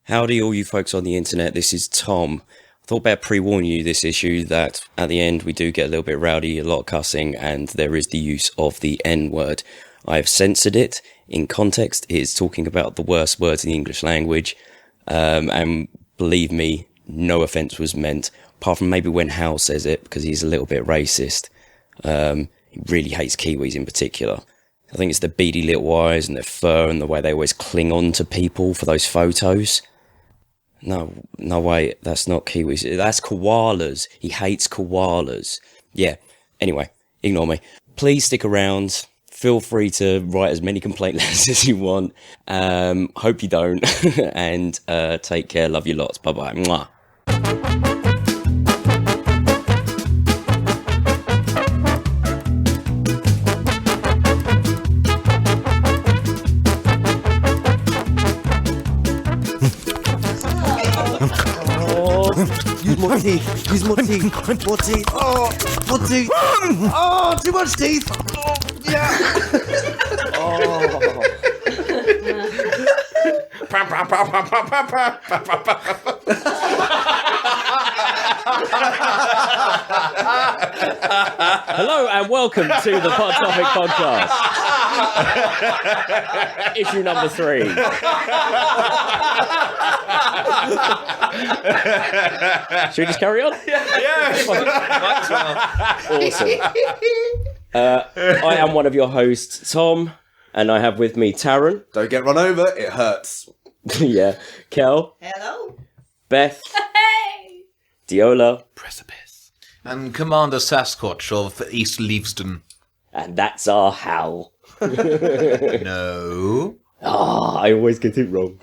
Howdy all you folks on the internet, this is Tom. I thought better pre-warn you this issue that at the end we do get a little bit rowdy, a lot of cussing, and there is the use of the N-word. I've censored it. In context, it is talking about the worst words in the English language, and believe me, no offence was meant, apart from maybe when Hal says it, because he's a little bit racist. He really hates Kiwis in particular. I think it's the beady little eyes and their fur and the way they always cling on to people for those photos. No way, that's not Kiwis. That's koalas. He hates koalas. Yeah, anyway, ignore me. Please stick around. Feel free to write as many complaint letters as you want. Hope you don't. And take care. Love you lots. Bye-bye. Mwah. Use more teeth. Use more teeth. More teeth. Oh, more teeth. Oh, too much teeth. Oh, yeah. Oh. Hello and welcome to the Pod Topic Podcast. Issue number 3. Should we just carry on? Yeah. Awesome. I am one of your hosts, Tom, and I have with me Taryn. Don't get run over. It hurts. Yeah. Kel. Hello. Beth. Hey. Diola. Precipice. And Commander Sasquatch of East Leavesden. And that's our Hal. No. I always get it wrong.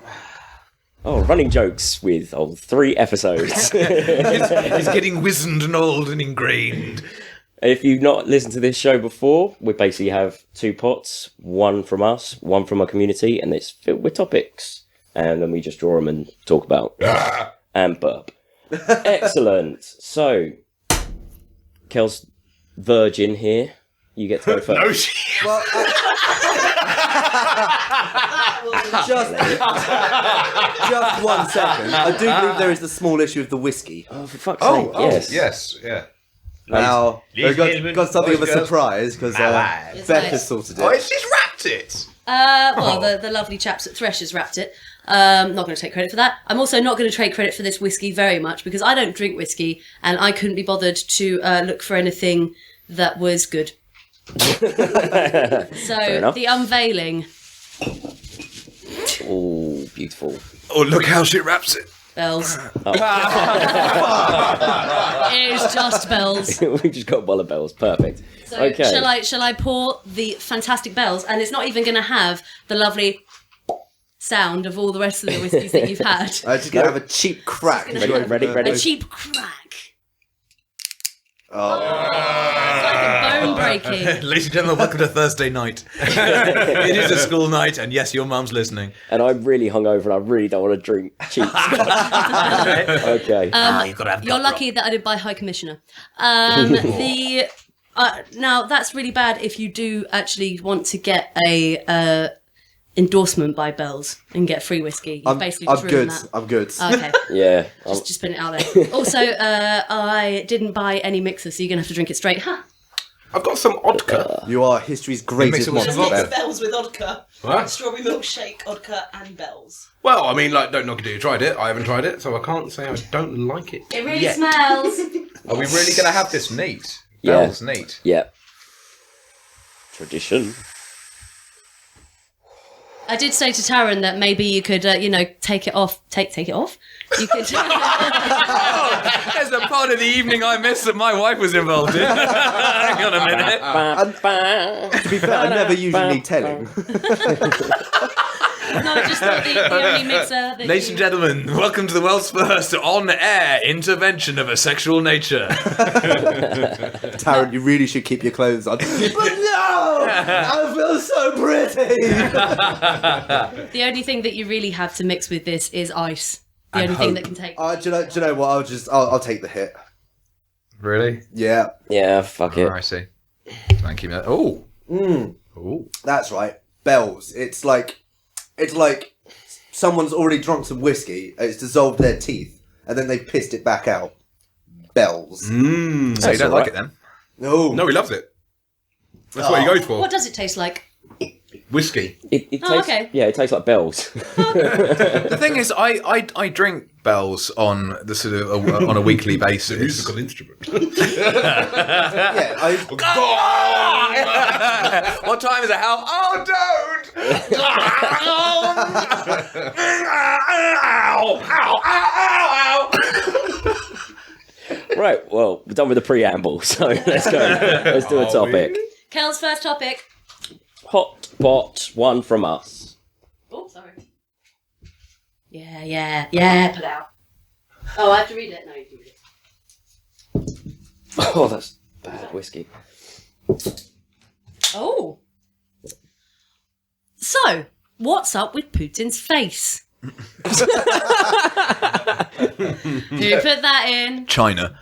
Oh, running jokes with 3 episodes. It's getting wizened and old and ingrained. If you've not listened to this show before, we basically have 2 pots, one from us, one from our community, and it's filled with topics. And then we just draw them and talk about and burp. Excellent. So, Kel's virgin here. You get to go first. No shit. Well, just 1 second. I do believe there is the small issue of the whiskey. Oh, for fuck's sake, yes. Yes, yeah. Now, we've got something of a surprise because Yes, Beth nice. has sorted it. Oh, she's wrapped it. The lovely chaps at Thresher's wrapped it. Not going to take credit for that. I'm also not going to take credit for this whiskey very much because I don't drink whiskey and I couldn't be bothered to look for anything that was good. So, the unveiling. Oh, beautiful. Oh, look how she wraps it. Bells. It is just bells. We just got a bowl of bells. Perfect. So Okay. shall I pour the fantastic bells? And it's not even going to have the lovely sound of all the rest of the whiskies that you've had. I'm just going to have a cheap crack. It's gonna Ready? A cheap crack. Oh. It's like a bone breaking. Ladies and gentlemen, welcome to Thursday night. It is a school night, and yes, your mum's listening. And I'm really hungover and I really don't want to drink cheap scotch. Okay. You've got to have You're lucky that I did buy High Commissioner. Now, that's really bad if you do actually want to get a endorsement by Bells and get free whiskey. You've basically just ruined that. I'm good. Okay. Yeah. Just putting it out there. Also, I didn't buy any mixer, so you're going to have to drink it straight. Huh. I've got some vodka. You are history's greatest Mix it with monster, some Beth. Bells with vodka. What? Strawberry milkshake, vodka, and bells. Well, I mean, like, don't knock it till you tried it. I haven't tried it, so I can't say I don't like it. It really smells. Are we really going to have this neat? Yeah. Bells neat. Yeah. Tradition. I did say to Taryn that maybe you could, take it off. Take it off? You could... There's a part of the evening I missed that my wife was involved in. Hang on a minute. To be fair, I never usually need telling. No, just the only mixer that Ladies and gentlemen, welcome to the world's first on-air intervention of a sexual nature. Taryn, you really should keep your clothes on. But no! I feel so pretty! The only thing that you really have to mix with this is ice. The only thing that can take... Do you know what? I'll take the hit. Really? Yeah. Yeah, fuck it. Oh, I see. Thank you. Oh. That's right. Bells. It's like someone's already drunk some whiskey, it's dissolved their teeth, and then they pissed it back out. Bells. So you don't like it then? No. No, he loves it. That's what he goes for. What does it taste like? Whiskey. It tastes, okay. Yeah, it tastes like bells. The thing is, I drink bells on the sort of on a weekly basis. Musical instrument. Yeah, What time is it? How? Oh, don't! Right, well, we're done with the preamble, so let's go. Let's do a topic. Kel's first topic. Hot pot, one from us. Oh, sorry. Yeah, put out. Oh, I have to read it? No, you can read it. Oh, that's bad whiskey. Oh. So, what's up with Putin's face? Who put that in? China.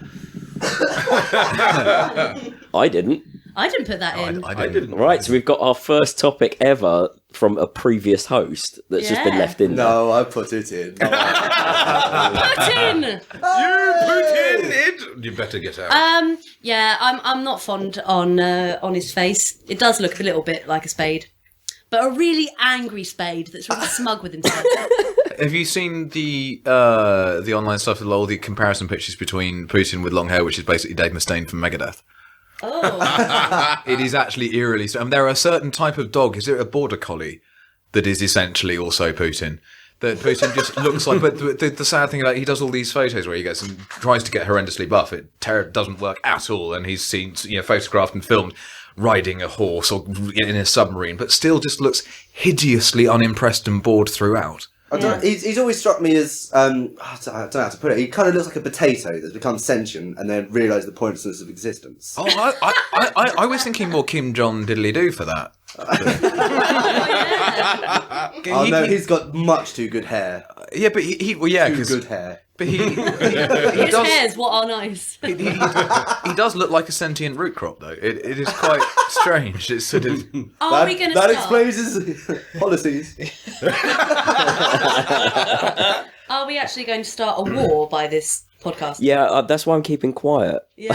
I didn't. I didn't put that in. I didn't. Right, so we've got our first topic ever from a previous host that's just been Yeah. left in there. no, I put it in. Putin! You put in it. You better get out. Yeah, I'm not fond on his face. It does look a little bit like a spade. But a really angry spade that's really smug with himself. Have you seen the online stuff with all the comparison pictures between Putin with long hair, which is basically Dave Mustaine from Megadeth? Oh. It is actually eerily. There are a certain type of dog. Is it a border collie that is essentially also Putin? That Putin just looks like. But the sad thing about he does all these photos where he gets and tries to get horrendously buff. It doesn't work at all, and he's seen photographed and filmed riding a horse or in a submarine, but still just looks hideously unimpressed and bored throughout. I don't, he's always struck me as, I don't know how to put it, he kind of looks like a potato that's become sentient and then realised the pointlessness of existence. Oh, I was thinking more Kim Jong Diddly Doo for that. Oh no, he's got much too good hair. Yeah, but too good hair. But he His does. hairs, what are nice. He does look like a sentient root crop, though. It is quite strange. It's sort of. Are we going to That start? explains his policies. Are we actually going to start a war by this podcast? Yeah, that's why I'm keeping quiet. Yeah.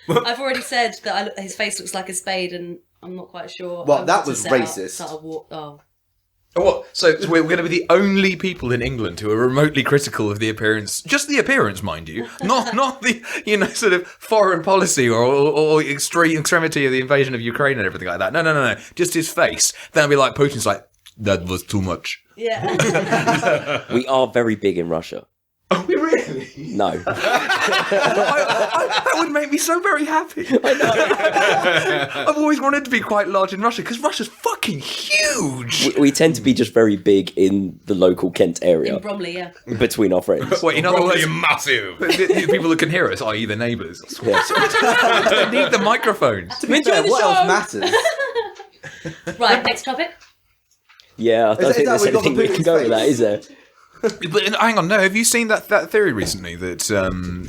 I've already said that his face looks like a spade, and I'm not quite sure. Well, I that want to was set up- racist. start a war. Oh. What? So we're going to be the only people in England who are remotely critical of the appearance, just the appearance, mind you, not the sort of foreign policy or extremity of the invasion of Ukraine and everything like that. No, just his face. Then I'll be like, Putin's like, that was too much. Yeah. We are very big in Russia. Are we really? No. That would make me so very happy. I've always wanted to be quite large in Russia because Russia's fucking huge. We tend to be just very big in the local Kent area In Bromley, yeah. between our friends. Wait, in other words, massive. the people that can hear us, i.e. the neighbours. Yeah. They need the microphones. To be fair, what else matters? Right, next topic. Yeah, I don't Is think that there's we got anything the we can go with that, face? is there? But hang on, no. Have you seen that theory recently that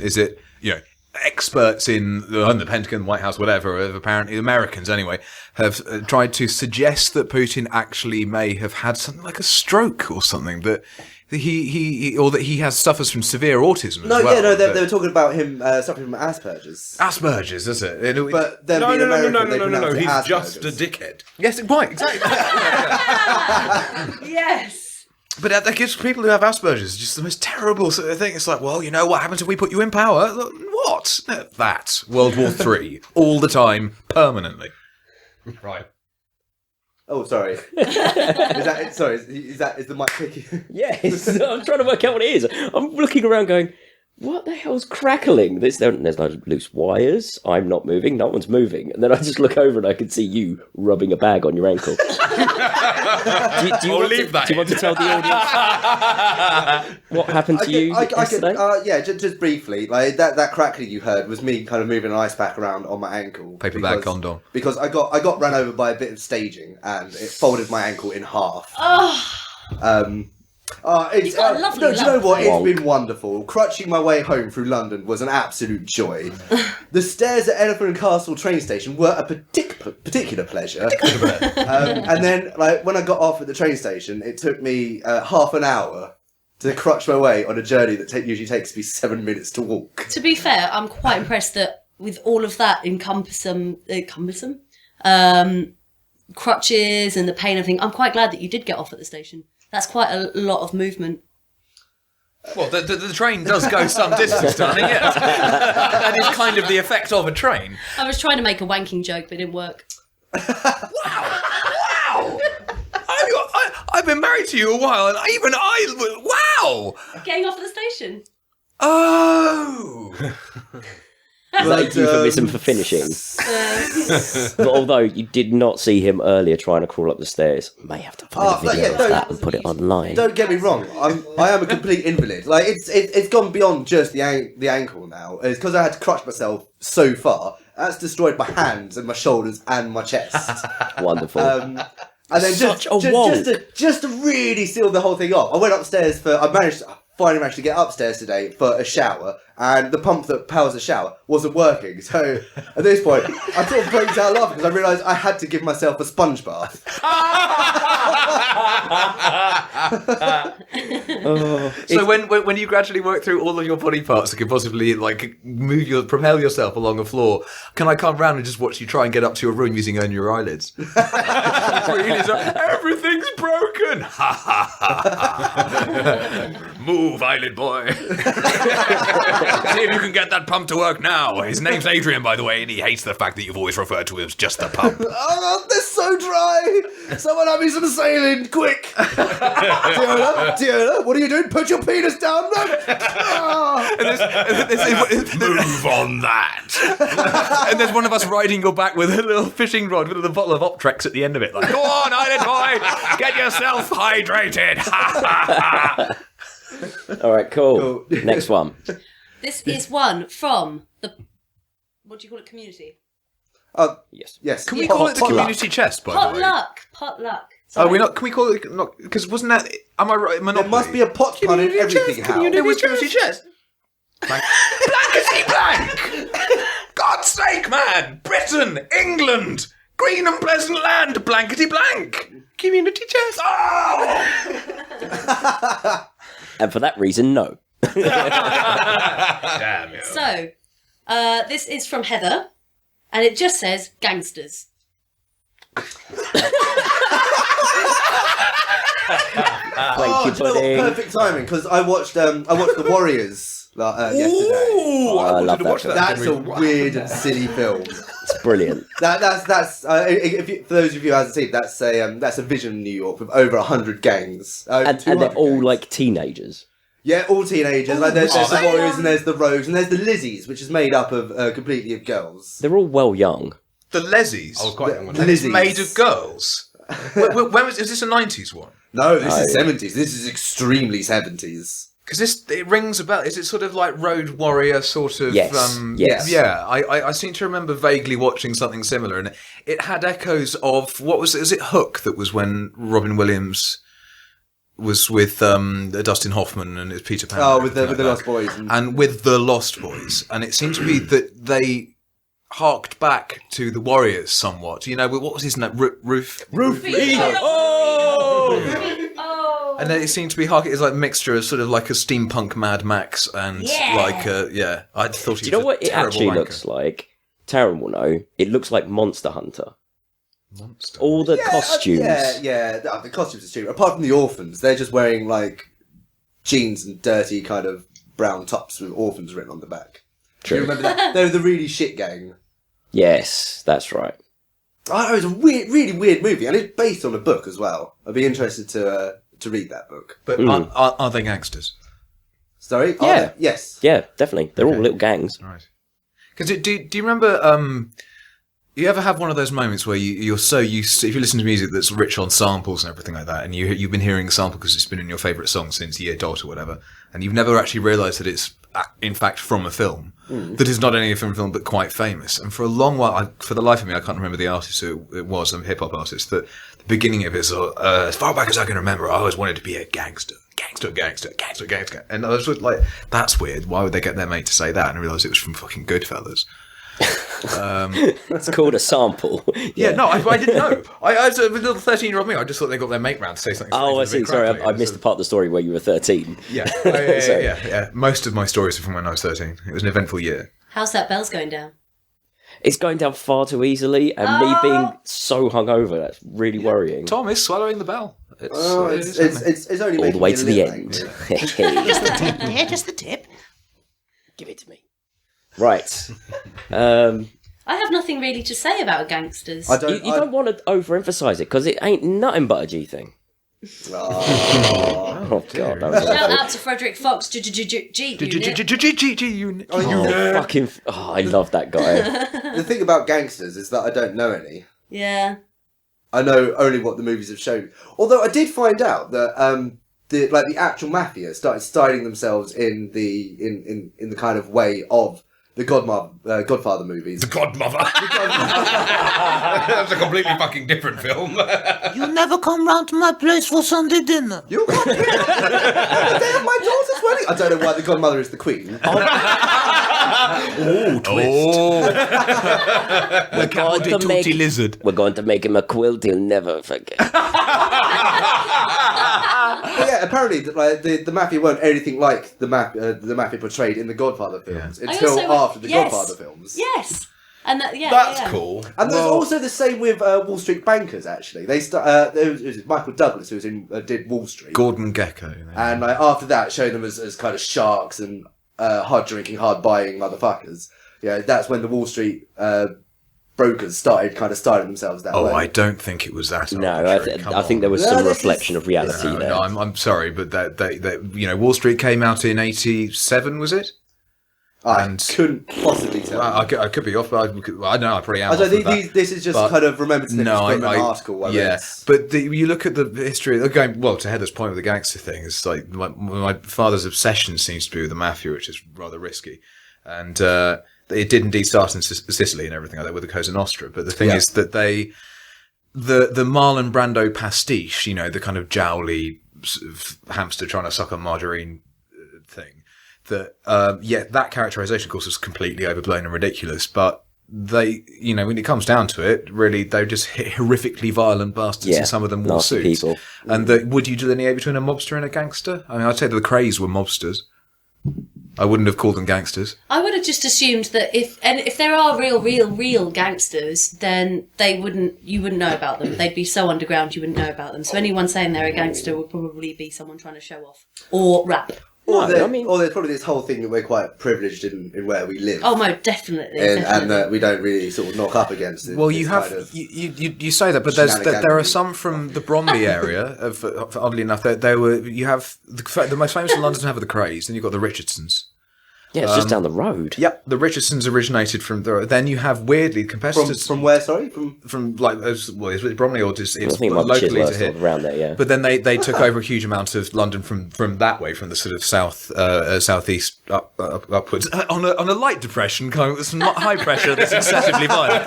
is it experts in the Pentagon, White House, whatever, apparently Americans anyway, have tried to suggest that Putin actually may have had something like a stroke or something, that he suffers from severe autism. No, as well, yeah, no, they were talking about him suffering from Asperger's. Asperger's, is it? But then being American, they pronounce it He's Asperger's. just a dickhead. Yes, quite exactly. Yes. But that gives people who have Asperger's just the most terrible sort of thing. It's like, well, what happens if we put you in power? What? That. World War III. All the time. Permanently. Right. Oh, sorry. Is the mic tricky? Yes, I'm trying to work out what it is. I'm looking around going, what the hell's crackling? There's no loose wires. I'm not moving. No one's moving. And then I just look over and I can see you rubbing a bag on your ankle. do you want to tell the audience what happened to you yesterday? Just briefly. Like that crackling you heard was me kind of moving an ice pack around on my ankle. Paper bag condom. Because I got run over by a bit of staging and it folded my ankle in half. You've got a lovely do you know what? It's Wank. been wonderful. Crutching my way home through London was an absolute joy. The stairs at Elephant and Castle train station were a particular pleasure. And then, like, when I got off at the train station, it took me half an hour to crutch my way on a journey that usually takes me 7 minutes to walk. To be fair, I'm quite impressed that with all of that crutches and the pain and everything, I'm quite glad that you did get off at the station. That's quite a lot of movement. Well, the train does go some distance, darling, yes. That is kind of the effect of a train. I was trying to make a wanking joke, but it didn't work. Wow! I've been married to you a while, and wow! Getting off at the station. Oh! Is that a euphemism for finishing? But although you did not see him earlier trying to crawl up the stairs, may have to find a video of that and put it online. Don't get me wrong, I am a complete invalid. Like, it's gone beyond just the ankle now. It's because I had to crutch myself so far. That's destroyed my hands and my shoulders and my chest. Wonderful. And then just to really seal the whole thing off, I went upstairs finally managed to get upstairs today for a shower, and the pump that powers the shower wasn't working. So at this point, I sort of broke down laughing because I realised I had to give myself a sponge bath. So when you gradually work through all of your body parts that could possibly like propel yourself along a floor, can I come round and just watch you try and get up to your room using only your eyelids? Everything's broken. Move, eyelid boy. See if you can get that pump to work now. His name's Adrian, by the way, and he hates the fact that you've always referred to him as just the pump. Oh, they're so dry. Someone have me some saline, quick. Deola, what are you doing? Put your penis down. No. Move on that. And there's one of us riding your back with a little fishing rod with a bottle of Optrex at the end of it. Like, go on, eyelid boy, get yourself hydrated. All right, cool. Next one. This is one from the, what do you call it, community? Yes. Can we call it the community chest, by the way? Potluck. Oh, we're not. Can we call it? Not because wasn't that? Am I right? Monopoly. There must be a pot pun in everything. It was community chest. Blankety blank. God's sake, man! Britain, England, green and pleasant land, blankety blank. Community chest. Oh! And for that reason, no. Damn it. So, this is from Heather, and it just says gangsters. Thank you, buddy. Perfect timing, because I watched The Warriors yesterday. Ooh, I love that film. That's a weird and silly film. It's brilliant. That's for those of you who hasn't seen, that's a vision of New York with over 100 gangs, And they're 200 all gangs. like teenagers. Yeah, all teenagers. Like there's the Warriors and there's the Rogues and there's the Lizzies, which is made up of completely of girls. They're all well young. The Lezzies. I was quite young when And it's Lizzies. made of girls. When was this a 90s one? No, this is 70s. This is extremely 70s. Because it rings a bell. Is it sort of like Road Warrior sort of? Yes. Yes. Yeah, I seem to remember vaguely watching something similar, and it had echoes of what was it? Is it Hook that was when Robin Williams was with Dustin Hoffman and it's Peter Pan? Oh, with the Lost Boys and with the Lost Boys, and it seemed to be that they harked back to the Warriors somewhat. You know, what was his name? Roof. Oh! And then it seemed to be it's like a mixture of sort of like a steampunk Mad Max and like I thought he was Do you know what it terrible actually wanker. looks like? Taron will know. It looks like Monster Hunter. Monster. All the costumes. The costumes are stupid. Apart from the orphans, they're just wearing like jeans and dirty kind of brown tops with orphans written on the back. Do you remember that? They were the really shit gang. Yes, that's right. Oh, it was a really weird movie, and it's based on a book as well. I'd be interested to read that book. But are they gangsters? Sorry? Yeah. Yes. Yeah, definitely. They're all little gangs. Right. Because do you remember? You ever have one of those moments where you're so used to, if you listen to music that's rich on samples and everything like that, and you've been hearing a sample because it's been in your favourite song since year dot or whatever, and you've never actually realised that it's in fact from a film that is not only a film but quite famous. And for a long while, for the life of me, I can't remember the artist who it was, a hip hop artist. That the beginning of it is as far back as I can remember, I always wanted to be a gangster. And I was like, that's weird. Why would they get their mate to say that? And I realised it was from fucking Goodfellas. It's called a sample. Yeah, no, I didn't know. I was a little 13-year-old me. I just thought they got their mate round to say something. Oh, I strange and a see. bit Sorry, crackly. I missed the part of the story where you were 13. Yeah. Sorry. Yeah. Most of my stories are from when I was 13. It was an eventful year. How's that bells going down? It's going down far too easily, and me being so hungover, that's really worrying. Tom is swallowing the bell. It's only All the way to the end. Just the tip. Give it to me. Right. I have nothing really to say about gangsters. I You don't want to overemphasize it, because it ain't nothing but a G thing. Oh, God. That was Shout out to Frederick Fox, G unit. I love that guy. The thing about gangsters is that I don't know any. Yeah. I know only what the movies have shown. Although I did find out that the actual mafia started styling themselves in the kind of way of the Godfather movies. The Godmother. That's a completely fucking different film. You never come round to my place for Sunday dinner. You can't do that. The day of my daughter's wedding. I don't know why the Godmother is the Queen. We're going to make lizard. We're going to make him a quilt he'll never forget. But yeah, apparently the mafia weren't anything like the mafia portrayed in the Godfather films until after the Godfather films. Yes. And That's cool. And there's also the same with Wall Street Bankers. Actually, it was Michael Douglas who was did Wall Street. Gordon Gekko. And after that, showed them as kind of sharks and hard drinking, hard buying motherfuckers. Yeah, that's when the Wall Street brokers started kind of styling themselves that way. Oh, I don't think it was that. No, I think there was some reflection of reality there. No, I'm sorry, but that Wall Street came out in '87, was it? I couldn't possibly tell. I could be off, but I know I probably am. I don't think this is just kind of remembered snippets from an article. But you look at the history. Going to Heather's point with the gangster thing, it's like my father's obsession seems to be with the mafia, which is rather risky, and it did indeed start in Sicily and everything like that with the Cosa Nostra. But the thing is that the Marlon Brando pastiche, the kind of jowly sort of hamster trying to suck on margarine thing. That characterization, of course, was completely overblown and ridiculous. But they, when it comes down to it, really, they're just horrifically violent bastards, and some of them wore suits. People. And would you delineate between a mobster and a gangster? I mean, I'd say that the Krays were mobsters. I wouldn't have called them gangsters. I would have just assumed that if there are real gangsters, then you wouldn't know about them. They'd be so underground you wouldn't know about them. So anyone saying they're a gangster would probably be someone trying to show off or rap. Or there's probably this whole thing that we're quite privileged in where we live. Oh, no, definitely. And that we don't really sort of knock up against it. Well, you say that, but there are some from the Bromley area. Oddly enough, you have the most famous in London have the Krays, then you've got the Richardsons. Yeah, it's just down the road. Yep, the Richardsons originated from there. Then you have weirdly competitors from where? Sorry, from like is it Bromley or just it's locally to here around there. Yeah, but then they took over a huge amount of London from that way, from the sort of southeast upwards on a light depression, kind of some not high pressure that's excessively violent.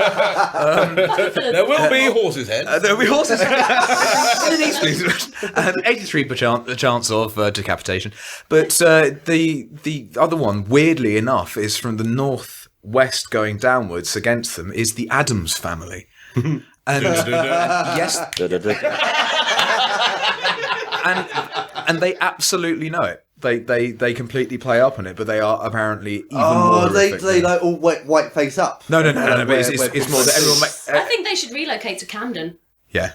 There will be horses' heads. There will be horses' heads. And 83% chance of decapitation. But the other one, weirdly enough, is from the northwest going downwards against them, is the Addams family. And yes, and they absolutely know it. They completely play up on it, but they are apparently even more horrific. They like all white face up. No. But it's more that everyone. I think they should relocate to Camden. Yeah.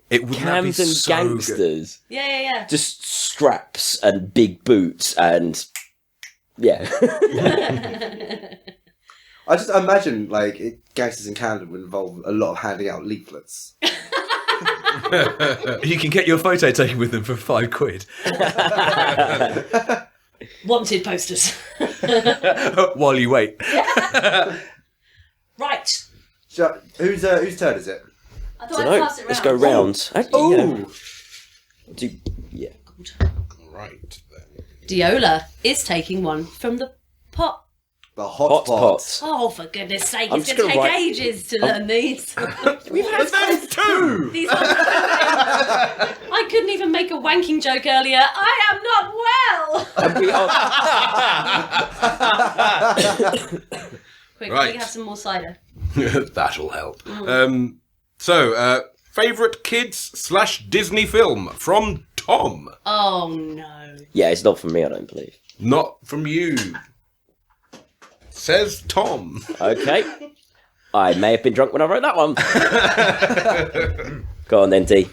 It would Camden be so gangsters. Good. Yeah. Just straps and big boots and. Yeah. I just imagine gangsters in Camden would involve a lot of handing out leaflets. You can get your photo taken with them for £5. Wanted posters. While you wait. Right. So, whose turn is it? I thought I'd pass it round. Let's go round. Yeah. Right then. Diola is taking one from the pot. The hot pot. Oh, for goodness sake, I'm it's just going to gonna take ages to learn these. We've had two! These are I couldn't even make a wanking joke earlier. I am not well! Quick, Right. we can have some more cider. That'll help. Favourite kids/Disney film from Tom. Oh no. Yeah, it's not from me, I don't believe. Not from you. Says Tom. Okay. I may have been drunk when I wrote that one. Go on then, D.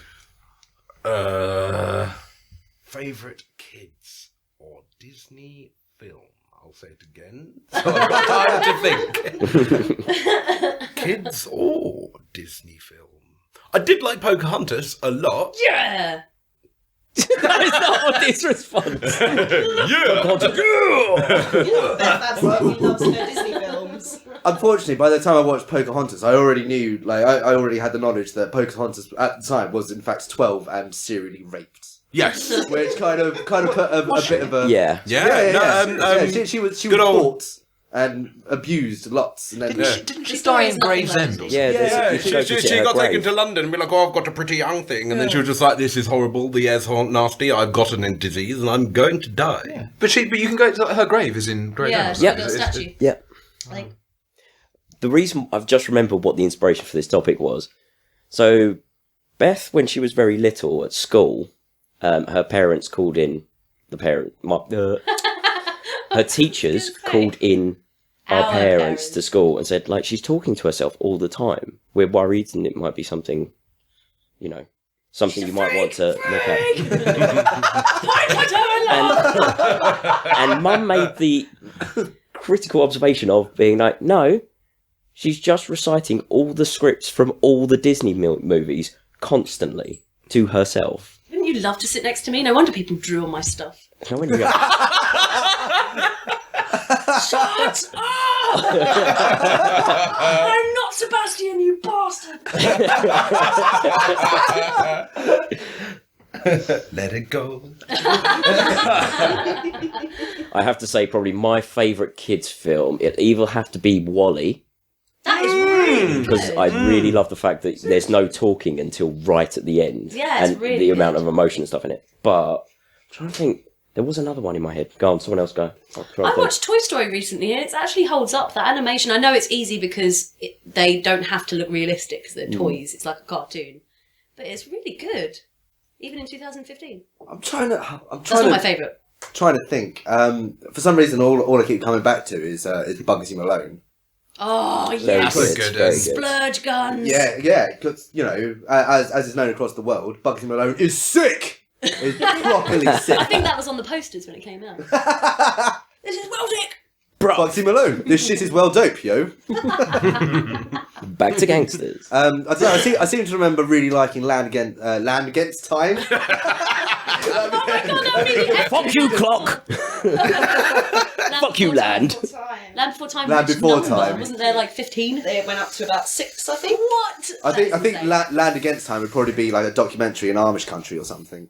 Favourite kids or Disney film? I'll say it again. So I've got time to think. Kids or Disney film? I did like Pocahontas a lot. Yeah. That is not what this response. That's why we love to know Disney films. Unfortunately, by the time I watched Pocahontas, I already knew, I already had the knowledge that Pocahontas at the time was in fact 12 and serially raped. Yes. Which kind of put a bit of a Yeah. She was bought and abused lots, and then Didn't she die in Gravesend? Yeah, She got taken to London and be like, oh, I've got a pretty young thing. And then she was just like, this is horrible, the air's nasty, I've gotten a disease and I'm going to die. Yeah. But you can go to her grave is in Gravesend. Yeah, she's got a statue. Yeah. I think. The reason I've just remembered what the inspiration for this topic was. So, Beth, when she was very little at school, her parents called in her teachers called in our parents to school and said, like, she's talking to herself all the time. We're worried, and it might be something, something you might want to look at. and Mum made the critical observation of being like, no, she's just reciting all the scripts from all the Disney movies constantly to herself. Wouldn't you love to sit next to me? No wonder people drew on my stuff. Now when you go, Shut up! I'm not Sebastian, you bastard! Let it go. I have to say, probably my favourite kids' film, it'll either have to be WALL-E, That is really because good. I really love the fact that there's no talking until right at the end. Yeah, it's and really the amount good. of emotion and stuff in it. But I'm trying to think, there was another one in my head. Go on, someone else go. I watched Toy Story recently and it actually holds up. That animation, I know it's easy because they don't have to look realistic because they're toys. It's like a cartoon. But it's really good. Even in 2015. That's That's not not my favourite. trying to think. For some reason, all I keep coming back to is Bugsy Malone. Oh, Very yes. good, good, very good. Splurge guns. Yeah, because as is known across the world, Bugsy Malone is sick. Is properly sick. I think that was on the posters when it came out. This is well sick. Bugsy Malone, this shit is well dope, yo. Back to gangsters. I seem to remember really liking Land Against Time. Oh my god, that really Fuck you, clock! Fuck you, land. Land Before Time. Land which Before number? Time. Wasn't there like 15? They went up to about 6, I think. What? I think Insane. Land Against Time would probably be like a documentary in Amish country or something.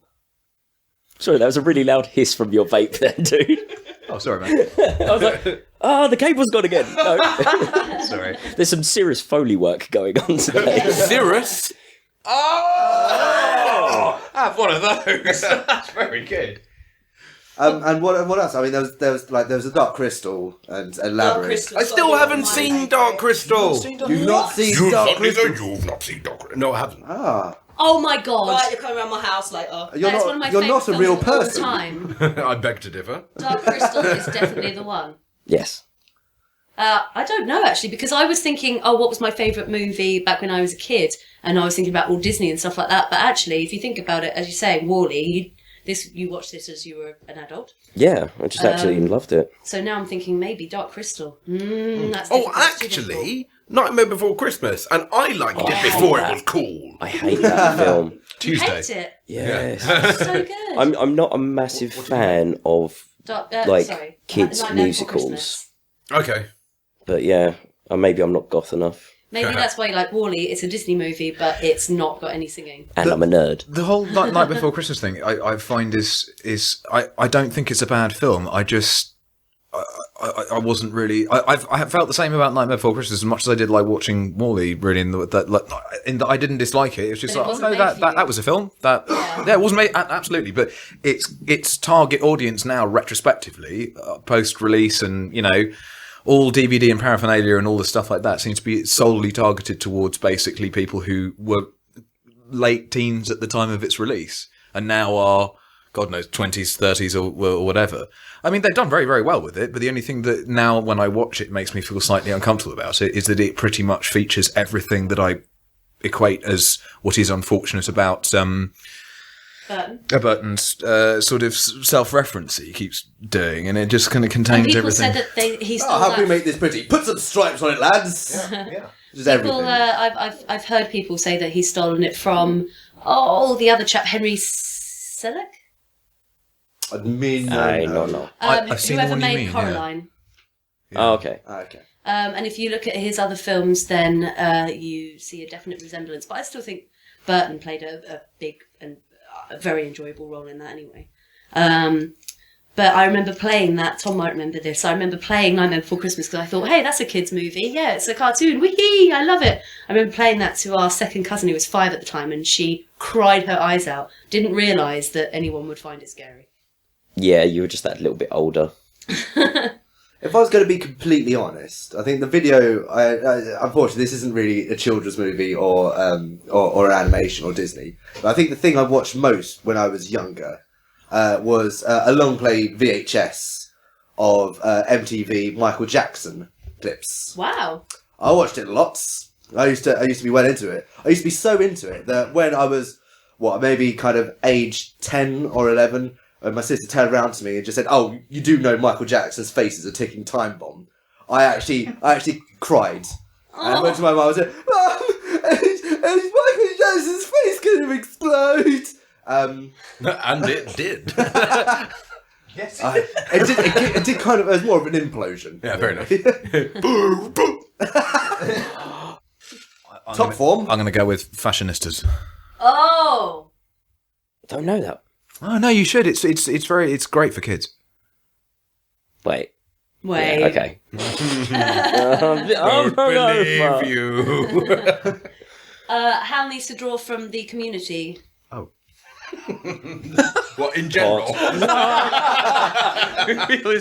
Sorry, that was a really loud hiss from your vape then, dude. Oh, sorry, man. I was like, the cable's gone again. No. Sorry. There's some serious Foley work going on today. Cirrus? Oh! I have one of those. That's very good. And what else? I mean, there was a Dark Crystal and Labyrinth. I still haven't seen Dark Crystal. You've not seen Dark Crystal? You've not seen Dark Crystal. No, I haven't. Ah, Oh my god. Right, you're coming around my house later. you're That's one of my not a favourite real films of all person. time. I beg to differ. Dark Crystal is definitely the one. Yes. I don't know actually, because I was thinking, what was my favourite movie back when I was a kid? And I was thinking about all Disney and stuff like that. But actually, if you think about it, as you say, WALL-E, you watched this as you were an adult. Yeah, I just actually loved it. So now I'm thinking maybe Dark Crystal. That's Oh, difficult, it's too difficult. actually, Nightmare Before Christmas, and I liked it before it was cool. I hate that film. You Tuesday. hate it. Yes. It's so good. I'm not a massive fan of kids Nightmare Before musicals. Christmas. Okay. But yeah, maybe I'm not goth enough. Maybe that's why you like WALL-E. It's a Disney movie, but it's not got any singing. And I'm a nerd. The whole Night Before Christmas thing, I find is I don't think it's a bad film. I just I wasn't really. I have felt the same about Nightmare Before Christmas as much as I did like watching WALL-E. Really, in that I didn't dislike it. It was just But it like, wasn't oh no, made for you. that was a film. It wasn't made absolutely, but its target audience now retrospectively, post release, and all DVD and paraphernalia and all the stuff like that seems to be solely targeted towards basically people who were late teens at the time of its release and now are, God knows, 20s, 30s or whatever. I mean, they've done very, very well with it, but the only thing that now when I watch it makes me feel slightly uncomfortable about it is that it pretty much features everything that I equate as what is unfortunate about Burton's sort of self-reference that he keeps doing, and it just kind of contains people everything. Said that he stole how that. can we make this pretty? Put some stripes on it, lads. Yeah. Just everything. I've heard people say that he's stolen it from the other chap, Henry Selick. I mean, no. I've seen whoever the one you made mean, Coraline. Yeah. Oh, okay. Okay. And if you look at his other films, then you see a definite resemblance. But I still think Burton played a big and a very enjoyable role in that anyway. But I remember playing that. Tom might remember this. I remember playing Nightmare Before Christmas because I thought, hey, that's a kid's movie. Yeah, it's a cartoon. Whee! I love it. I remember playing that to our second cousin who was 5 at the time, and she cried her eyes out. Didn't realise that anyone would find it scary. Yeah, you were just that little bit older. If I was going to be completely honest, I think the video. Unfortunately, this isn't really a children's movie or an animation or Disney. But I think the thing I watched most when I was younger was a long play VHS of MTV Michael Jackson clips. Wow. I watched it lots. I used to be well into it. I used to be so into it that when I was maybe kind of age 10 or 11. And my sister turned around to me and just said, "Oh, you do know Michael Jackson's face is a ticking time bomb." I actually cried. And I went to my mum and said, "Mum, is Michael Jackson's face going to explode?" And it did. Yes, it did kind of. It was more of an implosion. Yeah, very nice. Top form. I'm going to go with fashionistas. Oh. Don't know that. Oh no, you should. It's great for kids. Wait. Yeah, okay. Don't believe you. Hal needs to draw from the community. Oh. What in general?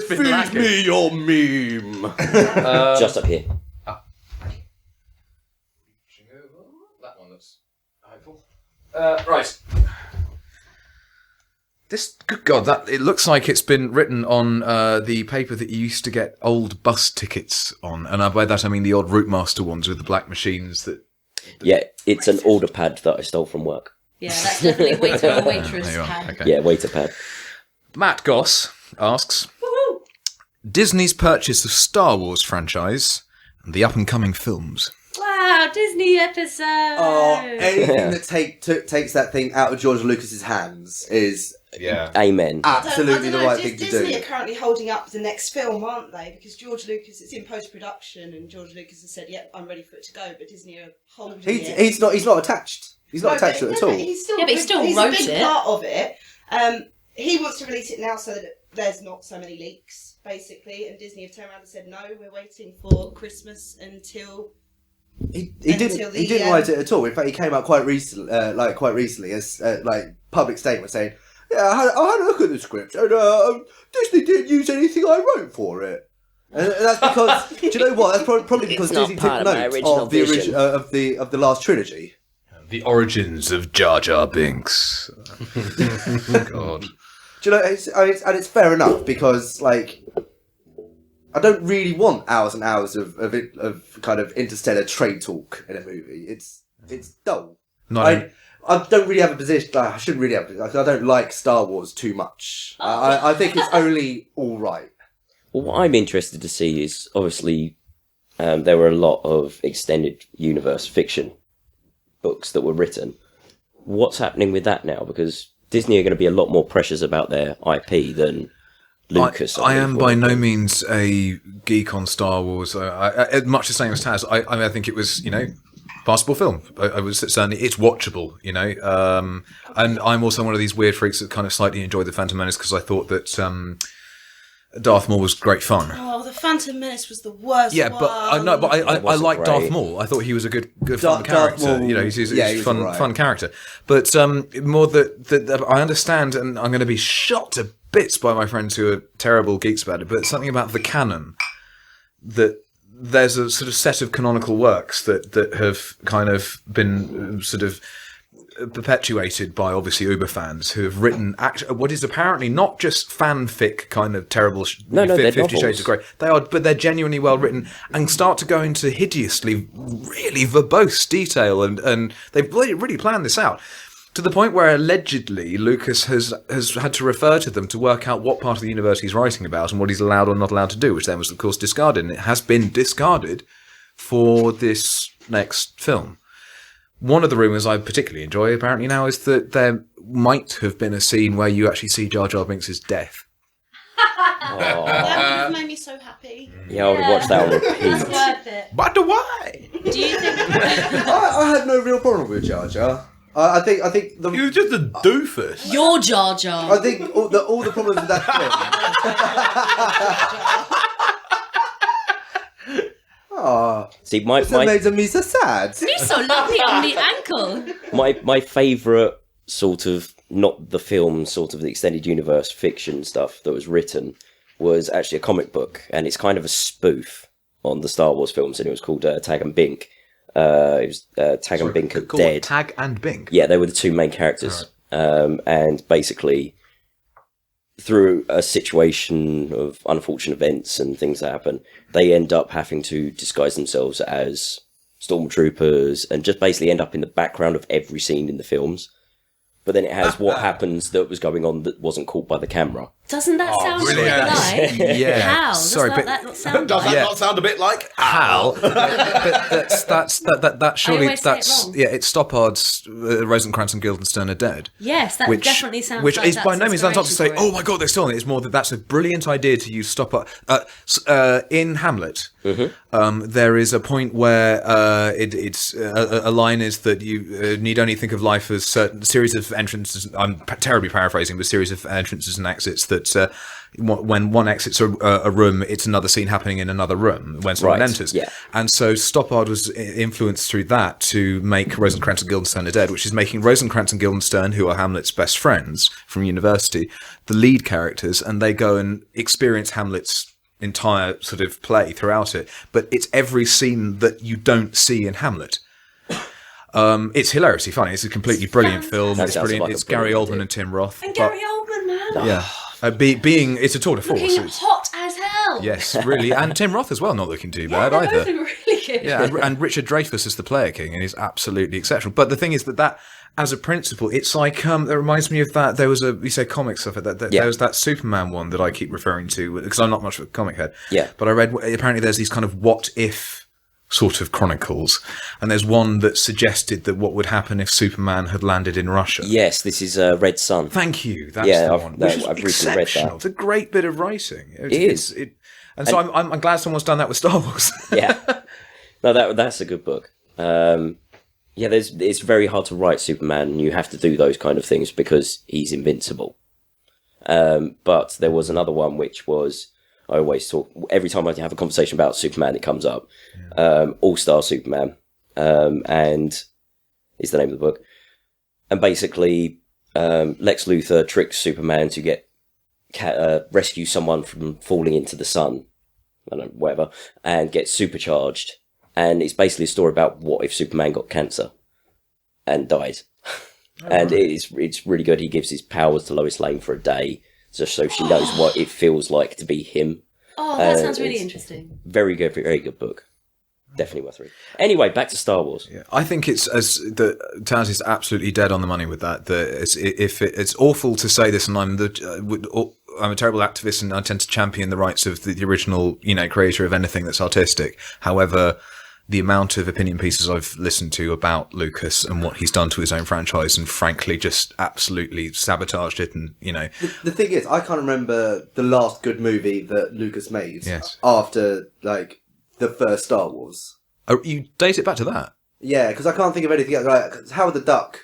Feed me your meme. Just up here. That one looks hopeful. Right. This, good God, it looks like it's been written on the paper that you used to get old bus tickets on, and by that I mean the odd Routemaster ones with the black machines that. Yeah, it's an order pad that I stole from work. Yeah, that's definitely waiter or waitress There you are, pad. okay. Yeah, waiter pad. Matt Goss asks, Woohoo! Disney's purchase of Star Wars franchise and the up-and-coming films. Wow, Disney episode! Oh, anything that takes that thing out of George Lucas's hands is Amen. absolutely the right thing to Disney do. are currently holding up the next film, aren't they? Because George Lucas, it's in post-production, and George Lucas has said, "Yep, I'm ready for it to go." But Disney are holding it. He's not attached. He's not attached to it at all. He's still, Yeah, but he still he's wrote a big it. part of it. He wants to release it now so that there's not so many leaks, basically. And Disney have turned around and said, "No, we're waiting for Christmas until." He didn't write it at all. In fact, he came out quite recently as public statement saying, "Yeah, I had a look at the script, and Disney didn't use anything I wrote for it." And that's because, do you know what? That's probably because It's not Disney part took of my note original of the vision. of the last trilogy. The origins of Jar Jar Binks. God. Do you know? It's fair enough because I don't really want hours and hours of kind of interstellar trade talk in a movie. It's dull. I don't really have a position. I shouldn't really have. I don't like Star Wars too much. I think it's only all right. Well, what I'm interested to see is obviously there were a lot of extended universe fiction books that were written. What's happening with that now? Because Disney are going to be a lot more precious about their IP than Lucas. I am by no means a geek on Star Wars. Much the same as Taz. I think it was, passable film. I was certainly, it's watchable, and I'm also one of these weird freaks that kind of slightly enjoyed The Phantom Menace because I thought that Darth Maul was great fun. Oh, The Phantom Menace was the worst. Yeah, but I know, but I like great. Darth Maul. I thought he was a good fun character. Maul, He's right. fun character. But more that I understand, and I'm going to be shot to bits by my friends who are terrible geeks about it. But something about the canon that there's a sort of set of canonical works that have kind of been sort of perpetuated by obviously Uber fans who have written what is apparently not just fanfic kind of terrible 50 Shades of Grey. But they're genuinely well written and start to go into hideously, really verbose detail, and they've really planned this out. To the point where allegedly Lucas has had to refer to them to work out what part of the universe he's writing about and what he's allowed or not allowed to do, which then was, of course, discarded. And it has been discarded for this next film. One of the rumours I particularly enjoy, apparently now, is that there might have been a scene where you actually see Jar Jar Binks' death. That would have made me so happy. Yeah, I would watch that on repeat. It's worth it. But why? Do you think... I had no real problem with Jar Jar. I think the He was just a doofus. Your Jar Jar. I think all the problems with that film. Oh, See, my made me so sad. He's so lucky on the ankle. my favourite sort of, not the film, sort of the extended universe fiction stuff that was written was actually a comic book, and it's kind of a spoof on the Star Wars films, and it was called Tag and Bink. It was Tag and Bink are dead. Tag and Bink? Yeah, they were the two main characters. Right. And basically, through a situation of unfortunate events and things that happen, they end up having to disguise themselves as stormtroopers and just basically end up in the background of every scene in the films. But then it has what happens that was going on that wasn't caught by the camera. Doesn't that sound like? Yeah. How? Sorry, Does that not sound Does like? that not sound a bit like Hal? That surely always say it that's wrong. It's Stoppard's Rosencrantz and Guildenstern are dead. Yes, that definitely sounds which like is by no means that's not to say, inspiration for oh my god, they're still on it. It's more that that's a brilliant idea to use Stoppard. In Hamlet, there is a point where it's a line is that you need only think of life as certain series of entrances. I'm terribly paraphrasing, but series of entrances and exits that when one exits a room, it's another scene happening in another room when someone enters. Yeah. And so Stoppard was influenced through that to make Rosencrantz and Guildenstern are dead, which is making Rosencrantz and Guildenstern, who are Hamlet's best friends from university, the lead characters, and they go and experience Hamlet's entire sort of play throughout it. But it's every scene that you don't see in Hamlet. It's hilariously funny. It's a completely brilliant film. That It's sounds brilliant. like a it's Gary brilliant Oldman idea. and Tim Roth. And Gary Oldman, man. Yeah. It's a tour de force. Looking hot as hell. Yes, really. And Tim Roth as well, not looking too bad they're either. both really good. Yeah, and Richard Dreyfuss is the player king, and he's absolutely exceptional. But the thing is that as a principle, it's like it reminds me of that. There was you say comic stuff. There was that Superman one that I keep referring to because I'm not much of a comic head. Yeah. But I read apparently there's these kind of what if sort of chronicles, and there's one that suggested that what would happen if Superman had landed in Russia. Yes, this is Red Sun. Thank you. That's the one. I've recently read that. It's a great bit of writing. It is. So I'm glad someone's done that with Star Wars. Yeah. No, that's a good book. It's very hard to write Superman, and you have to do those kind of things because he's invincible. But there was another one which was, I always talk, every time I have a conversation about Superman, it comes up. All-Star Superman, and is the name of the book. And basically, Lex Luthor tricks Superman to get rescue someone from falling into the sun, I don't know, whatever, and gets supercharged. And it's basically a story about what if Superman got cancer and died. And it's really good. He gives his powers to Lois Lane for a day, just so she knows what it feels like to be him. Oh, that sounds really interesting. Very good book. Definitely worth reading. Anyway, back to Star Wars. Yeah, I think it's Taz is absolutely dead on the money with that. It's awful to say this, and I'm a terrible activist, and I tend to champion the rights of the original, creator of anything that's artistic. However, the amount of opinion pieces I've listened to about Lucas and what he's done to his own franchise, and frankly, just absolutely sabotaged it. And the thing is, I can't remember the last good movie that Lucas made. Yes. After the first Star Wars. Oh, you date it back to that? Yeah, because I can't think of anything else. Like Howard the Duck.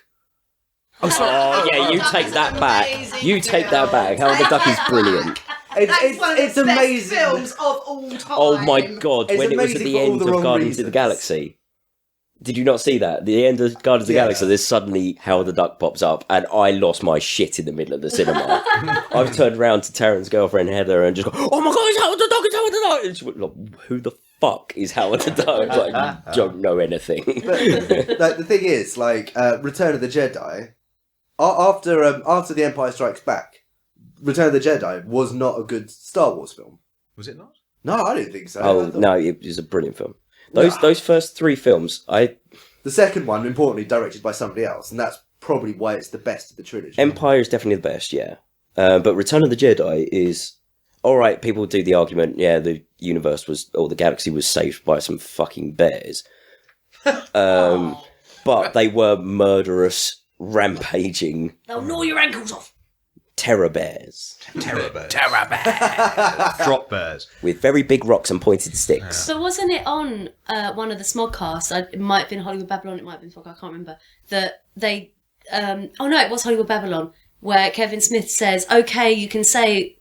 Oh, yeah, you take that back. You take that back. Howard the Duck is brilliant. That's one of the It's best amazing. films of all time. Oh my god, It's when it was at amazing the for all end the of wrong Guardians of the reasons. Galaxy. Did you not see that? The end of Guardians of the Galaxy, there's suddenly Howard the Duck pops up, and I lost my shit in the middle of the cinema. I've turned around to Taryn's girlfriend Heather and just go, "Oh my god, it's Howard the Duck! It's Howard the Duck!" And she went, like, "Who the fuck is Howard the Duck?" Like, you don't know anything. But the thing is, like, Return of the Jedi, after The Empire Strikes Back, Return of the Jedi was not a good Star Wars film. Was it not? No, I didn't think so. No, it was a brilliant film. Those first three films, The second one, importantly, directed by somebody else, and that's probably why it's the best of the trilogy. Empire is definitely the best, yeah. But Return of the Jedi is... Alright, people do the argument, the universe or the galaxy was saved by some fucking bears. But they were murderous, rampaging... They'll gnaw your ankles off! Terror bears. Terror bears. Drop bears. With very big rocks and pointed sticks. So wasn't it on one of the Smodcasts, it might have been Hollywood Babylon, it might have been Smodcast, I can't remember, that they... it was Hollywood Babylon, where Kevin Smith says, okay, you can say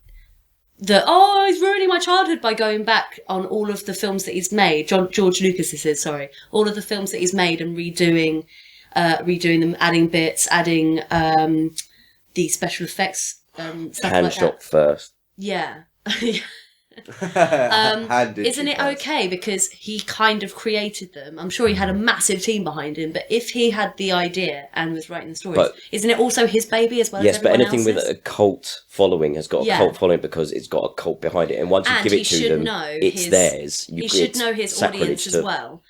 that, he's ruining my childhood by going back on all of the films that he's made, George Lucas this is, sorry, all of the films that he's made and redoing them, adding bits, adding... the special effects stuff Hand like shot that. first. Yeah. Isn't it first. okay because he kind of created them? I'm sure he had a massive team behind him, but if he had the idea and was writing the stories, isn't it also his baby as well? Yes, as but everyone anything else's? with a cult following has got a cult following because it's got a cult behind it, and once you give it to them, it's theirs. He should know his audience as well.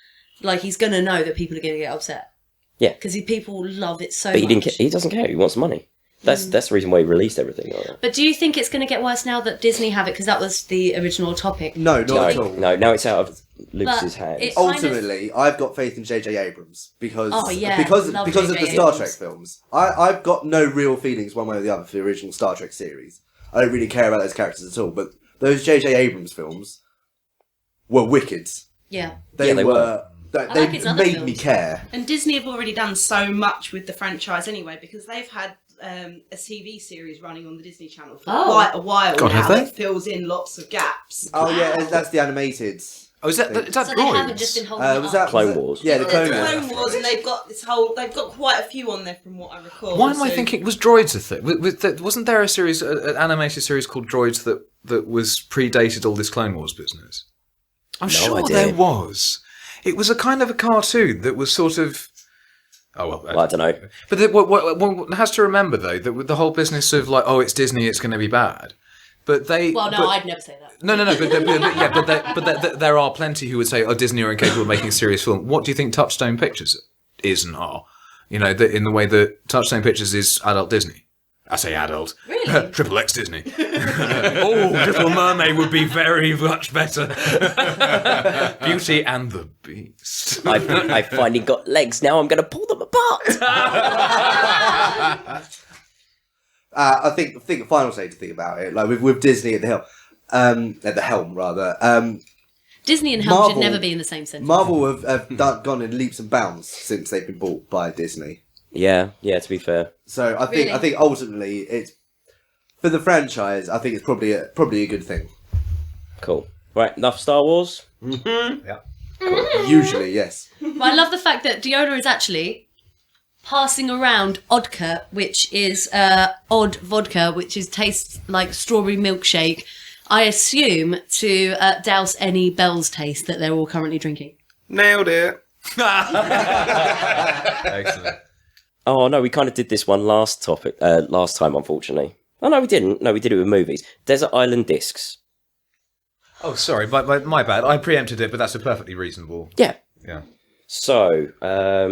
Like he's going to know that people are going to get upset. Yeah, because people love it so but much. He doesn't care. He wants money. That's the reason why he released everything. But do you think it's going to get worse now that Disney have it? Because that was the original topic. No, not at all. No, now it's out of Lucas's hands. Ultimately, I've got faith in J.J. Abrams because because of the Star Trek films. I've got no real feelings one way or the other for the original Star Trek series. I don't really care about those characters at all. But those J.J. Abrams films were wicked. Yeah. They were. They made me care. And Disney have already done so much with the franchise anyway, because they've had a TV series running on the Disney Channel for quite a while now that fills in lots of gaps. Oh yeah, that's the animated. Oh, is that so they haven't just been holding was that Clone Wars? Yeah, the Clone Wars, and they've got they've got quite a few on there from what I recall. Why am I thinking was Droids a thing? Wasn't there a series, an animated series called Droids that was predated all this Clone Wars business? I'm sure there was. It was a kind of a cartoon that was sort of... well, I don't know. But one has to remember, though, that with the whole business of, like, it's Disney, it's going to be bad. But they... Well, no, I'd never say that. No, but there are plenty who would say, Disney are incapable of making a serious film. What do you think Touchstone Pictures is and are? You know, in the way that Touchstone Pictures is adult Disney. I say adult. Really? Triple X Disney. Little Mermaid would be very much better. Beauty and the Beast. I finally got legs. Now I'm going to pull them apart. I think the final thing to think about it, like with Disney at the helm, Disney and helm should never be in the same sentence. Marvel have gone in leaps and bounds since they've been bought by Disney. Yeah, to be fair. So I think ultimately it's for the franchise. I think it's probably a good thing. Cool. Right, enough Star Wars. Mm-hmm. Yeah. Cool. Usually, yes. But I love the fact that Diona is actually passing around Odka, which is odd vodka, which tastes like strawberry milkshake. I assume to douse any Bell's taste that they're all currently drinking. Nailed it. Excellent. Oh no, we kind of did this one last time, unfortunately. Oh no, we didn't. No, we did it with movies. Desert Island Discs. Oh, sorry, my bad. I preempted it, but that's a perfectly reasonable. Yeah. Yeah. So,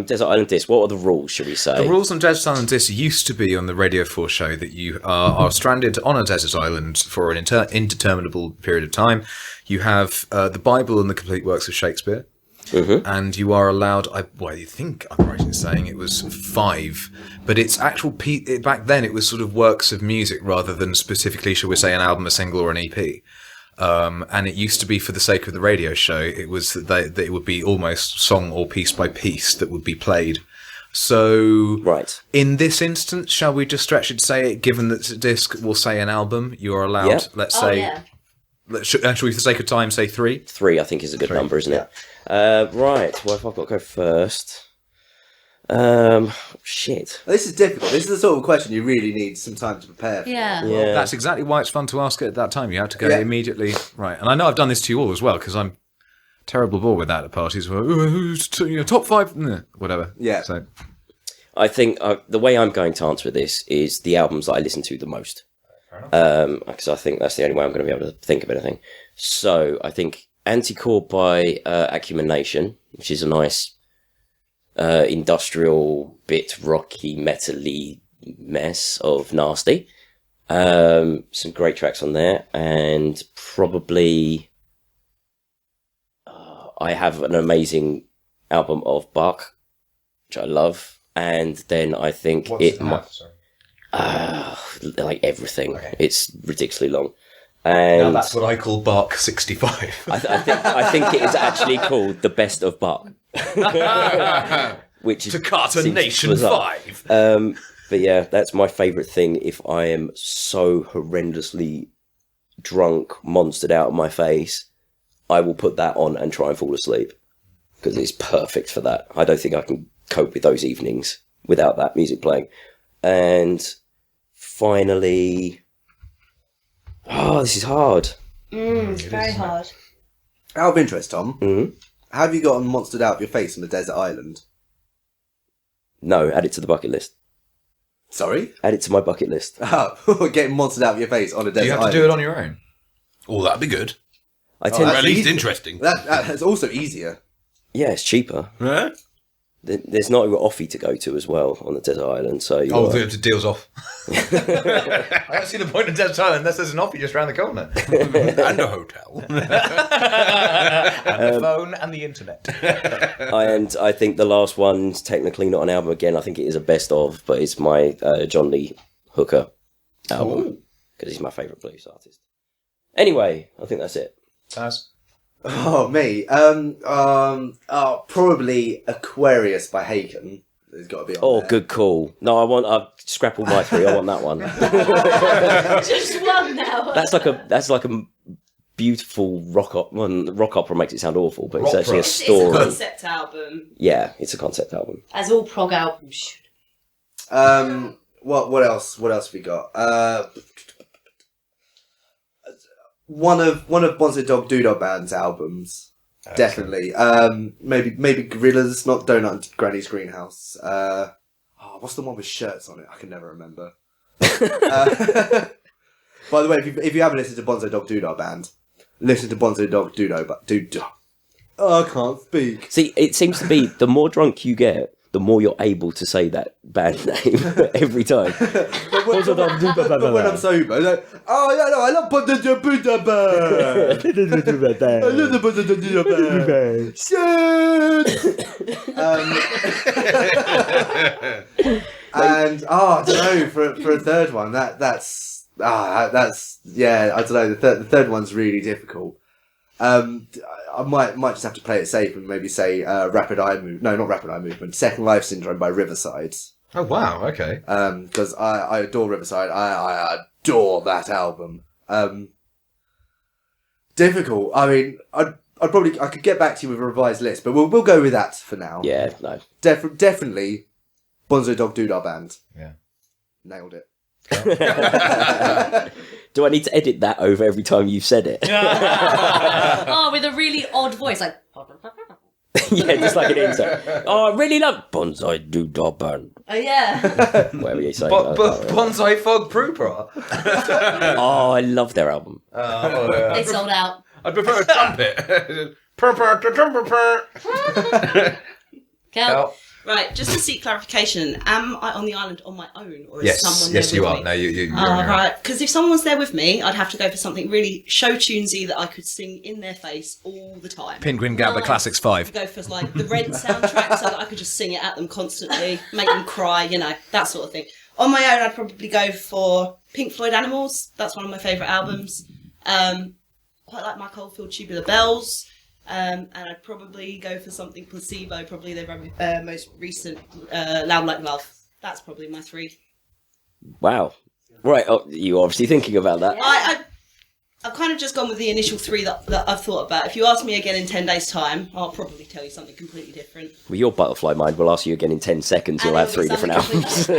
Desert Island Discs. What are the rules? Should we say? The rules on Desert Island Discs used to be on the Radio 4 show that you are stranded on a desert island for an indeterminable period of time. You have the Bible and the complete works of Shakespeare. Mm-hmm. And you are allowed, you think I'm right in saying it was 5, but it's actual, back then it was sort of works of music rather than specifically, shall we say, an album, a single or an EP. And it used to be for the sake of the radio show, it was that it would be almost song or piece by piece that would be played. So, right. In this instance, shall we just stretch it to say, given that it's a disc will say an album, you are allowed, let's say... Yeah. Should we, for the sake of time, say 3? 3, I think, is a good number, isn't it? Right. Well, if I've got to go first. Shit. This is difficult. This is the sort of question you really need some time to prepare for. Yeah. Yeah. That's exactly why it's fun to ask it at that time. You have to go immediately. Right. And I know I've done this to you all as well, because I'm terrible bore with that at parties. Where, top 5, whatever. Yeah. So I think the way I'm going to answer this is the albums that I listen to the most. Because I think that's the only way I'm going to be able to think of anything. So I think Anticore by Acumen Nation, which is a nice industrial bit rocky metally mess of nasty. Some great tracks on there, and probably I have an amazing album of Bach, which I love, and then I think like everything. Okay. It's ridiculously long. And now that's what I call Bach 65. I think it is actually called The Best of Bach. Which is Toccata Nation bizarre. 5. But yeah, that's my favourite thing. If I am so horrendously drunk, monstered out of my face, I will put that on and try and fall asleep. Because it's perfect for that. I don't think I can cope with those evenings without that music playing. And finally... Oh, this is hard. It's very hard. Out of interest, Tom, Mm-hmm. have you gotten monstered out of your face on a desert island? No, add it to the bucket list. Sorry? Add it to my bucket list. Oh, getting monstered out of your face on a desert island. Do you have to do it on your own? Oh, that'd be good. I tend at least interesting. That's also easier. Yeah, it's cheaper. Yeah? There's not an offie to go to as well on the desert island, so the deal's off. I don't see the point of desert island unless there's an offie just around the corner. And a hotel. And the phone and the internet. And I think the last one's technically not an album again. I think it is a best of, but it's my John Lee Hooker album because he's my favourite blues artist. Anyway, I think that's it. Taz? Oh, me. Probably Aquarius by Haken. There's got to be on there. Good call. No, I've scrap all my 3. I want that one. Just one now. That's like a beautiful rock opera. Rock opera makes it sound awful, but it's actually a It's story. a concept album. Yeah, it's a concept album. As all prog albums should. What else? What else have we got? One of Bonzo Dog Doodah Band's albums, definitely. Maybe Gorillaz, not Donut and Granny's Greenhouse. What's the one with shirts on it? I can never remember. By the way, if you haven't listened to Bonzo Dog Doodah Band, listen to Bonzo Dog Doodah. Oh, I can't speak. See, it seems to be the more drunk you get, the more you're able to say that band name every time. But when I'm sober, I'm like, oh yeah, no, I love Bonzo Dog Doodah Band. I love the Bonzo Dog Doodah Band. Shit. And I don't know, for a third one, that's I don't know. The third one's really difficult. I might just have to play it safe and maybe say Rapid Eye Movement. No, not Rapid Eye Movement. Second Life Syndrome by Riverside. Oh wow, okay. Because I adore Riverside. I adore that album. Difficult. I mean, I could get back to you with a revised list, but we'll go with that for now. Yeah, no. Definitely Bonzo Dog Doodah Band. Yeah. Nailed it. Do I need to edit that over every time you've said it? Oh, with a really odd voice, like. Yeah, just like an insert. Oh, I really love Bonsai Doodah Band. Oh yeah. Whatever you say. Bonsai Fog Prooper. Oh, I love their album. They sold out. I'd prefer a trumpet. Kel? Right, just to seek clarification, am I on the island on my own, or is someone there yes, you with are. me? No, you're Right, because if someone's there with me, I'd have to go for something really show tunesy that I could sing in their face all the time. Penguin Gambler Classics 5. Go for like the Rent soundtrack, so that I could just sing it at them constantly, make them cry, that sort of thing. On my own, I'd probably go for Pink Floyd Animals. That's one of my favourite albums. Quite like Mike Oldfield Tubular Bells. And I'd probably go for something Placebo, probably their most recent Loud Like Love. That's probably my 3. Wow. Right, you're obviously thinking about that. I I've kind of just gone with the initial 3 that I've thought about. If you ask me again in 10 days' time, I'll probably tell you something completely different. With your butterfly mind, we'll ask you again in 10 seconds. You'll have 3 different albums.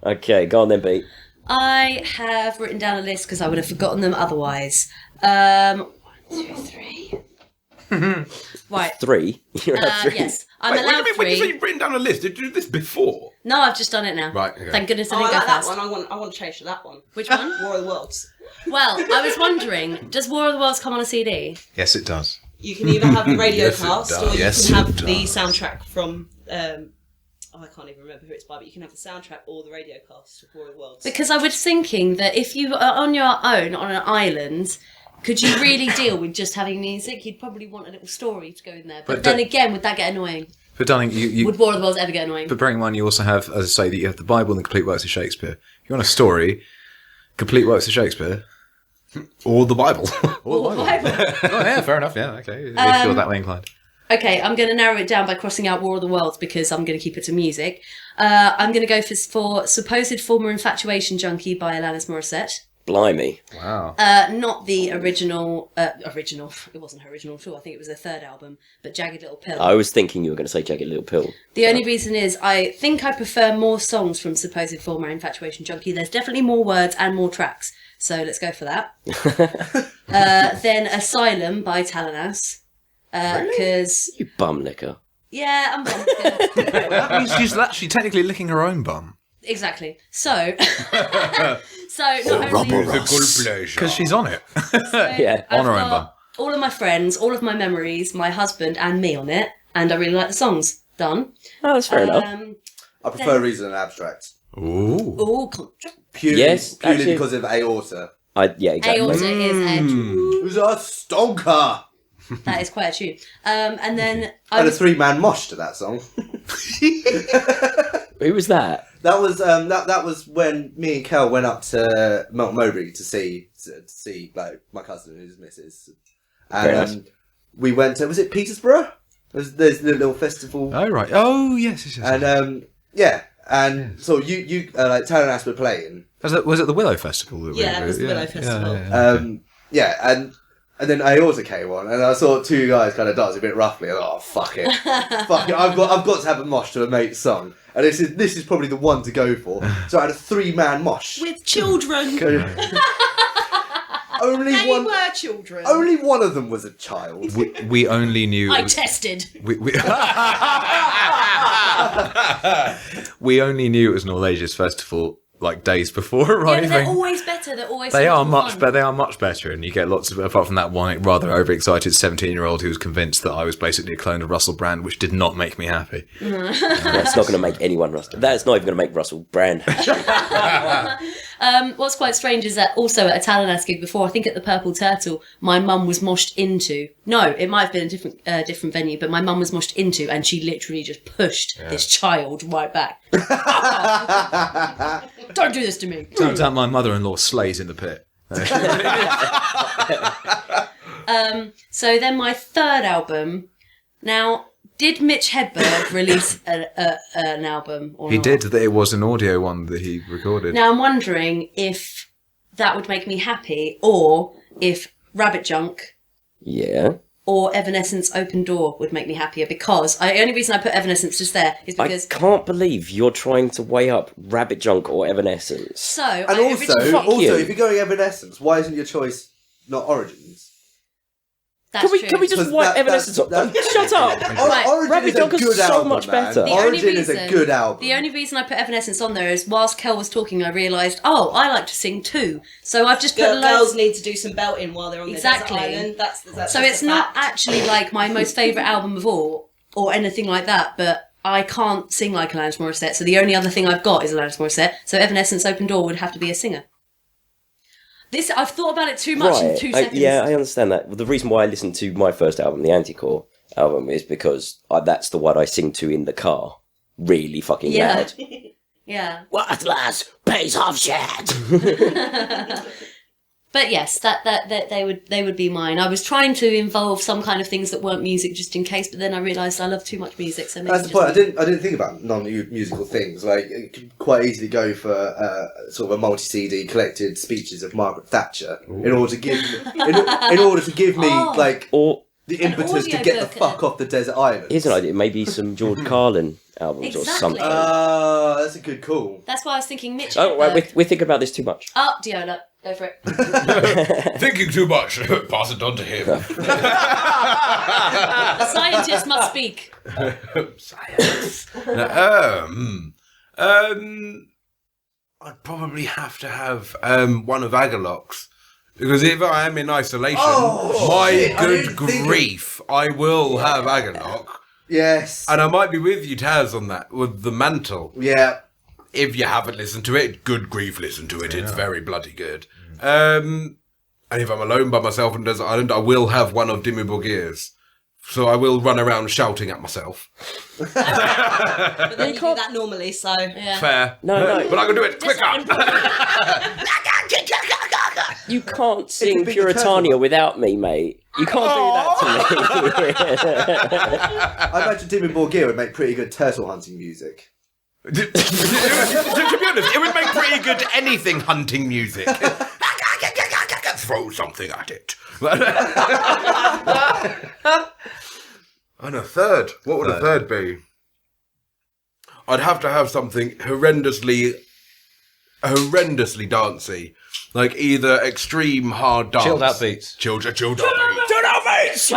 Okay, go on then, Pete. I have written down a list because I would have forgotten them otherwise. 1, 2, 3. Right. 3? You're at 3? Yes. I'm allowed When 3. you say you've written down a list, did you do this before? No, I've just done it now. Right, okay. Thank goodness I Oh, I didn't like go that first. one. I want to change to that one. Which one? War of the Worlds. Well, I was wondering, does War of the Worlds come on a CD? Yes, it does. You can either have the radio Yes, it cast, does. or you Yes, can have it the does. soundtrack from. I can't even remember who it's by, but you can have the soundtrack or the radio cast of War of the Worlds. Because I was thinking that if you are on your own on an island, could you really deal with just having music? You'd probably want a little story to go in there. But But then don't- again, would that get annoying? But darling, you Would War of the Worlds ever get annoying? but bearing in mind you also have, as I say, that you have the Bible and the complete works of Shakespeare. If you want a story, complete works of Shakespeare. Or the Bible. Or the Bible. Oh yeah, fair enough. Yeah, okay. If you're that way inclined. Okay, I'm going to narrow it down by crossing out War of the Worlds because I'm going to keep it to music. I'm going to go for Supposed Former Infatuation Junkie by Alanis Morissette. Blimey. Wow. Not the original. It wasn't her original at all. I think it was her 3rd album, but Jagged Little Pill. I was thinking you were going to say Jagged Little Pill. The only reason is I think I prefer more songs from Supposed Former Infatuation Junkie. There's definitely more words and more tracks, so let's go for that. Then Asylum by Talanas. Because You bum licker. yeah, I'm bumped. That means she's actually technically licking her own bum. Exactly. So not only pleasure. Because she's on it. Yeah. I've On her own got bum. all of my friends, all of my memories, my husband and me on it, and I really like the songs. Done. Oh, that's fair enough. I prefer Reason and Abstract. Ooh. Oh, Purely, Yes, purely actually- because of Aorta. Yeah, exactly. Aorta is Who's a stonker? that is quite a tune. And then I had a 3-man mosh to that song. Who was that? That was that was when me and Kel went up to Mount Mowbray to see like my cousin and his missus, Very and nice. we went to, was it Petersburg? There's the little festival, Oh right. Oh yes. and so you like Talanas were playing, Was it the Willow Festival? That Yeah, it was the Willow Festival. and then Aorta came on, and I saw 2 guys kind of dance a bit roughly. And oh fuck it, fuck it! I've got to have a mosh to a mate's song, and this is probably the one to go for. So I had a 3-man mosh. With children. Only They one. were children. Only one of them was a child. We only knew. I tested. We only knew it was an all ages festival like days before Yeah, but arriving. they're always better. They're always They so are much much fun. better. They are much better, and you get lots of. Apart from that one rather overexcited 17-year-old who was convinced that I was basically a clone of Russell Brand, which did not make me happy. That's not going to make anyone Russell. That's not even going to make Russell Brand happy. What's quite strange is that also at a Talanas gig before, I think at the Purple Turtle, my mum was moshed into. No, it might have been a different venue, but my mum was moshed into, and she literally just pushed this child right back. Don't do this to me. Turns out my mother-in-law slays in the pit. So then my 3rd album. Now, did Mitch Hedberg release an album? Or He not? did. It was an audio one that he recorded. Now I'm wondering if that would make me happy, or if Rabbit Junk Yeah. or Evanescence Open Door would make me happier, because the only reason I put Evanescence just there is because... I can't believe you're trying to weigh up Rabbit Junk or Evanescence. So, And I originally... Fuck you. if you're going Evanescence, why isn't your choice not Origins? That's Can we true. just 'Cause wipe that- Evanescence off? that- Shut up! Right. Origin Rabbit is a Junk is good so album, much man. better. The only Origin is a reason- good album. The only reason I put Evanescence on there is whilst Kel was talking, I realised, oh, I like to sing too. So I've just put Girls loads... need to do some belting while they're on Exactly. their desert island. That's So just it's a not fact. actually like my most favourite album of all, or anything like that, but I can't sing like Alanis Morissette, so the only other thing I've got is Alanis Morissette, so Evanescence Open Door would have to be a singer. I've thought about it too much in 2 seconds. Yeah, I understand that. The reason why I listened to my first album, the Anticore album, is because that's the one I sing to in the car. Really fucking loud. Yeah. Worthless piece of shit! But yes, that they would be mine. I was trying to involve some kind of things that weren't music just in case, but then I realised I love too much music. So maybe that's the point. I didn't think about non-musical things. Like it could quite easily go for sort of a multi-CD collected speeches of Margaret Thatcher in order to give me like the impetus to get the fuck off the desert island. Here's an idea: maybe some George Carlin albums or something. That's a good call. That's why I was thinking Mitch. Oh, right, we're thinking about this too much. Oh, Diola, go for it. Thinking too much. Pass it on to him. The scientist must speak. Science. I'd probably have to have one of Agaloc's. Because if I am in isolation, good grief, I will have Agaloc. Yes. And I might be with you, Taz, on that, with the mantle. Yeah. If you haven't listened to it, good grief, listen to it. It's very bloody good. And if I'm alone by myself on Desert Island, I will have one of Dimmy Borgir's. So I will run around shouting at myself. But then you do that normally, so... Yeah. Fair. No. But I can do it quicker. You can't sing Puritania without me, mate. You can't do that to me. I imagine Dimmy Borgir would make pretty good turtle hunting music. To be honest, it would make pretty good anything hunting music. Throw something at it. And a third. What would a third be? I'd have to have something horrendously dancey. Like either extreme hard dance. Chilled out beats. Chilled out beats.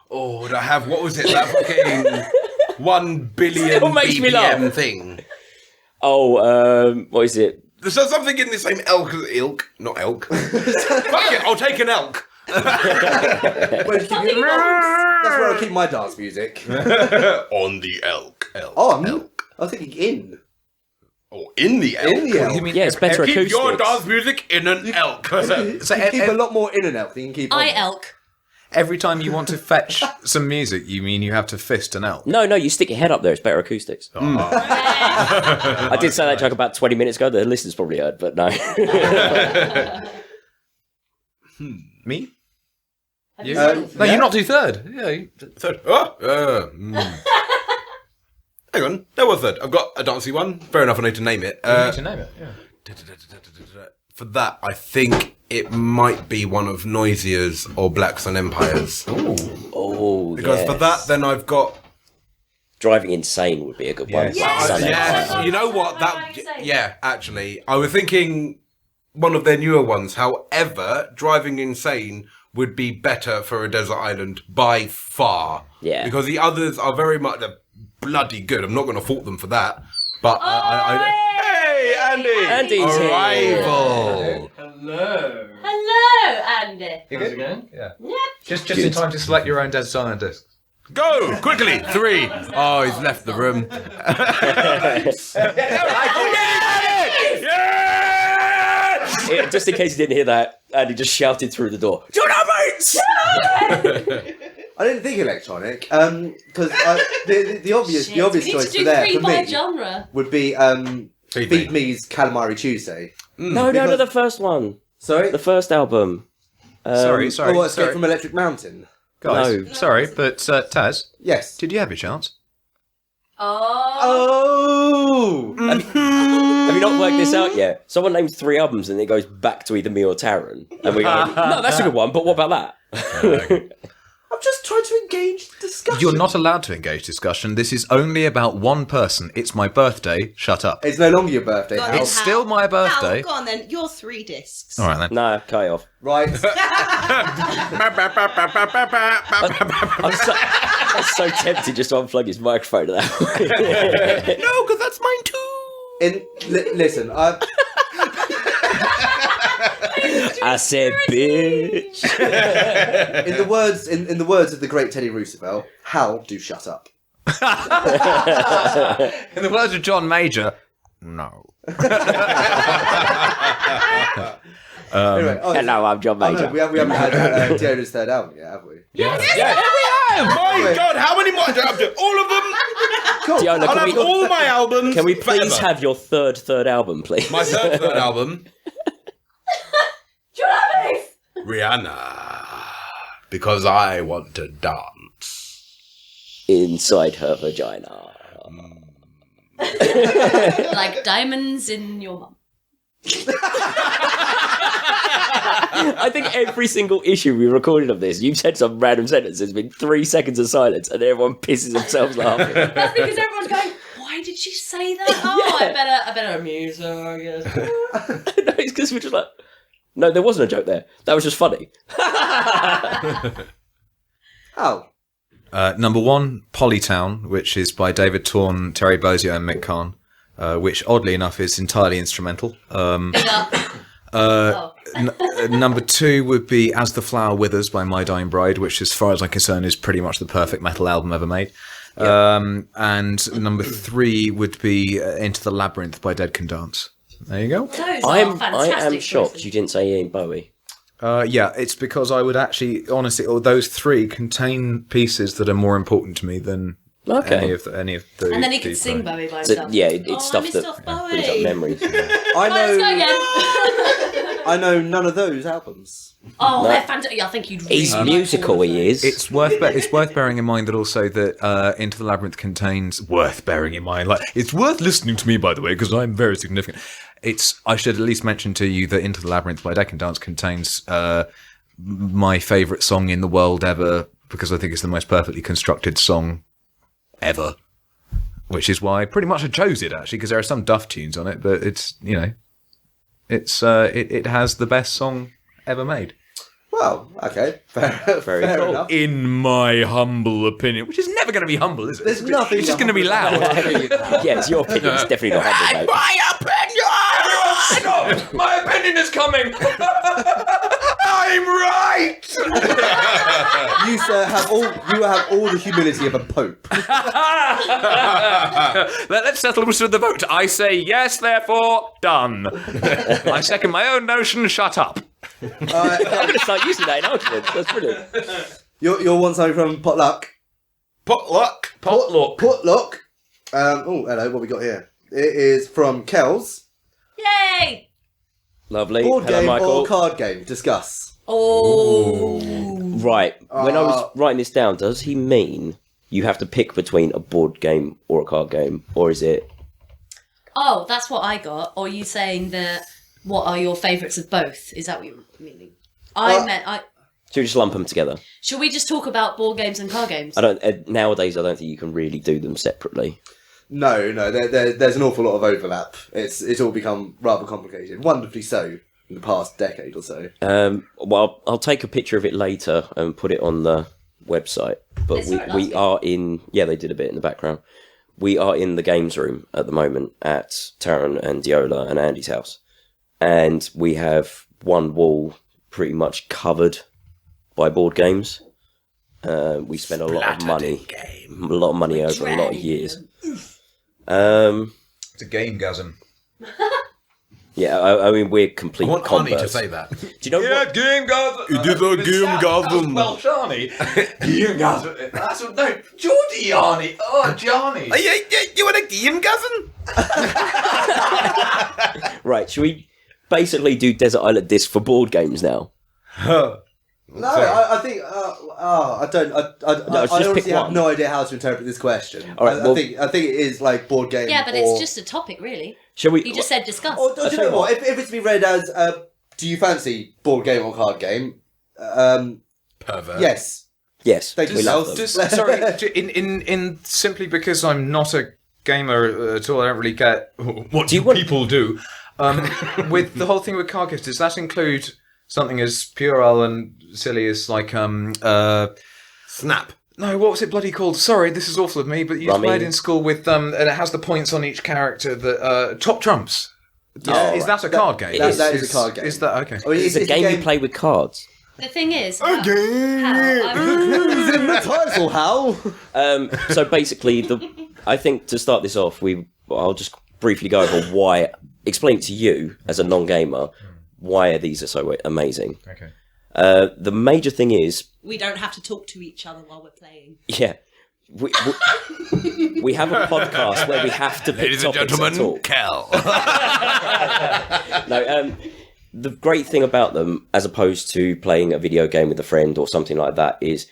Or would I have, what was it, that fucking 1 billion Still makes me laugh. BPM thing? Oh, what is it? There's something in the same ilk, not elk. Fuck it, I'll take an elk. That's where I keep my dance music. On the elk. Elk. I was thinking in. Oh, in the elk. In the elk. You mean Yeah, it's better Keep acoustics. your dance music in an elk. You can keep a lot more in an elk than you can keep on. Elk. every time you want to fetch some music, you mean you have to fist an elk? No, you stick your head up there. It's better acoustics. I did say that joke about 20 minutes ago. The listeners probably heard, but no. Me? You? No, you're not do third. Yeah, Third. Hang on, there was third. I've got a dancey one. Fair enough, I need to name it. you need to name it. Yeah. For that, I think it might be one of Noisier's or Black Sun Empire's. Oh, Because for that, then I've got... Driving Insane would be a good one. Sun Empire. You know what? Actually. I was thinking one of their newer ones. However, Driving Insane would be better for a desert island by far. Yeah. Because the others are very much bloody good. I'm not going to fault them for that. But hey, Andy! Andy's here. Arrival! Hello, Andy. You good? Again? Yeah. Yep. Just in time to select your own desert island disc. Go! Quickly! 3. Oh, he's left the room. Just in case you didn't hear that, Andy just shouted through the door. I didn't think electronic, because the obvious choice for there for me genre. would be Feed Me's Calamari Tuesday. No, the first one. Sorry, The first album. Sorry. Escape from Electric Mountain. Guys, No. sorry, but Taz, Yes. did you have your chance? Oh. Have you not worked this out yet? Someone names 3 albums and it goes back to either me or Taryn. And we go, no, that's a good one, but what about that? I'm just trying to engage discussion. You're not allowed to engage discussion. This is only about one person. It's my birthday. Shut up. It's no longer your birthday. Go on, Hal. It's still my birthday. Hal, go on then. You're 3 discs. All right then. No, cut it off. Right. I'm so tempted just to unplug his microphone at that point. No, because that's mine too. Listen, I said, bitch. in the words of the great Teddy Roosevelt, Hal, do shut up. In the words of John Major, no. Anyway, Hello, I'm John Major. no, we haven't had Diona's third album yet, have we? Yeah. My God, how many more? All of them. Diona, I'll have all my albums. can we please forever. have your third album, please? My third album? Do you have this? Rihanna. Because I want to dance. Inside her vagina. Like diamonds in your mum. I think every single issue we recorded of this, you've said some random sentence. There's been 3 seconds of silence, and everyone pisses themselves laughing. That's because everyone's going, why did she say that? Oh, Yeah. I better amuse her, I guess. No, it's because we're just like, no, there wasn't a joke there. That was just funny. Oh. Number 1, Polytown, which is by David Torn, Terry Bozzio, and Mick Kahn, which oddly enough is entirely instrumental. Number 2 would be As the Flower Withers by My Dying Bride, which, as far as I'm concerned, is pretty much the perfect metal album ever made. And number 3 would be Into the Labyrinth by Dead Can Dance. There you go. Those are I am fantastic shocked choices. you didn't say Ian Bowie. Yeah, it's because I would actually, honestly, those 3 contain pieces that are more important to me than any of the. And then he could sing Bowie by So, himself. yeah, it's I stuff missed that off brings Bowie. up memories. I Let's go know. again. I know none of those albums. Oh, they're fantastic. I think you'd really He's like musical, all of he those. is. It's worth bearing in mind that also that Into the Labyrinth contains worth bearing in mind. Like, it's worth listening to me, by the way, because I'm very significant. I should at least mention to you that Into the Labyrinth by Dead Can Dance contains my favourite song in the world ever, because I think it's the most perfectly constructed song ever. Which is why pretty much I chose it, actually, because there are some duff tunes on it, but it's, you know, it has the best song ever made. Well, okay. Fair cool. enough. In my humble opinion, which is never going to be humble, is it? There's nothing. It's just going to be loud. Yeah, it's your opinion. It's definitely not humble, mate. My opinion! Stop! My opinion is coming! I'm right! You, sir, have all the humility of a pope. Let's settle with the vote. I say yes, therefore, done. I second my own notion, shut up. I'm going to start using that in arguments. That's brilliant. You'll want something from Potluck. Potluck. Potluck. Oh, hello. What we got here? It is from Kells. Yay! Lovely. Board Hello, game Michael. or card game? Discuss. Oh. Right. When I was writing this down, does he mean you have to pick between a board game or a card game? Or is it... Oh, that's what I got. Or are you saying that what are your favourites of both? Is that what you're meaning? Should we just lump them together? Should we just talk about board games and card games? Nowadays, I don't think you can really do them separately. No. There's an awful lot of overlap. It's all become rather complicated. Wonderfully so in the past decade or so. Well, I'll take a picture of it later and put it on the website. But we are in... Yeah, they did a bit in the background. We are in the games room at the moment at Taron and Diola and Andy's house. And we have one wall pretty much covered by board games. We spend a lot of money over a lot of years. It's a gamegasm. Yeah, I mean, we're complete I want Arnie to converts. say that. Do you know what? Gamegasm. It is a gamegasm. Well, Shani. Gamegasm. That's what, no, Geordie Arnie. Oh, Johnny. You want a gamegasm? Right, should we basically do Desert Island Disc for board games now? No, I think. I don't. I just honestly pick have one. no idea how to interpret this question. All right, I think it is like board game. Yeah, but it's just a topic, really. Shall we? You just said discuss. Or do you know what? If it's to be read as, do you fancy board game or card game? Pervert. Yes. Yes, Thank we you. love them. Just sorry, in simply because I'm not a gamer at all, I don't really get what Do you want- people do. With the whole thing with card games, does that include something as puerile and silly as like Snap. No, what was it bloody called? Sorry, this is awful of me, but you Rummy. played in school with and it has the points on each character that Top Trumps. Is that a card game? That is a card game. Is that okay? I mean, It's a game you play with cards. The thing is, Who's in the title, Hal? So basically, I think to start this off, I'll just briefly go over explain to you as a non-gamer why these are so amazing. Okay. The major thing is, We don't have to talk to each other while we're playing. yeah, we have a podcast where we have to pick Ladies and topics and gentlemen, talk. Kel. No, the great thing about them, as opposed to playing a video game with a friend or something like that, is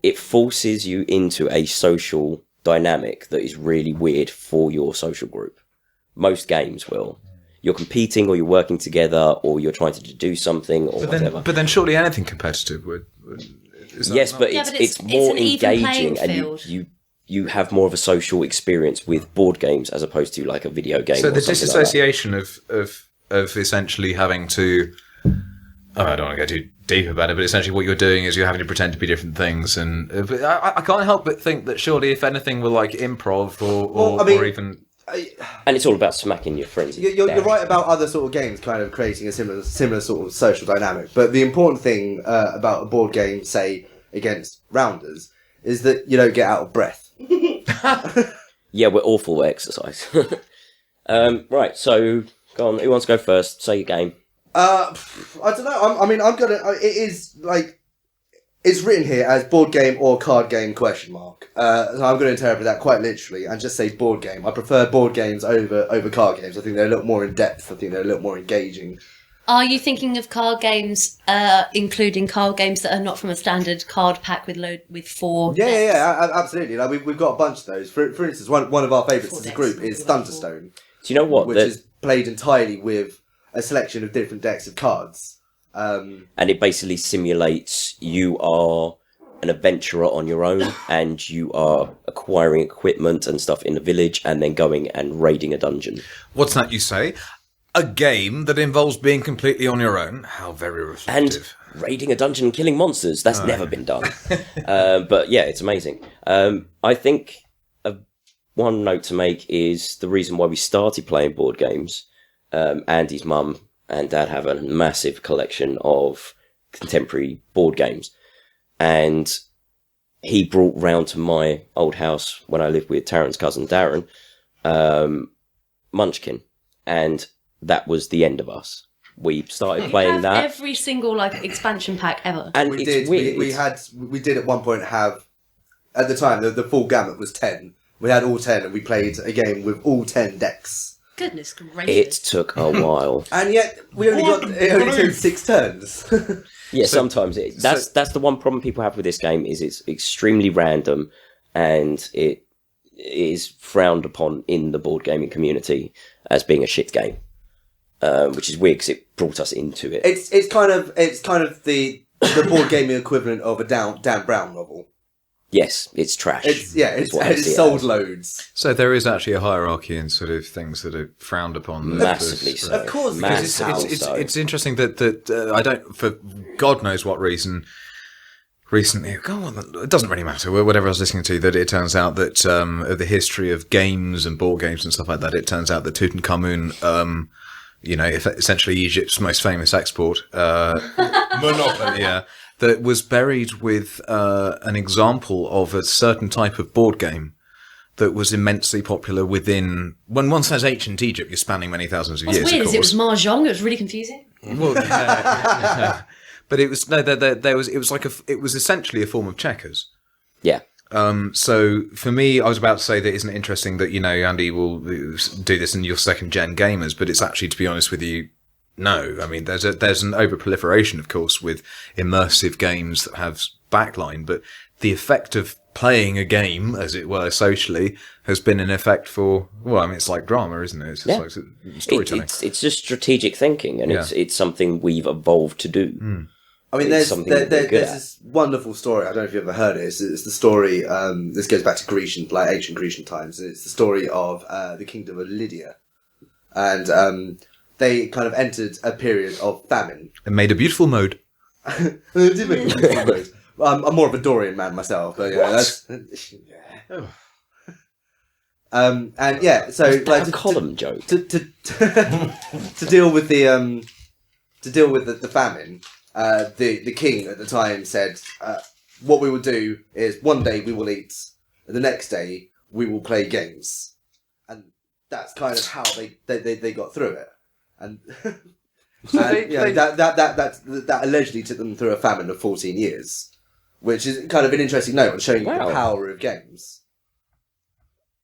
it forces you into a social dynamic that is really weird for your social group. Most games will. You're competing, or you're working together, or you're trying to do something, or whatever. But then surely anything competitive would Yes, but it's more an even playing engaging, and field. you have more of a social experience with board games as opposed to like a video game. So or the something disassociation of essentially having to. Oh, I don't want to go too deep about it, but essentially what you're doing is you're having to pretend to be different things, and but I can't help but think that surely if anything were like improv or even. And it's all about smacking your friends. You're right about other sort of games kind of creating a similar sort of social dynamic. But the important thing about a board game, say, against rounders, is that you don't get out of breath. Yeah, we're awful at exercise. Right, so go on. Who wants to go first? Say your game. I don't know. I'm gonna. It is like. It's written here as board game or card game ? So I'm going to interpret that quite literally and just say board game. I prefer board games over card games. I think they're a little more in depth. I think they're a little more engaging. Are you thinking of card games, including card games that are not from a standard card pack with 4 decks? Yeah, absolutely. Like we've got a bunch of those. For instance, one of our favourites as a group is Thunderstone. Do you know what? Which is played entirely with a selection of different decks of cards. And it basically simulates you are an adventurer on your own, and you are acquiring equipment and stuff in the village, and then going and raiding a dungeon. What's that you say? A game that involves being completely on your own? How very reflective. And raiding a dungeon and killing monsters. That's never been done. But yeah, it's amazing. I think one note to make is the reason why we started playing board games. Andy's mum and dad have a massive collection of contemporary board games. And he brought round to my old house when I lived with Taryn's cousin Darren, Munchkin. And that was the end of us. We started playing that. Every single expansion pack ever. And we it's did. weird. We did at one point have, at the time, the full gamut was 10. We had all 10 and we played a game with all 10 decks. Goodness It gracious. took a while. And yet, it only took 6 turns. Yeah, sometimes that's the one problem people have with this game is it's extremely random, and it is frowned upon in the board gaming community as being a shit game, which is weird because it brought us into it. It's kind of the board gaming equivalent of a Dan Brown novel. Yes, it's trash. It's sold loads. So there is actually a hierarchy in sort of things that are frowned upon. Massively so. Of course, Because it's interesting that I don't, for God knows what reason, recently, it doesn't really matter, whatever I was listening to, that it turns out that of the history of games and board games and stuff like that, it turns out that Tutankhamun, essentially Egypt's most famous export, Monopoly. Yeah, that was buried with an example of a certain type of board game that was immensely popular within. When one says ancient Egypt, you're spanning many thousands of What's years. weird of is it course. was mahjong. It was really confusing. Well, yeah. But it was it was essentially a form of checkers. Yeah. So for me, I was about to say that isn't it interesting that Andy will do this in your second gen gamers, but it's actually, to be honest with you, no. I mean, there's an over proliferation, of course, with immersive games that have backline, but the effect of playing a game, as it were, socially, has been an effect for. Well, I mean, it's like drama, isn't it? It's just like storytelling. It's just strategic thinking, and it's something we've evolved to do. Mm. I mean, there's this wonderful story. I don't know if you've ever heard it. It's the story. This goes back to ancient Grecian times. It's the story of the kingdom of Lydia, and they kind of entered a period of famine. It made a beautiful mode. They did make a beautiful mode. I'm more of a Dorian man myself, but and yeah, so like a column joke to deal with the famine. The king at the time said, what we will do is one day we will eat, and the next day we will play games. And that's kind of how they got through it. And And, that allegedly took them through a famine of 14 years, which is kind of an interesting note on showing you the power of games.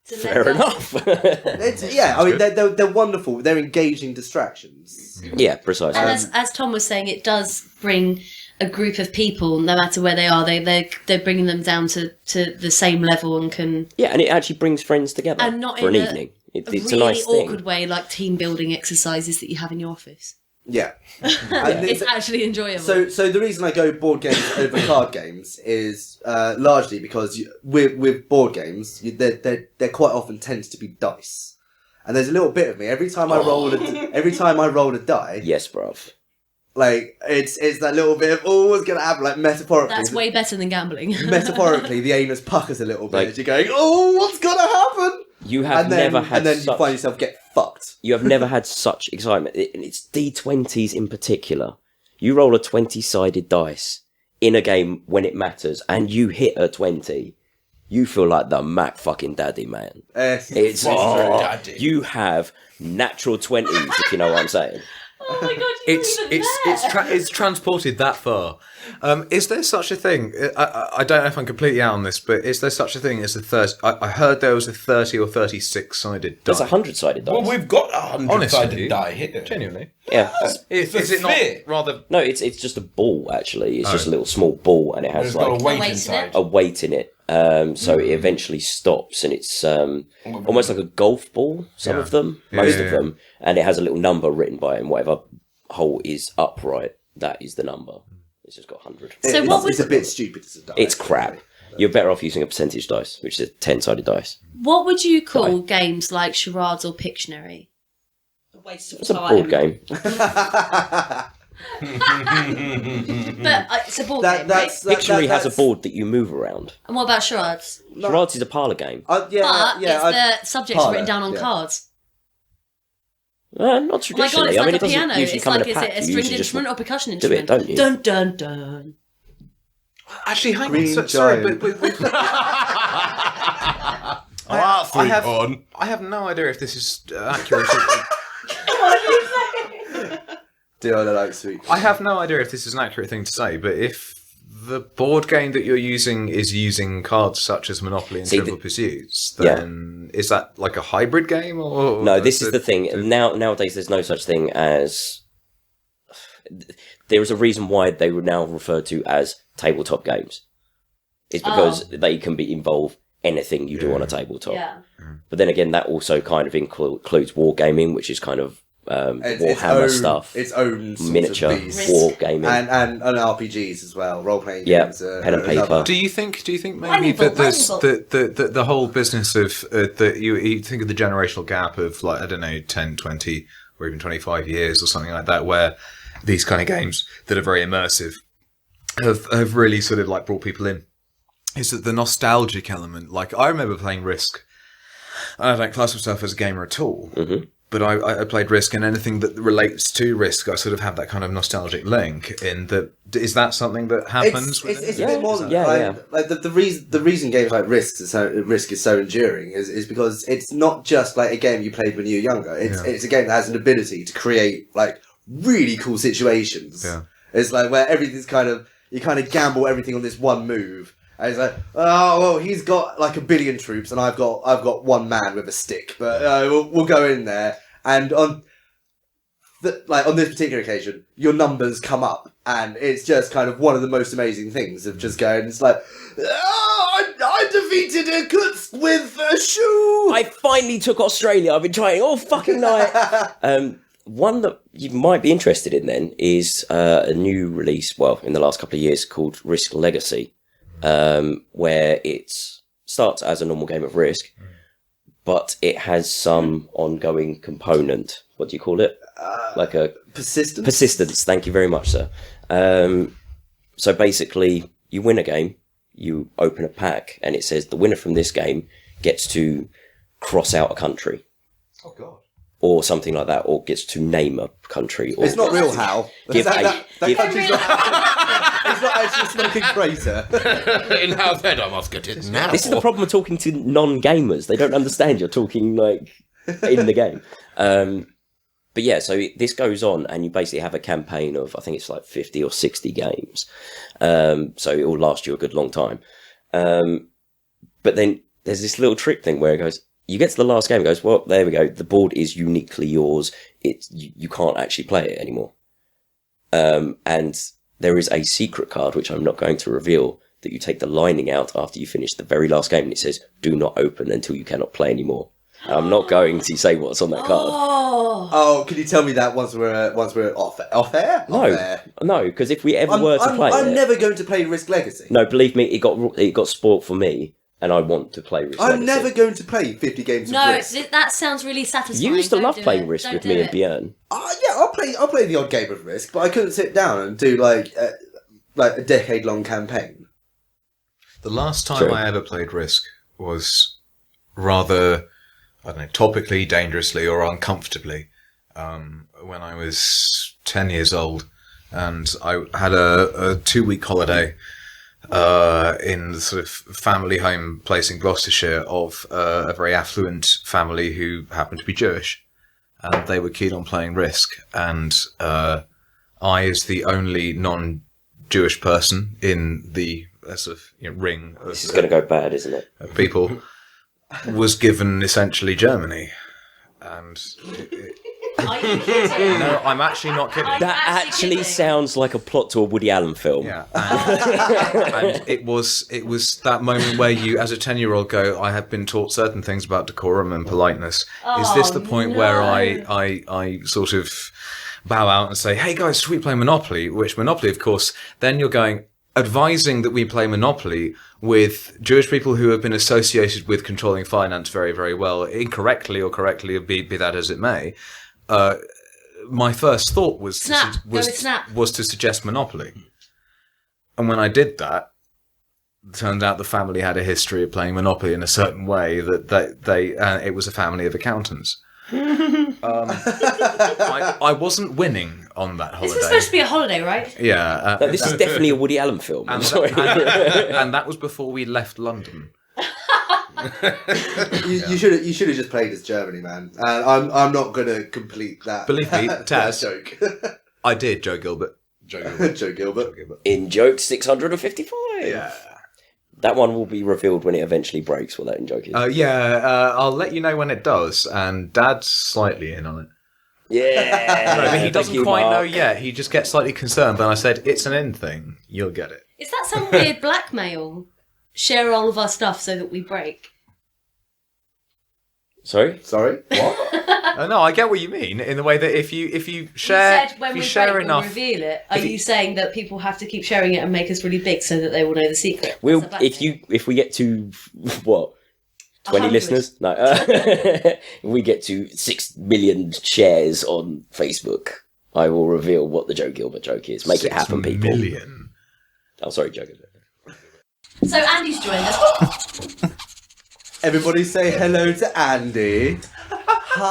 Fair enough. They're wonderful. They're engaging distractions. Yeah, precisely. And as Tom was saying, it does bring a group of people, no matter where they are, they're bringing them down to the same level and can... Yeah, and it actually brings friends together and not for an in evening. It's really a nice thing. awkward way, like team building exercises that you have in your office. Yeah. It's actually enjoyable. So the reason I go board games over card games is largely because with board games, they're quite often tend to be dice, and there's a little bit of me every time I roll a die. Yes, bruv. Like it's that little bit of what's gonna happen, like metaphorically. That's way better than gambling. Metaphorically, the anus puckers a little bit. Like, you're going, what's gonna happen? You have never had, and then you find yourself get fucked. You have never had such excitement. It's D20s in particular. You roll a 20-sided dice in a game when it matters, and you hit a 20. You feel like the Mac fucking daddy, man. It's daddy. You have natural 20s, if you know what I'm saying. Oh my god! It's transported that far. Is there such a thing? I don't know if I'm completely out on this, but is there such a thing as a 30? I heard there was a 30 or 36-sided die. There's a 100-sided dice. Well, we've got a 100-sided die here. Genuinely. Yeah. Is it not rather? No, it's just a ball. Actually, it's just a little small ball, and it has It's got like a weight inside. a weight in it. So it eventually stops, and it's almost like a golf ball. Some of them, most of them, and it has a little number written by it, and whatever hole is upright, that is the number. It's just got 100. So It's a bit stupid as a die. It's crap. You're better off using a percentage dice, which is a 10-sided dice. What would you call games like charades or Pictionary? A waste of It's a time. board game. But it's a board game, right? Pictionary has a board that you move around. And what about charades? Charades is a parlour game. But the subjects written down on cards. Not Oh my traditionally. god, it's like I mean, a it doesn't piano. usually It's come like, in a is pack. it a You stringed usually just instrument or percussion do it, instrument? don't you? Dun dun dun. Actually, hang Green on. Sorry, giant. but I have no idea if this is accurate. Do I like sweet? I have no idea if this is an accurate thing to say, but if the board game that you're using is using cards such as Monopoly and Trivial Pursuits, then is that like a hybrid game? Or no, this is the thing. Nowadays, there's no such thing as... There is a reason why they would now refer to as tabletop games. It's because they can involve anything you do on a tabletop. Yeah. But then again, that also kind of includes wargaming, which is kind of Warhammer stuff. Its own sort miniature of beast. wargaming. And RPGs as well, role-playing Yeah, games. pen and paper. Do you think maybe that there's the whole business of that you think of the generational gap of, like, I don't know, 10, 20 or even 25 years or something like that, where these kind of games that are very immersive have really sort of like brought people in? Is that the nostalgic element? Like, I remember playing Risk. I don't class myself as a gamer at all. Mm-hmm. But I played Risk, and anything that relates to Risk, I sort of have that kind of nostalgic link. In that, is that something that happens? It's a bit more than that. Like the reason games like Risk is so enduring is because it's not just like a game you played when you were younger. It's a game that has an ability to create like really cool situations. Yeah. It's like where everything's you kind of gamble everything on this one move. And it's like, oh well, he's got like 1 billion troops, and I've got one man with a stick. But we'll go in there, and on this particular occasion, your numbers come up, and it's just kind of one of the most amazing things of just going. It's like, I defeated Irkutsk with a shoe. I finally took Australia. I've been trying all fucking night. One that you might be interested in then is a new release. Well, in the last couple of years, called Risk Legacy. Where it starts as a normal game of Risk, but it has some ongoing component. What do you call it? Like a persistence. Persistence. Thank you very much, sir. So basically, you win a game, you open a pack, and it says the winner from this game gets to cross out a country. Oh God. Or something like that, or gets to name a country. Or it's not real, Hal. It's not actually a smoking crater. In Hal's head, I must get it now. This is the problem with talking to non-gamers. They don't understand you're talking, like, in the game. But yeah, so this goes on, and you basically have a campaign of, I think it's like 50 or 60 games. So it will last you a good long time. But then there's this little trick thing where it goes, you get to the last game, it goes, well, there we go. The board is uniquely yours. You can't actually play it anymore. And there is a secret card, which I'm not going to reveal, that you take the lining out after you finish the very last game, and it says, do not open until you cannot play anymore. I'm not going to say what's on that card. Oh, can you tell me that once we're off air? No, because if we ever were to play I'm never going to play Risk Legacy. No, believe me, it got spoilt for me, and I want to play Risk Legacy. I'm never going to play 50 games of Risk. No, that sounds really satisfying. You used to love playing Risk with me and Björn. Yeah, I'll play the odd game of Risk, but I couldn't sit down and do like a decade-long campaign. The last time I ever played Risk was rather, I don't know, topically, dangerously, or uncomfortably. When I was 10 years old, and I had a 2-week holiday in the sort of family home place in Gloucestershire of a very affluent family who happened to be Jewish, and they were keen on playing Risk, and I, as the only non-Jewish person in the sort of ring of, this is going to go bad, isn't it? People, was given essentially Germany, and Are you kidding? no, I'm actually not kidding. That actually sounds like a plot to a Woody Allen film. Yeah, and it was that moment where you, as a 10-year-old, go, I have been taught certain things about decorum and politeness. Is this the point where I sort of bow out and say, hey guys, should we play Monopoly? Which Monopoly, of course, then you're going, advising that we play Monopoly with Jewish people who have been associated with controlling finance very, very well, incorrectly or correctly, be that as it may. My first thought was to suggest Monopoly. And when I did that, it turned out the family had a history of playing Monopoly in a certain way that it was a family of accountants. I wasn't winning on that holiday. This was supposed to be a holiday, right? Yeah. No, this is definitely a Woody Allen film. And that was before we left London. You should have just played as Germany, man. And I'm not going to complete that. Believe me, Taz, joke. I did, Joe Gilbert. Joe Gilbert. In joke 655. Yeah. That one will be revealed when it eventually breaks, what that in joke is. I'll let you know when it does, and Dad's slightly in on it. Yeah. No, but he doesn't quite know yet. He just gets slightly concerned, but I said, it's an in thing. You'll get it. Is that some weird blackmail? Share all of our stuff so that we break. Sorry? What? No, I get what you mean, in the way that if you share, You said when if you we share break, enough, we'll reveal it. Are you saying that people have to keep sharing it and make us really big so that they will know the secret? If we get to what 20 100. listeners, no, if we get to 6 million shares on Facebook, I will reveal what the Joe Gilbert joke is. Make it happen, people. 6 million. Oh, sorry, Joe Gilbert. So Andy's joined us. Everybody say hello to Andy. Hi,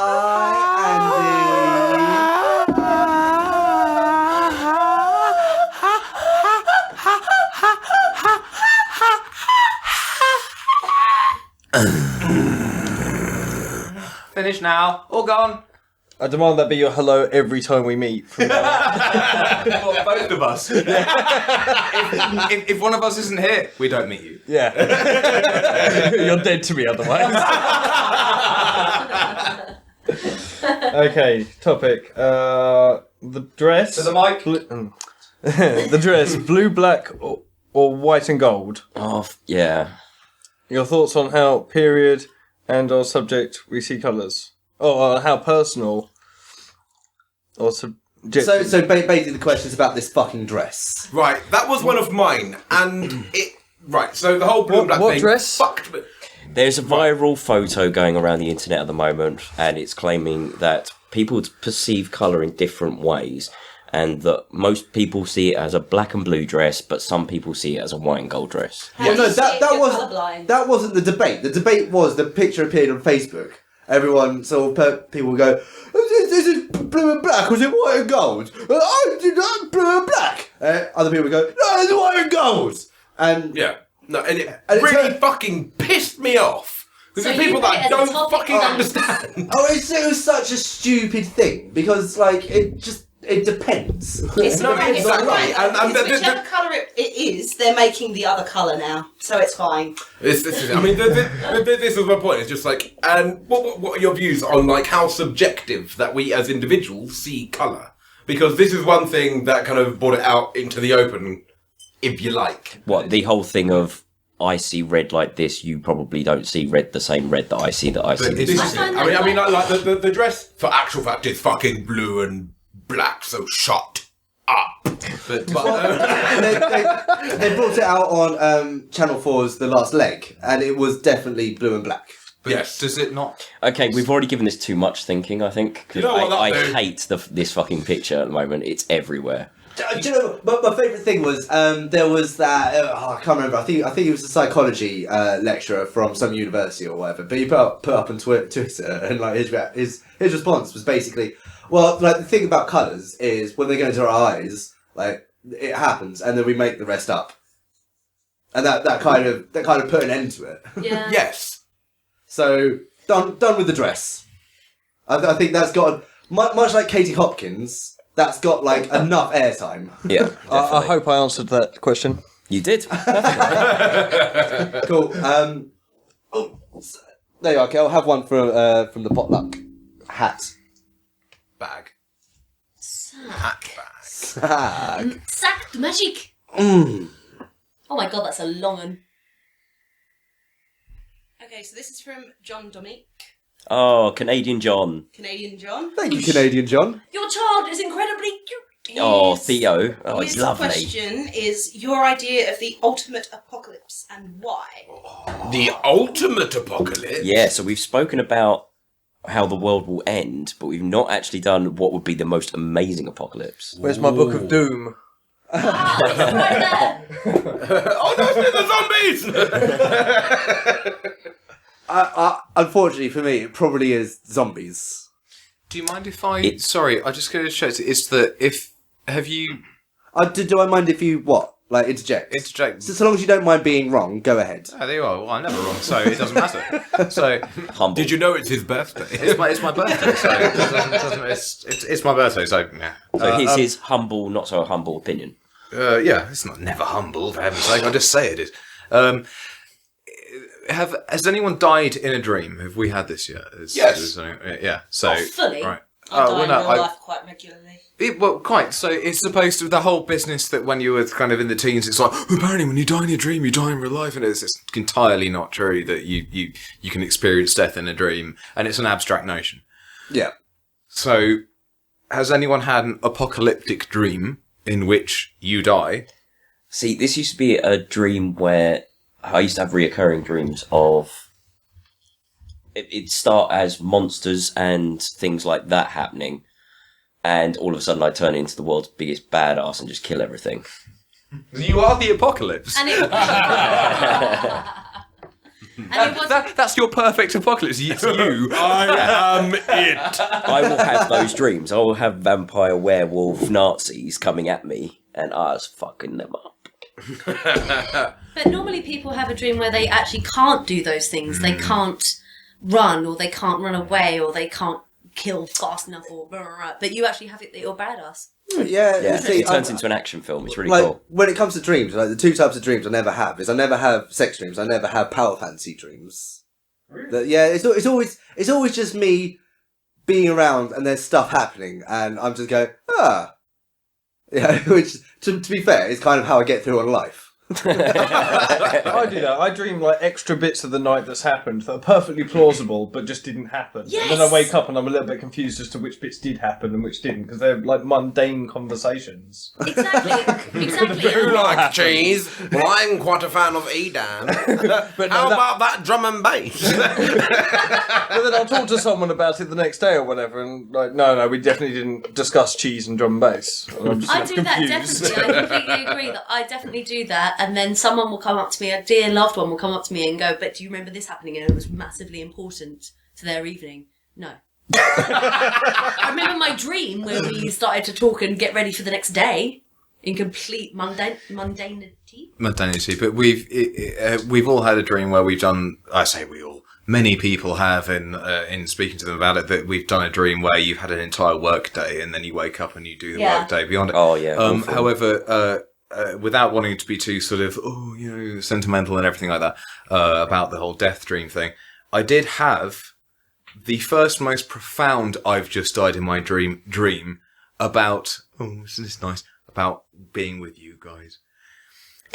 Andy. Finish now. All gone. I demand that be your hello every time we meet. From Well, both of us. if one of us isn't here, we don't meet you. Yeah. You're dead to me otherwise. Okay, topic. The dress. To the mic. The dress, blue, black, or white and gold. Oh, yeah. Your thoughts on how period and or subject we see colours. Or how personal or subjective. So basically the question's about this fucking dress. Right, that was one of mine, and it... Right, so the whole blue and black what thing dress? fucked me. There's a viral photo going around the internet at the moment, and it's claiming that people perceive colour in different ways, and that most people see it as a black and blue dress, but some people see it as a white and gold dress. Well, no, that wasn't the debate. The debate was the picture appeared on Facebook. Everyone, people go, is it blue and black, or is it white and gold? I did that blue and black. Other people go, no, it's white and gold. And yeah, no, and it really fucking pissed me off Because So there's people you put it that as a don't topic fucking then. understand. Oh, it was such a stupid thing because, like, it depends. It's No, right, it's exactly. right. And It's whichever colour it is, they're making the other colour now, so it's fine. This is, I mean, this is my point. It's just like, and what are your views on like how subjective that we as individuals see colour? Because this is one thing that kind of brought it out into the open, if you like. What, the whole thing of I see red like this, you probably don't see red the same red that I see that I see. But this This is it. I mean, like the dress for actual fact is fucking blue and black, so shut up. But they brought it out on Channel 4's The Last Leg, and it was definitely blue and black. Yes. Does it not? Okay, we've already given this too much thinking, I think. Because You know what I that'll do? hate this fucking picture at the moment. It's everywhere. Do you know, my favourite thing was there was that I can't remember. I think it was a psychology lecturer from some university or whatever. But he put up on Twitter, and like his response was basically, well, like the thing about colours is when they go into our eyes, like it happens, and then we make the rest up, and that kind of put an end to it. Yeah. yes, So done with the dress. I think that's got much like Katie Hopkins. That's got like enough airtime. Yeah, I hope I answered that question. you did. Cool. There you are, Kel. Have one from the potluck hat. bag. Sack. Sack. Sack de magic. Mm. Oh my god, that's a long one. Okay, so this is from John Dominique, Oh, Canadian John. Canadian John. Thank you, Canadian John. Your child is incredibly cute. Oh, His- Theo. Oh, His he's lovely. question is your idea of the ultimate apocalypse and why? The ultimate apocalypse. Yeah, so we've spoken about how the world will end, but we've not actually done what would be the most amazing apocalypse. Where's my book of doom? Ah, it's right there. Oh no, it's the zombies! Unfortunately for me, it probably is zombies. Do you mind if I? Sorry, I just going to check. It's that if have you Do I mind if you like interject? interject? So long as you don't mind being wrong, go ahead. Oh, there you are. Well, I'm never wrong, so it doesn't matter. So Humble. Did you know it's his birthday? it's my birthday, so it doesn't, it's my birthday, so yeah. So here's his humble, not so humble opinion. Yeah, it's not never humble, for heaven's sake. I just say it is. Has anyone died in a dream? Have we had this yet? Yes. Yeah. So Not fully. right. I die well, in no, real life quite regularly. Well, quite. So it's supposed to the whole business that when you were kind of in the teens, it's like apparently when you die in a dream, you die in real life, and it's entirely not true that you can experience death in a dream, and it's an abstract notion. Yeah. So, has anyone had an apocalyptic dream in which you die? See, this used to be a dream where I used to have reoccurring dreams of it'd start as monsters and things like that happening, and all of a sudden I'd turn into the world's biggest badass and just kill everything. You are the apocalypse. And it That's your perfect apocalypse. It's you. I am it. I will have those dreams. I will have vampire, werewolf, Nazis coming at me, and I was fucking them up. But normally people have a dream where they actually can't do those things. They can't run, or they can't run away, or they can't kill fast enough, or blah, blah, blah. But you actually have it that you're badass. Yeah. Yeah, See, it turns into an action film. It's really like cool. when it comes to dreams, like the two types of dreams I never have is I never have sex dreams. I never have power fantasy dreams. Really? Yeah, it's always just me being around and there's stuff happening and I'm just going yeah. Which to be fair is kind of how I get through on life. I do that. I dream like extra bits of the night that's happened that are perfectly plausible but just didn't happen. Yes! And then I wake up and I'm a little bit confused as to which bits did happen and which didn't because they're like mundane conversations. Exactly. Who likes cheese? Well, I'm quite a fan of Edam. But How no, about that drum and bass? but then I'll talk to someone about it the next day or whatever and like, no, we definitely didn't discuss cheese and drum and bass. And I'm just I like, do that, confused. definitely. I completely agree that I definitely do that. And then someone will come up to me, a dear loved one will come up to me and go, but do you remember this happening? And it was massively important to their evening. No. I remember my dream where we started to talk and get ready for the next day in complete mundanity. Mundanity, but we've all had a dream where we've done. I say we all. many people have in speaking to them about it, that we've done a dream where you've had an entire work day and then you wake up and you do the work day beyond it. Oh yeah. However, without wanting to be too sort of sentimental and everything like that about the whole death dream thing, I did have the first most profound "I've just died in my dream" about isn't this nice, about being with you guys.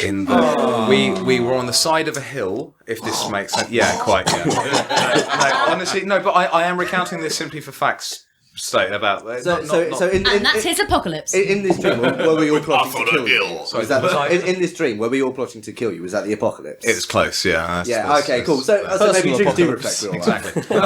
In the we were on the side of a hill, if this makes sense. Yeah, quite. Yeah. No, honestly, no. But I am recounting this simply for facts' sake about. And that's his apocalypse. In this dream, were we all plotting to kill you? Sorry, in this dream, were we all plotting to kill you? Was that the apocalypse? It was close. Yeah. Okay. Cool. So maybe dreams do reflect real life. Exactly.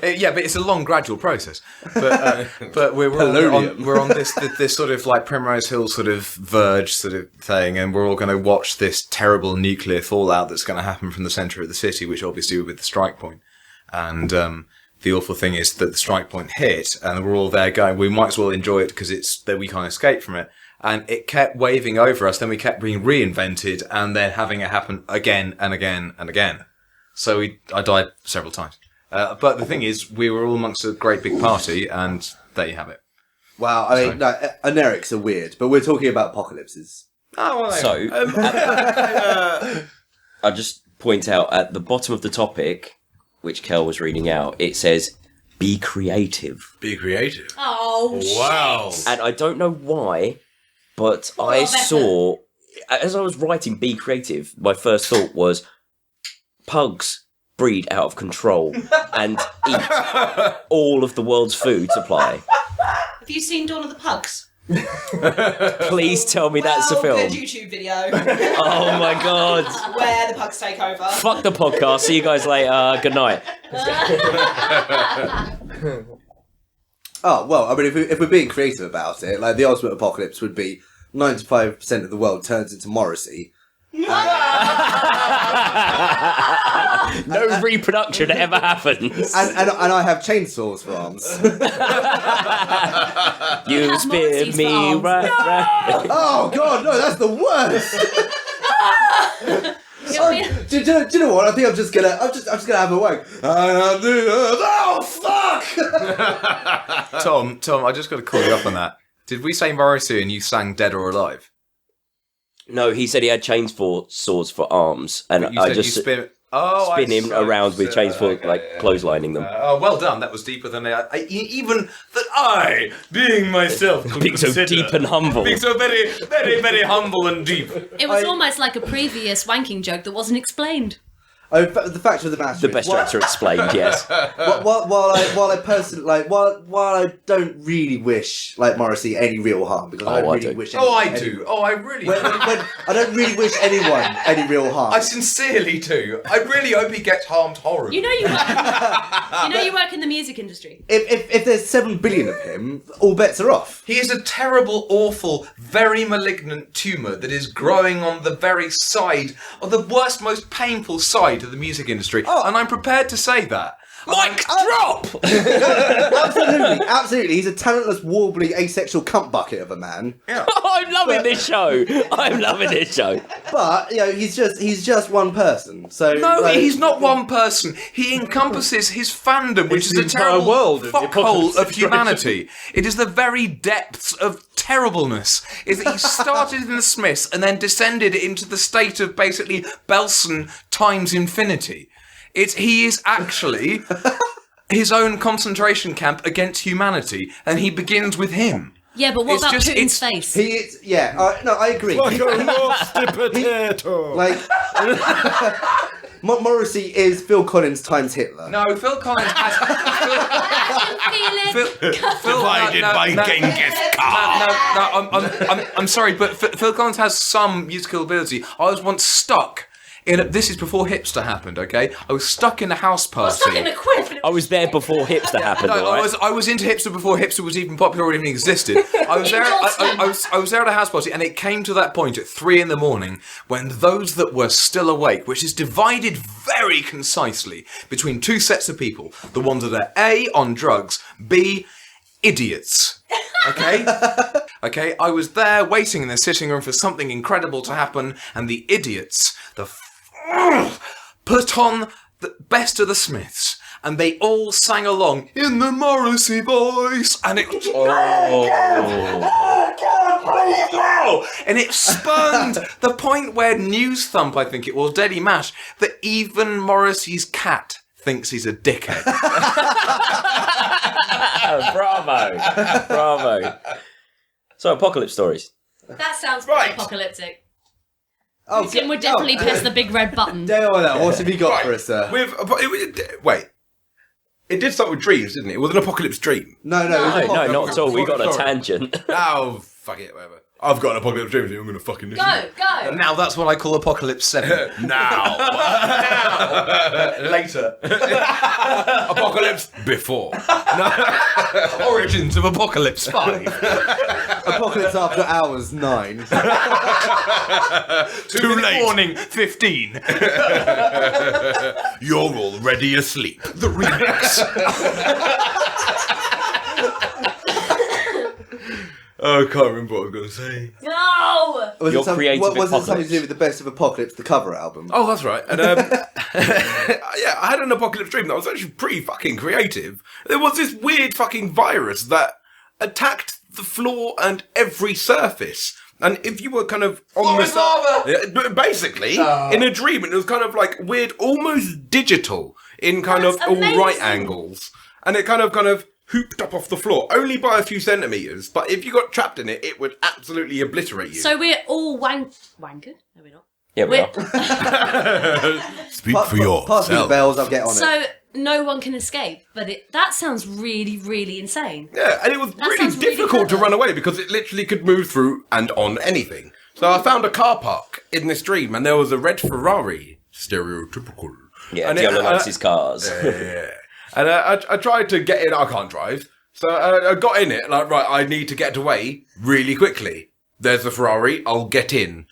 Yeah, but it's a long, gradual process. But we're on this sort of like Primrose Hill sort of verge sort of thing, and we're all going to watch this terrible nuclear fallout that's going to happen from the centre of the city, which obviously will be the strike point. And the awful thing is that the strike point hit, and we're all there going, we might as well enjoy it because it's that we can't escape from it. And it kept waving over us, then we kept being reinvented, and then having it happen again and again and again. So I died several times. But the thing is, we were all amongst a great big party, and there you have it. Wow, I mean, Anerics are weird, but we're talking about apocalypses. I'll just point out at the bottom of the topic, which Kel was reading out, it says, "Be creative." Be creative. Oh, wow! Shit. And I don't know why, but I saw, as I was writing "Be creative," my first thought was, pugs breed out of control and eat all of the world's food supply. Have you seen Dawn of the Pugs? Please tell me that's a film. Good YouTube video. Oh my god. Where the pugs take over. Fuck the podcast. See you guys later. Good night. Oh, well, I mean, if we're being creative about it, like the ultimate apocalypse would be 95% of the world turns into Morrisey. No reproduction ever happens. And I have chainsaws for arms. You spin me right. Oh god, no, that's the worst. Do you know what? I think I'm just gonna have a wank. Oh fuck! Tom, I just got to call you up on that. Did we say Morrissey and you sang Dead or Alive? No, he said he had chainsaws for arms, and I just spin him around with chainsaws, clotheslining them. Well done. That was deeper than even that I, being myself, being so deep and humble, being so very, very, very humble and deep. It was almost like a previous wanking joke that wasn't explained. Oh, the fact of the matter, the best jokes are explained. Yes. While I personally while I don't really wish Morrissey any real harm because I don't really wish. I do. I really. When I don't really wish anyone any real harm. I sincerely do. I really hope he gets harmed horribly. You work in the music industry. If there's 7 billion of him, all bets are off. He is a terrible, awful, very malignant tumour that is growing on the very side, or the worst, most painful side of the music industry, and I'm prepared to say that. Mic drop! Absolutely. He's a talentless, warbly, asexual cunt bucket of a man. Yeah. I'm loving this show. But he's just one person. So no, he's not one person. He encompasses his fandom, which is a terrible fuckhole of humanity. It is the very depths of terribleness. Is that he started in the Smiths and then descended into the state of basically Belson times infinity. He is actually his own concentration camp against humanity, and he begins with him. Yeah, but what about Putin's face? No, I agree. Like a roasted potato. Morrissey is Phil Collins times Hitler. No, Phil Collins has... Divided by Genghis Khan. I'm sorry, but Phil Collins has some musical ability. I was once stuck... this is before hipster happened, okay? I was stuck in a house party. I was there before hipster happened. I was into hipster before hipster was even popular or even existed. I was there. I was there at a house party, and it came to that point at 3 a.m. when those that were still awake, which is divided very concisely between 2 sets of people: the ones that are A, on drugs, B, idiots. Okay? Okay, I was there waiting in the sitting room for something incredible to happen, and the idiots, put on the best of the Smiths, and they all sang along in the Morrisey voice, and it was and it spurned the point where News Thump, I think it was, Daily Mash, that even Morrissey's cat thinks he's a dickhead. Bravo. So, apocalypse stories. That sounds Right. apocalyptic. Oh, Tim would definitely press the big red button. What have you got Right. for us, sir? Wait. It did start with dreams, didn't it? It was an apocalypse dream. No, No, not at all. We got a Sorry. tangent. Oh, fuck it, whatever. I've got an apocalypse dream, so I'm going to fucking listen. Go. Now that's what I call Apocalypse 7. Now. Later. Apocalypse before. Origins of Apocalypse 5. Apocalypse After Hours 9. Too late. Warning 15. You're already asleep. The remix. Oh, I can't remember what I was going to say. No! Was Your it creative was it something apocalypse. to do with the Best of Apocalypse, the cover album? Oh, that's right. And yeah, I had an apocalypse dream that was actually pretty fucking creative. There was this weird fucking virus that attacked the floor and every surface. And if you were kind of on the basically in a dream, it was kind of like weird, almost digital in kind That's of all right amazing. angles, and it kind of hooped up off the floor, only by a few centimeters. But if you got trapped in it, it would absolutely obliterate you. So we're all wankered? No, we're not. Yeah, we are. Speak for yourself. Pass me the bells, I'll get on it. So no one can escape, but that sounds really, really insane. Yeah, and it was That really sounds really difficult to clever. run away because it literally could move through and on anything. So I found a car park in this dream, and there was a red Ferrari, stereotypical. Yeah, and Diolo likes his cars. Yeah. And I tried to get in. I can't drive, so I got in it. Like, right, I need to get away really quickly. There's the Ferrari. I'll get in.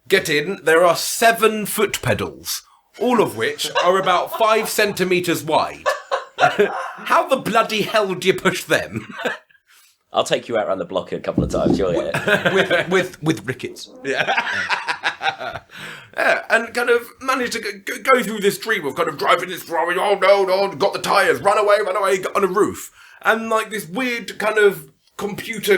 Get in. There are 7 foot pedals, all of which are about 5 centimeters wide. How the bloody hell do you push them? I'll take you out around the block a couple of times. You'll get it. with rickets. Yeah, and kind of managed to go through this dream of kind of driving this Ferrari. Oh no, got the tyres, run away, got on a roof. And like this weird kind of computer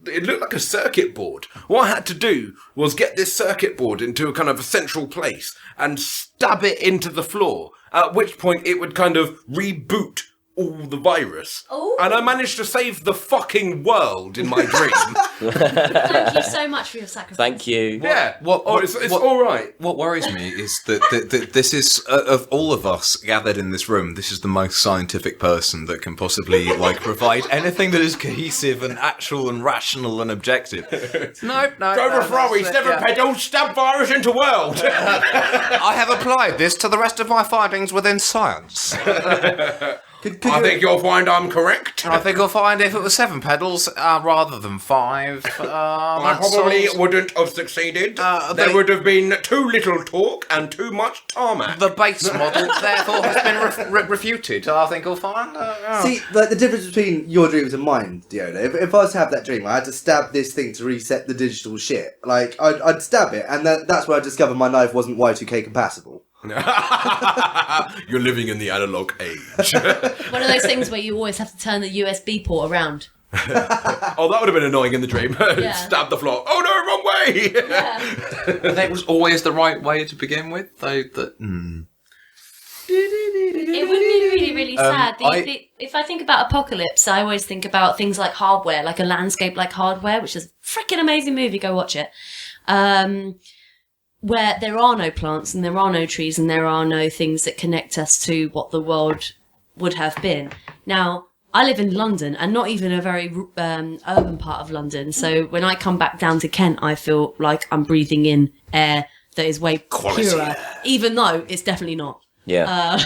it looked like a circuit board. What I had to do was get this circuit board into a kind of a central place and stab it into the floor, at which point it would kind of reboot all the virus. Ooh. And I managed to save the fucking world in my dream. Thank you so much for your sacrifice. Thank you. Yeah. It's all right. What worries me is that this is, of all of us gathered in this room, this is the most scientific person that can possibly provide anything that is cohesive and actual and rational and objective. No. Drive a Ferrari, 7 pedals, stab virus into world. I have applied this to the rest of my findings within science. I think you'll find I'm correct. I think you'll find if it was 7 pedals rather than 5. I probably wouldn't have succeeded. There would have been too little talk and too much tarmac. The base model, therefore, has been refuted. I think you'll find. See, like the difference between your dreams and mine, Diona. If I was to have that dream, I had to stab this thing to reset the digital shit. Like, I'd stab it, and that's where I discovered my knife wasn't Y2K compatible. You're living in the analog age. One of those things where you always have to turn the USB port around. Oh, that would have been annoying in the dream. Yeah. Stab the floor. Oh no, wrong way! Yeah. That was always the right way to begin with. It would be really, really sad. If I think about Apocalypse, I always think about things like Hardware, like a landscape like Hardware, which is a freaking amazing movie. Go watch it. Where there are no plants and there are no trees and there are no things that connect us to what the world would have been. Now, I live in London and not even a very urban part of London. So when I come back down to Kent, I feel like I'm breathing in air that is way purer, even though it's definitely not. Yeah.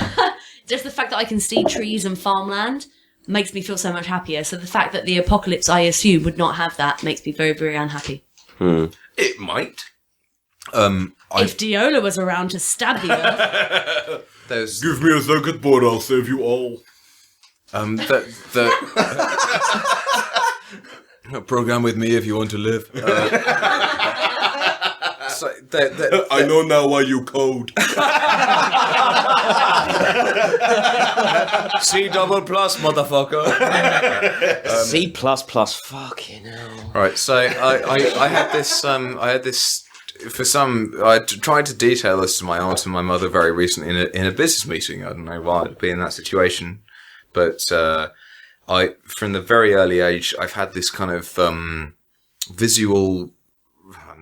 Just the fact that I can see trees and farmland makes me feel so much happier. So the fact that the apocalypse, I assume, would not have that makes me very, very unhappy. It might. If Diola was around to stab the earth. Give me a circuit board, I'll save you all. Program with me if you want to live. I know now why you code. C double plus, motherfucker. C++, fucking hell. Right, so I had this I tried to detail this to my aunt and my mother very recently in a business meeting. I don't know why I'd be in that situation, but from the very early age, I've had this kind of visual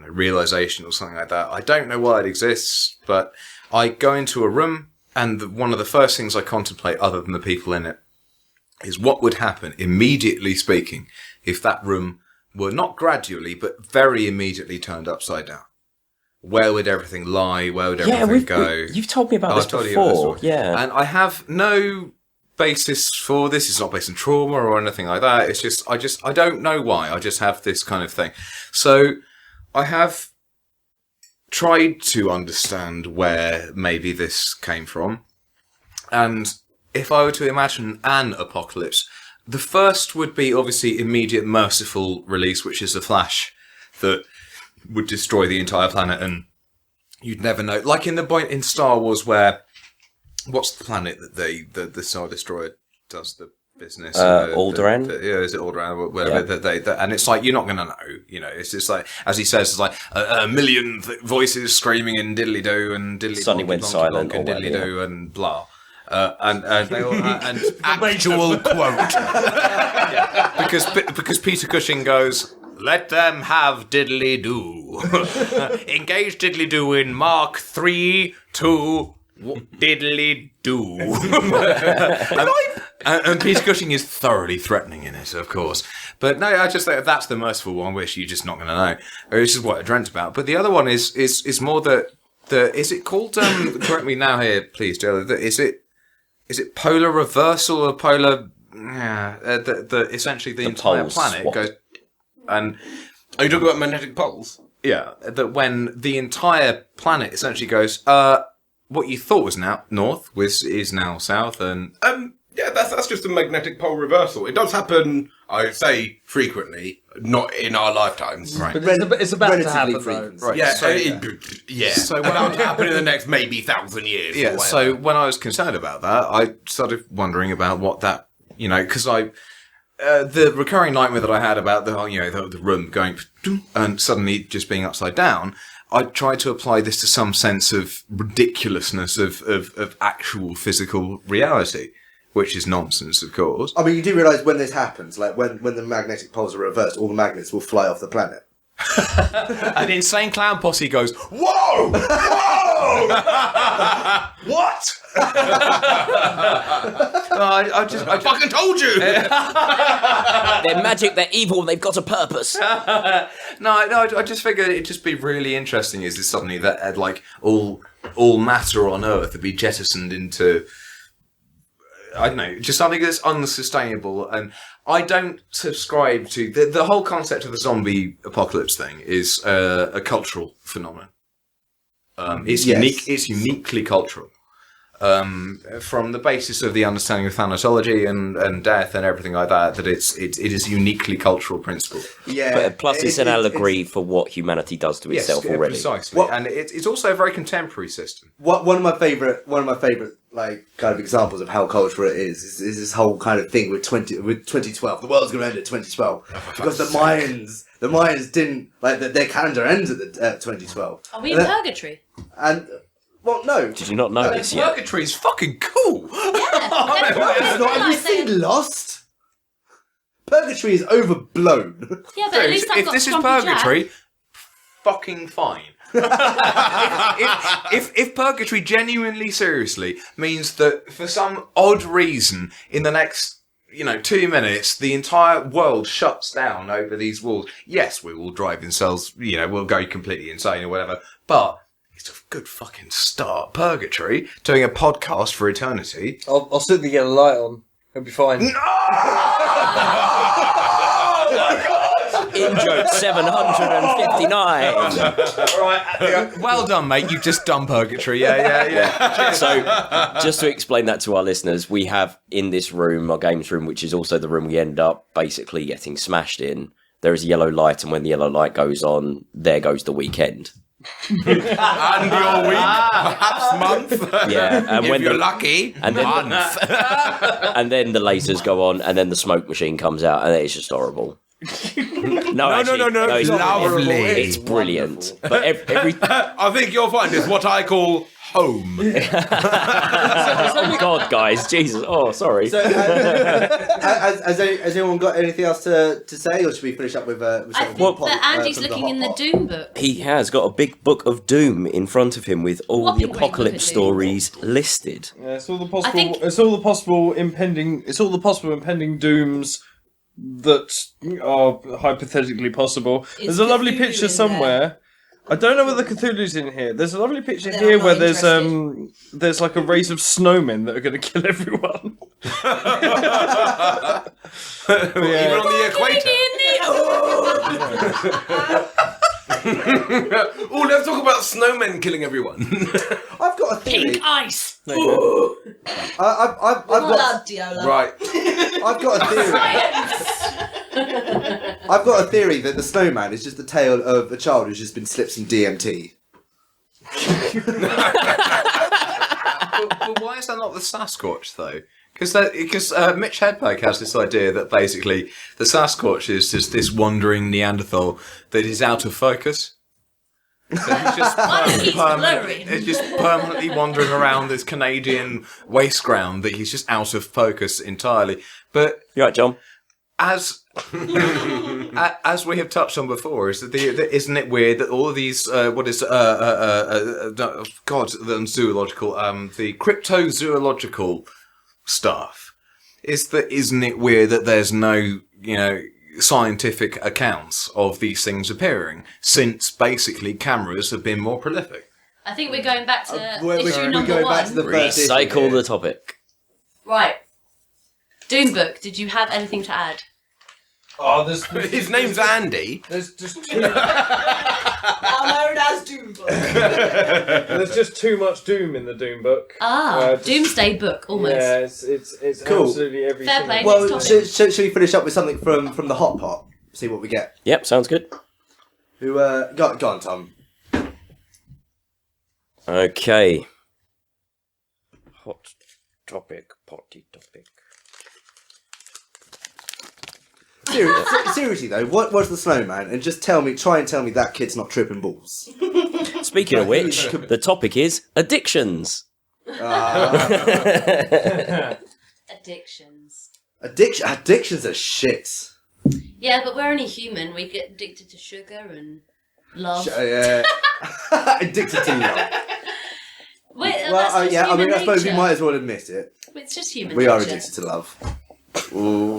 realization or something like that. I don't know why it exists, but I go into a room, and one of the first things I contemplate, other than the people in it, is what would happen, immediately speaking, if that room were not gradually, but very immediately turned upside down. Where would everything lie? Where would everything go? You've told me about this before. Yeah. And I have no basis for this. It's not based on trauma or anything like that. It's just, I don't know why. I just have this kind of thing. So I have tried to understand where maybe this came from. And if I were to imagine an apocalypse, the first would be obviously immediate merciful release, which is a flash that would destroy the entire planet, and you'd never know. Like in the point in Star Wars where, what's the planet that the Star Destroyer does the business? Alderaan? Is it Alderaan? Or whatever. Yeah. And it's like, you're not going to know. You know, it's just like, as he says, it's like a million voices screaming and diddly-do and diddly-donk. Suddenly went silent. And diddly-do and blah. And they all, and actual quote. Yeah. Because Peter Cushing goes, "Let them have diddly-do." Engage diddly-do in Mark 3, 2, diddly-do. and Peter Cushing is thoroughly threatening in it, of course. But no, I just think that's the merciful one, which you're just not going to know. This is what I dreamt about. But the other one is more is it called, correct me now here, please, Joe, is it polar reversal or polar, essentially the entire planet swap. goes, and are you talking about magnetic poles? Yeah, that when the entire planet essentially goes, what you thought was now north is now south, and yeah, that's just a magnetic pole reversal. It does happen, I say, frequently, not in our lifetimes. right. But it's about to happen, though. frequent. Right. Yeah, So, So when that'll happen in the next maybe 1,000 years. or yeah. whatever. So when I was concerned about that, I started wondering about what that, because the recurring nightmare that I had about the room going and suddenly just being upside down, I tried to apply this to some sense of ridiculousness of actual physical reality, which is nonsense, of course. I mean, you do realise when this happens, like when the magnetic poles are reversed, all the magnets will fly off the planet. An insane clown posse goes, "Whoa! Whoa! What?" I fucking told you! They're magic, they're evil, they've got a purpose. No, I just figured it'd just be really interesting is this suddenly that like all matter on Earth would be jettisoned into, I don't know, just something that's unsustainable. And I don't subscribe to the whole concept of the zombie apocalypse thing is a cultural phenomenon. It's unique. It's uniquely cultural. From the basis of the understanding of thanatology and death and everything like that, that it is uniquely cultural principle. Yeah. But plus, it's an allegory for what humanity does to itself already. Precisely. And it's also a very contemporary system. One of my favourite like kind of examples of how cultural it is this whole kind of thing with 2012. The world's going to end at 2012 because the Mayans didn't like their calendar ends at 2012. Are we in purgatory? And well, no. Did you not know this yet? Purgatory is fucking cool. It's not. Have you seen Lost? Purgatory is overblown. Yeah, but at least I've if got this is Grumpy purgatory, Jack. fucking fine. if purgatory genuinely seriously means that for some odd reason in the next 2 minutes the entire world shuts down over these walls, yes, we will drive themselves, we'll go completely insane or whatever, but it's a good fucking start. Purgatory, doing a podcast for eternity. I'll sit the yellow light on. It'll be fine. In joke 759. Right, well done, mate. You've just done purgatory. Yeah. So, just to explain that to our listeners, we have in this room, our games room, which is also the room we end up basically getting smashed in. There is a yellow light, and when the yellow light goes on, there goes the weekend. And your week, perhaps month. Yeah, and if when you're the- lucky, and then month. And then the lasers go on, and then the smoke machine comes out, and it's just horrible. No, actually, no, it's lovely. It's brilliant. But every I think you'll find it's what I call home. oh god, guys, Jesus! Oh, sorry. So, has anyone got anything else to say, or should we finish up with? I think that Andy's looking in the Doom book. He has got a big book of doom in front of him with all Whopping the great apocalypse book of stories listed. Yeah, it's all the possible. think- It's all the possible impending dooms that are hypothetically possible. There's a lovely Cthulhu picture in somewhere. I don't know whether Cthulhu's in here. There's a lovely picture Then here I'm where not there's like a race of snowmen that are going to kill everyone. Even on the equator. Oh, let's talk about snowmen killing everyone. I've got a theory. Pink ice. I've got. Bloody Ola. Right. I've got a theory. I've got a theory that the snowman is just the tale of a child who's just been slipped some DMT. But why is that not the Sasquatch, though? Because Mitch Hedberg has this idea that basically the Sasquatch is just this wandering Neanderthal that is out of focus. So he's just blurry. just permanently wandering around this Canadian waste ground that he's just out of focus entirely. But You right, John? as we have touched on before, is that isn't it weird that all of these the zoological the cryptozoological stuff isn't it weird that there's no scientific accounts of these things appearing since basically cameras have been more prolific? I think we're going back to We're issue number going one. back to the first issue Recycle here. the topic. Right. Doom book. Did you have anything to add? Oh, His name's Andy. There's just too, Now known as Doom book. there's just too much doom in the Doom book. Doomsday book, almost. Yeah, it's Cool. absolutely everything. Fair play. Well, Next topic. should we finish up with something from the hot pot? See what we get. Yep, sounds good. Who go on, Tom? Okay. Hot topic, potty topic. Seriously though, what was the snowman? And just try and tell me that kid's not tripping balls. Speaking of which, the topic is addictions. Addictions. Addictions are shit. Yeah, but we're only human. We get addicted to sugar and love. Addicted to love. That's just yeah, I mean, I human suppose we nature. might as well admit it. It's just human We nature. are addicted to love. Ooh.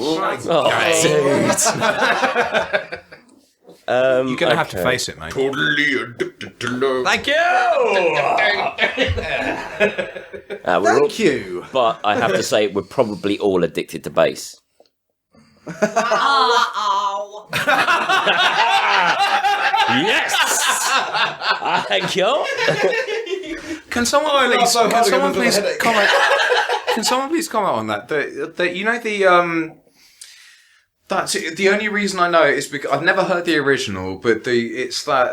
You're gonna have to face it, mate. Totally addicted to love. Thank you. Thank you. But I have to say, we're probably all addicted to bass. Ow. Yes! Thank you. Can someone please comment? Can someone please comment on that? That's the only reason I know it is because I've never heard the original, but it's that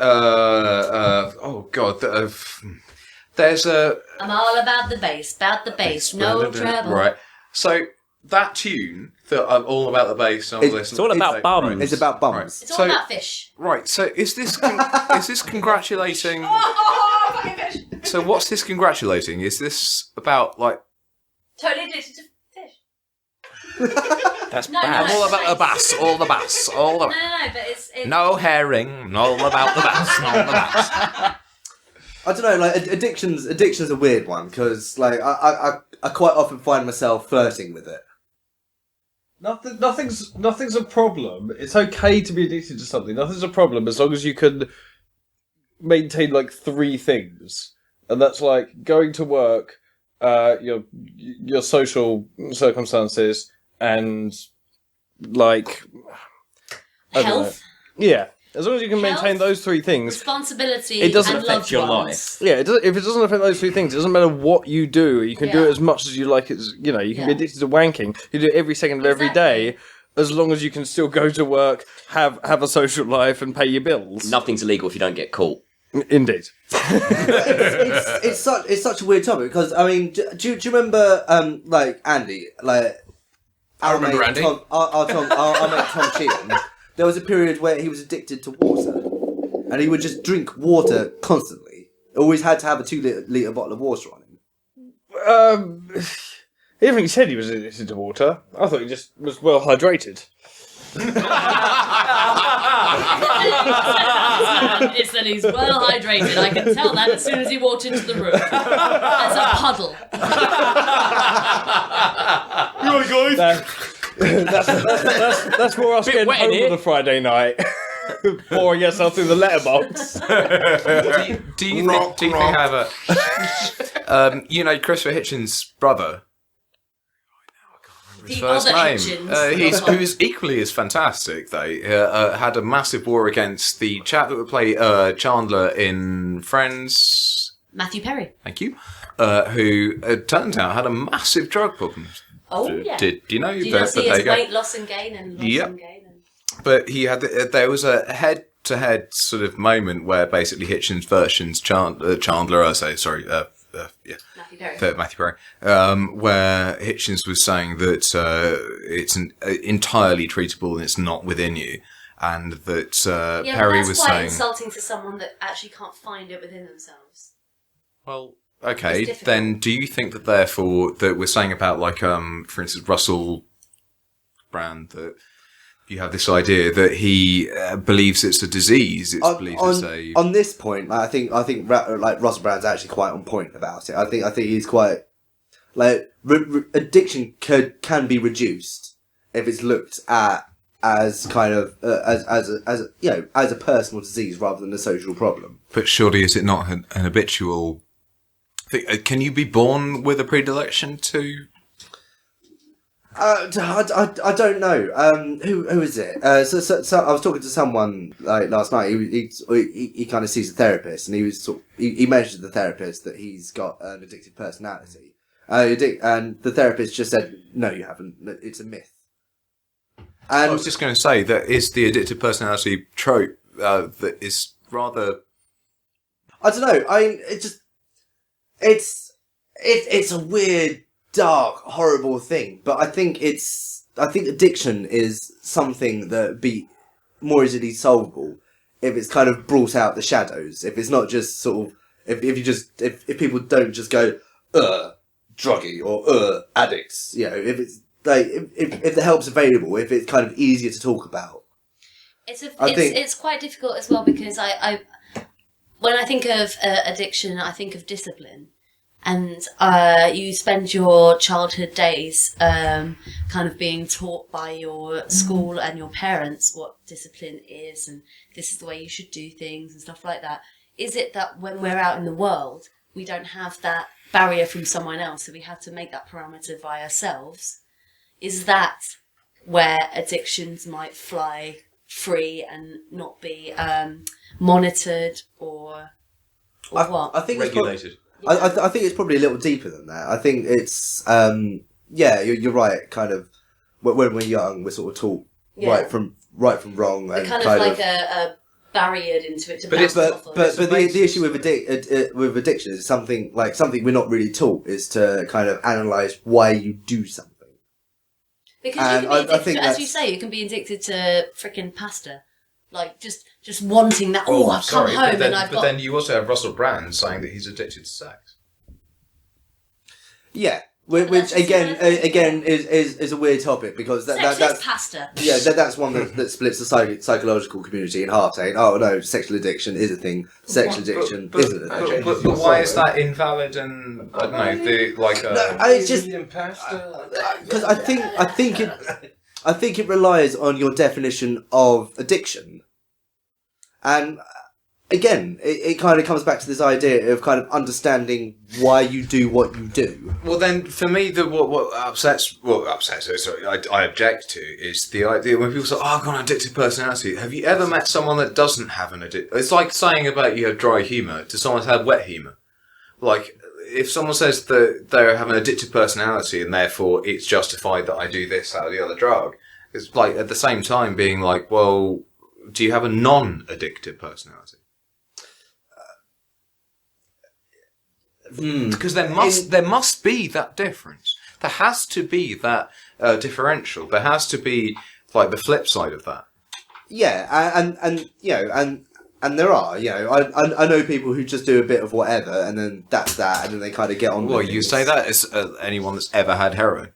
there's a I'm all about the bass, no trouble. right. So that tune that I'm all about the bass. It's all about bums. It's about bums. Right. It's all about fish. Right. So is this congratulating? Oh, fucking fish! So what's this congratulating? Is this about like? Totally addicted to fish. That's No, bad. no, All about the bass, all the bass, all the... No, but it's No herring, all about the bass, all the bass. I don't know, like addiction's a weird one because like I quite often find myself flirting with it. Nothing's a problem. It's okay to be addicted to something. Nothing's a problem as long as you can maintain like three things, and that's like going to work, your social circumstances, and like I don't know. health, Yeah, as long as you can maintain Health, those three things. responsibility, It doesn't and affect loved your ones. Yeah, if it doesn't affect those three things, it doesn't matter what you do. You can do Yeah. it as much as you like. You can be Yeah. addicted to wanking. You do it every second of every day, as long as you can still go to work, have a social life, and pay your bills. Nothing's illegal if you don't get caught. Indeed. It's such a weird topic because I mean, do you remember like Andy, like I remember Andy. Our mate Tom Sheehan. There was a period where he was addicted to water, and he would just drink water constantly. Always had to have a 2-litre bottle of water on him. He even said he was addicted to water. I thought he just was well hydrated. It's that he's well hydrated. I can tell that as soon as he walked into the room. As a puddle. You alright, guys? That's more us getting home on a Friday night. Pouring yourself through the letterbox. Do you think, however, you know, Christopher Hitchens' brother? His first name. Who is equally as fantastic. They had a massive war against the chap that would play Chandler in Friends. Matthew Perry. Thank you. Who it turns out had a massive drug problem. Oh yeah. Did you know? Did you see his weight loss and gain and loss and gain? But he had there was a head-to-head sort of moment where basically Hitchens versions Chandler. Matthew Perry. Where Hitchens was saying that it's entirely treatable and it's not within you, and that Perry was saying. That's quite insulting to someone that actually can't find it within themselves. Well, okay, then do you think that therefore that we're saying about like for instance Russell Brand that you have this idea that he believes it's a disease. It's believed as a... On this point, I think like Russell Brand's actually quite on point about it. I think he's quite like addiction can be reduced if it's looked at as kind of as a personal disease rather than a social problem. But surely is it not an habitual thing? Can you be born with a predilection to? I don't know. Who is it? So I was talking to someone like last night. He kind of sees a therapist, and he mentioned to the therapist that he's got an addictive personality. And the therapist just said, "No, you haven't. It's a myth." And I was just going to say that is the addictive personality trope that is rather. I don't know. I mean, it's a weird, dark, horrible thing, but I think addiction is something that would be more easily solvable if it's kind of brought out the shadows. If it's not just sort of if people don't just go druggy or addicts, you know, if it's like if the help's available, if it's kind of easier to talk about. It's quite difficult as well because I when I think of addiction, I think of discipline. And you spend your childhood days kind of being taught by your school and your parents what discipline is and this is the way you should do things and stuff like that. Is it that when we're out in the world, we don't have that barrier from someone else, so we have to make that parameter by ourselves? Is that where addictions might fly free and not be monitored or what? I think regulated. I think it's probably a little deeper than that. I think it's you're right. Kind of when we're young, we're sort of taught right from wrong, we're and kind of like a barriered into it. But the issue with addiction is something we're not really taught is to kind of analyze why you do something. Because you can be addicted, as you say, you can be addicted to freaking pasta. Like, just wanting that, I've come home and I've got... But then you also have Russell Brand saying that he's addicted to sex. Yeah, which again is a weird topic because that's pasta. Yeah, that's one that splits the psychological community in half, saying, oh no, sexual addiction is a thing, sexual addiction isn't a thing. But why is that invalid and, I don't know, it's just... Because I think it relies on your definition of addiction. And again, it kind of comes back to this idea of kind of understanding why you do what you do. Well, then, for me, what I object to is the idea when people say, I've got an addictive personality. Have you ever met someone that doesn't have an addictive... It's like saying about you have dry humour to someone who's had wet humour. Like, if someone says that they have an addictive personality and therefore it's justified that I do this, that, or the other drug, it's like at the same time being like, well, do you have a non-addictive personality? Because there must be that difference. There has to be that differential. There has to be like the flip side of that. Yeah, and you know, and there are, you know, I know people who just do a bit of whatever, and then that's that, and then they kind of get on. Well, with you things. say that as anyone that's ever had heroin.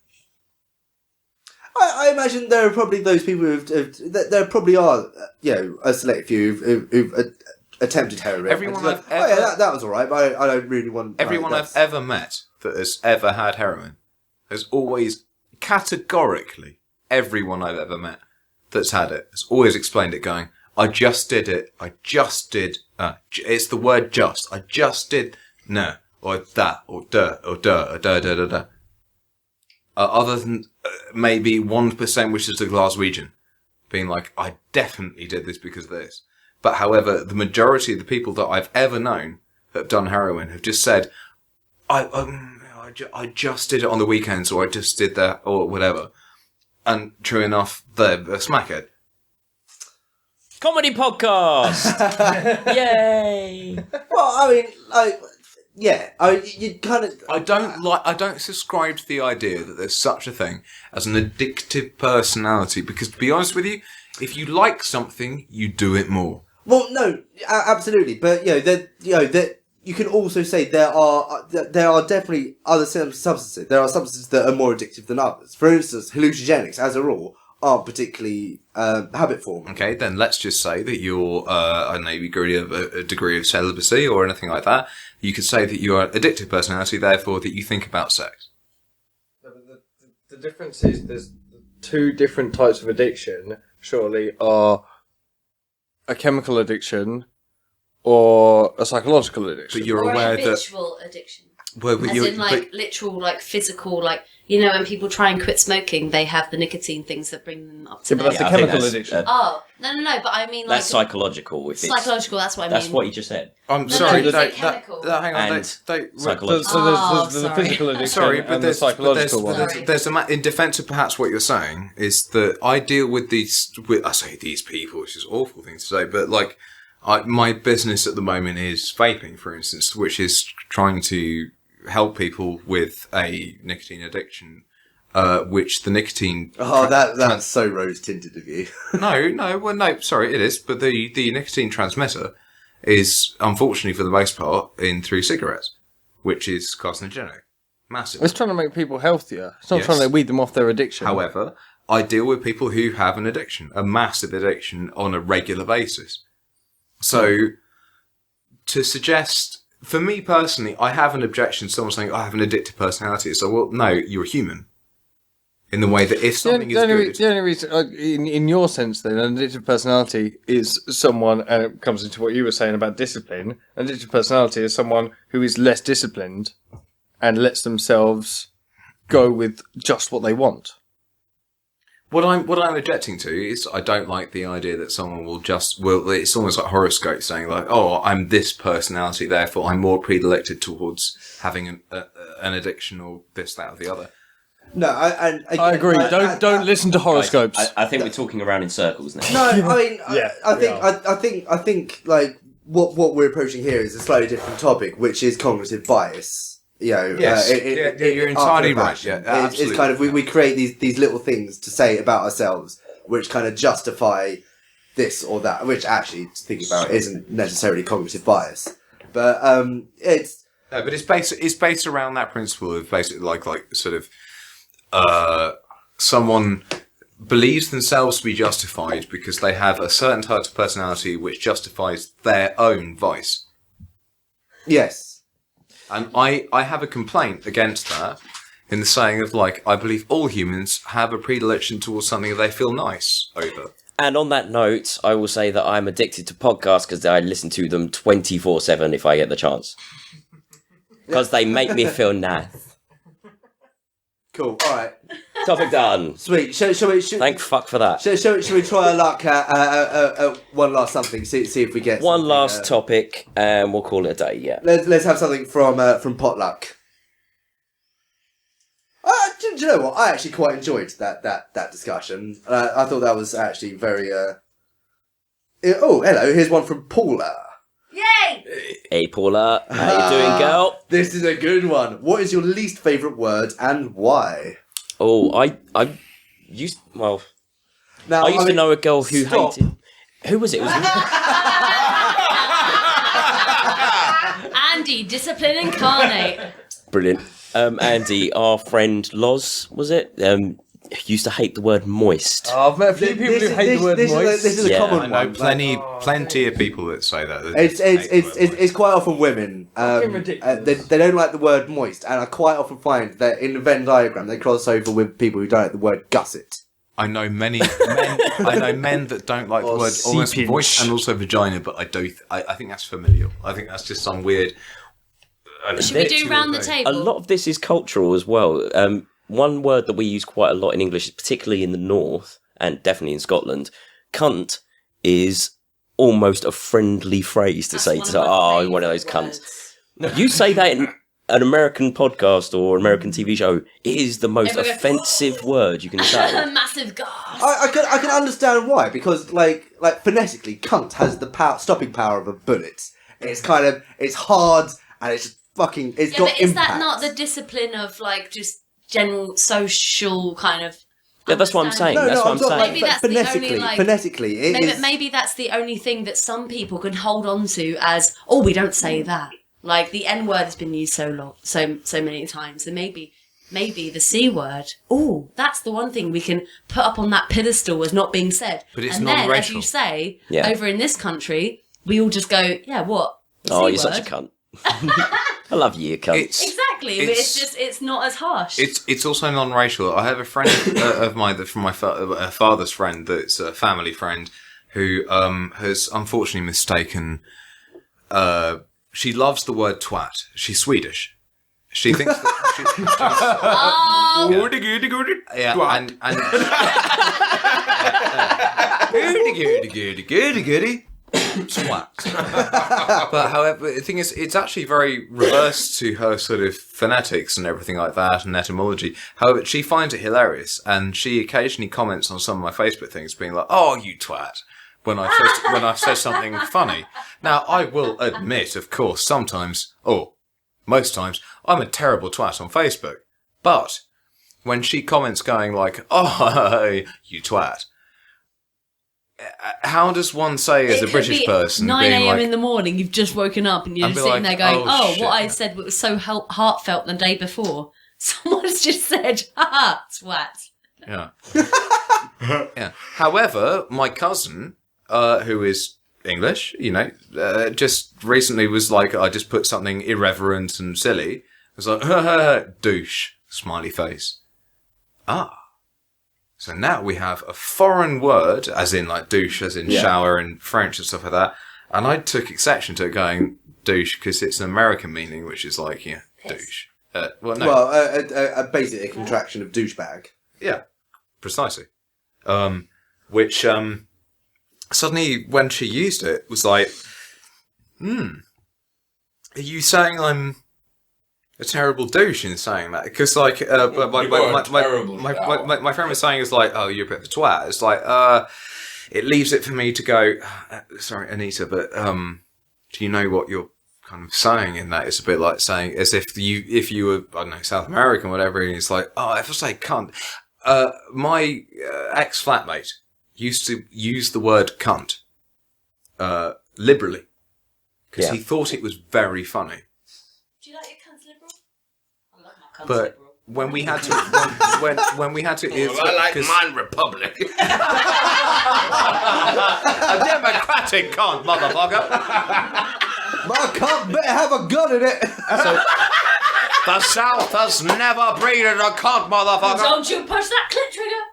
I imagine there are probably those people there probably are, you know, a select few who've attempted heroin. Everyone like, that was all right, but I don't really want. Everyone I've ever met that has ever had heroin has always, categorically, everyone I've ever met that's had it has always explained it going, I just did it, it's the word just, I just did, no, or that, or duh, or duh, or duh, duh, duh, duh. Other than maybe 1%, which is the Glaswegian, being like, I definitely did this because of this. But however, the majority of the people that I've ever known that have done heroin have just said, I just did it on the weekends, or I just did that, or whatever. And true enough, they're a smackhead. Comedy podcast! Yay! Well, I mean, like, yeah, you kind of. I don't subscribe to the idea that there's such a thing as an addictive personality, because to be honest with you, if you like something, you do it more. Well, no, absolutely, but you can also say there are definitely other substances. There are substances that are more addictive than others. For instance, hallucinogenics, as a rule, aren't particularly habit forming. Okay, then let's just say that you're maybe a degree of celibacy or anything like that. You could say that you're an addictive personality, therefore that you think about sex. The difference is there's two different types of addiction, surely, are a chemical addiction or a psychological addiction. But you're or aware a habitual addiction. Well, as in, like, literal, like, physical, like, you know, when people try and quit smoking, they have the nicotine things that bring them up to but that's a chemical addiction. Oh, no, but I mean, like... That's psychological. Psychological, that's what I mean. That's what you just said. I'm No, sorry, no, hang on. And Psychological. So there's the physical addiction Sorry, but and the psychological one. In defence of perhaps what you're saying, is that I deal with I say these people, which is an awful thing to say, but like, my business at the moment is vaping, for instance, which is trying to help people with a nicotine addiction, which the nicotine... that's so rose-tinted of you. No, sorry, it is, but the nicotine transmitter is, unfortunately for the most part, through cigarettes, which is carcinogenic. Massive. It's trying to make people healthier. It's not trying to weed them off their addiction. However, I deal with people who have an addiction, a massive addiction, on a regular basis. So, to suggest... For me personally, I have an objection to someone saying, I have an addictive personality. So, well, no, you're a human. In the way that if something is good... The only reason, in your sense then, an addictive personality is someone, and it comes into what you were saying about discipline, an addictive personality is someone who is less disciplined and lets themselves go with just what they want. What I'm objecting to is I don't like the idea that someone it's almost like horoscope saying like, oh, I'm this personality, therefore I'm more predilected towards having an addiction or this, that, or the other. No, I agree. Don't listen to horoscopes. I think we're talking around in circles now. No, I mean, I think like what we're approaching here is a slightly different topic, which is cognitive bias. You know, yes, you're entirely right. Yeah, absolutely. It's kind of we create these little things to say about ourselves, which kind of justify this or that, which actually, thinking about it, isn't necessarily cognitive bias, but it's. No, but it's based around that principle of basically like sort of someone believes themselves to be justified because they have a certain type of personality which justifies their own vice. Yes. And I have a complaint against that in the saying of, like, I believe all humans have a predilection towards something that they feel nice over. And on that note, I will say that I'm addicted to podcasts because I listen to them 24/7 if I get the chance. Because they make me feel nice. Cool, alright. Topic done. Sweet. Shall we... Thank fuck for that. Shall we try our luck at one last something? See if we get one last topic, and we'll call it a day. Yeah. Let's have something from Potluck. Do you know what? I actually quite enjoyed that discussion. I thought that was actually very. Oh, hello. Here's one from Paula. Yay! Hey, Paula. How you doing, girl? This is a good one. What is your least favourite word and why? Oh, I used... Well... Now, I used to know a girl who stop. hated... Who was it? It was Andy, discipline incarnate. Brilliant. Andy, our friend Loz, was it? Used to hate the word moist. Oh, I've met a few people who hate the word moist. This is a Yeah. common I know one. plenty of people that say that. It's quite often women. ridiculous. They don't like the word moist, and I quite often find that in the Venn diagram they cross over with people who don't like the word gusset. I know many men. I know men that don't like the Or word almost seepage. voice and also vagina, but I think that's familial. I think that's just some weird. Should we do round the table? A lot of this is cultural as well. One word that we use quite a lot in English, particularly in the north, and definitely in Scotland, cunt is almost a friendly phrase to say to, one of those cunts. You say that in an American podcast or American TV show, it is the most Everyone goes, offensive word you can say. Massive gasp. I can understand why, because like phonetically, cunt has the stopping power of a bullet. It's hard and it's fucking. It's got but is impact. that not the discipline of like just general social kind of? Yeah, that's what I'm saying. No, That's what I'm I'm talking saying. Maybe that's the only, like- phonetically, it is. But maybe that's the only thing that some people can hold on to as, oh, we don't say that. Like the N word has been used so many times, and maybe the C word. Oh, that's the one thing we can put up on that pedestal as not being said. But it's and then, as non-racial. you say, Yeah. over in this country, we all just go, yeah, what? The Oh, C you're such a word? cunt. I love you, cunt. Exactly, but it's not as harsh. It's also non-racial. I have a friend of mine from my father's friend that's a family friend who has unfortunately mistaken. She loves the word twat. She's Swedish. She thinks that twat. But however, the thing is, it's actually very reverse to her sort of phonetics and everything like that and etymology. However, she finds it hilarious, and she occasionally comments on some of my Facebook things, being like, "Oh, you twat," when I've said something funny. Now, I will admit, of course, sometimes, or most times, I'm a terrible twat on Facebook. But when she comments going like, "Oh, you twat," how does one say as It a could British be person 9 being a.m. like, in the morning, you've just woken up and you're And just be sitting like, there going, "Oh, what I shit." said was so heartfelt the day before. Someone's just said, haha, twat. Yeah. Yeah. However, my cousin, who is English, just recently was like, I just put something irreverent and silly. I was like, douche, smiley face. Ah. So now we have a foreign word, as in like douche, as in shower in French and stuff like that. And I took exception to it going douche because it's an American meaning, which is like, douche. Basically a contraction of douchebag. Yeah, precisely. Which suddenly, when she used it, was like, are you saying I'm a terrible douche in saying that? Because like, my friend was saying, it's like, oh, you're a bit of a twat. It's like, it leaves it for me to go, sorry, Anita, but do you know what you're kind of saying in that? It's a bit like saying, as if you were, I don't know, South American or whatever, and it's like, oh, if I say cunt. My ex-flatmate used to use the word cunt liberally because he thought it was very funny. Do you like your cunts liberal? I love my cunts But liberal. when we had to, when we had to, I like mine Republic. a democratic cunt, motherfucker. My cunt better have a gun in it. The South has never breeded a cunt, motherfucker. Don't you push that clip trigger!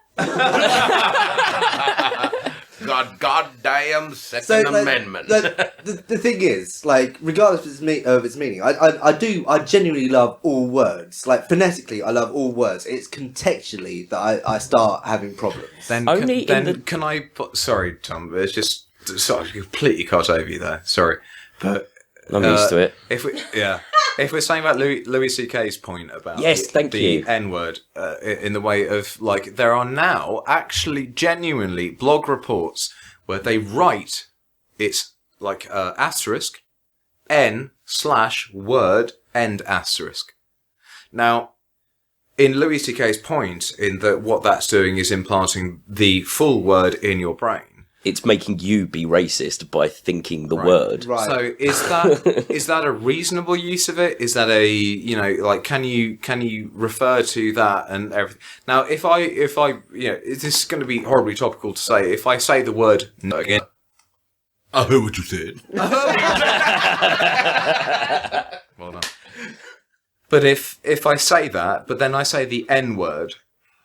Goddamn Second Amendment. The thing is, like, regardless of its meaning, I genuinely love all words. Like, phonetically, I love all words. It's contextually that I start having problems. Then can I put, sorry, Tom, but it's just, sorry, I completely cut over you there. Sorry. But I'm used to it. If we're saying about Louis C.K.'s point about the N-word in the way of, like, there are now actually genuinely blog reports where they write it's like asterisk N/word end asterisk. Now, in Louis C.K.'s point, in that what that's doing is implanting the full word in your brain. It's making you be racist by thinking the word. Right. So is that a reasonable use of it? Is that a, like, can you refer to that and everything? Now, if I this is going to be horribly topical to say, if I say the word no again. I heard what you said. Well done. But if I say that, but then I say the N word,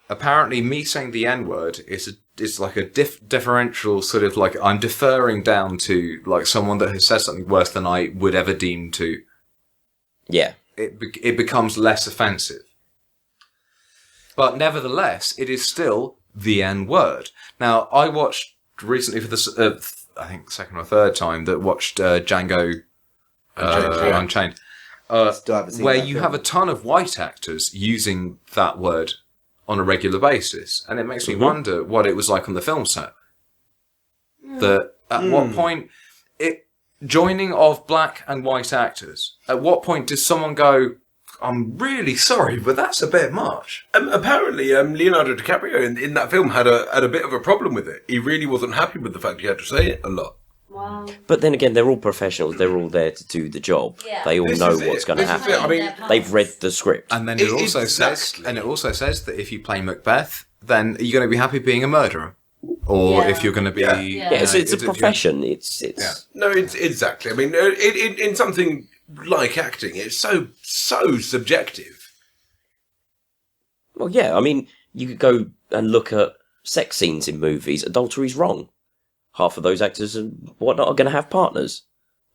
apparently me saying the N word is like a differential sort of, like, I'm deferring down to, like, someone that has said something worse than I would ever deem to. Yeah. It becomes less offensive. But nevertheless, it is still the N word. Now, I watched recently for the I think second or third time that watched Django Unchained. Where you have a ton of white actors using that word on a regular basis, and it makes me wonder what it was like on the film set. That at what point joining of black and white actors, at what point does someone go, I'm really sorry, but that's a bit much? Apparently, Leonardo DiCaprio in that film had a bit of a problem with it. He really wasn't happy with the fact he had to say it a lot. Wow. But then again, they're all professionals. They're all there to do the job. Yeah. They all This know is it. what's going to This is it. happen. I mean, They've read the script. And then it also says that if you play Macbeth, then you're going to be happy being a murderer, or if you're going to be it's a profession. It's No, it's exactly. I mean, in something like acting, it's so subjective. Well, yeah. I mean, you could go and look at sex scenes in movies. Adultery's wrong. Half of those actors and whatnot are going to have partners.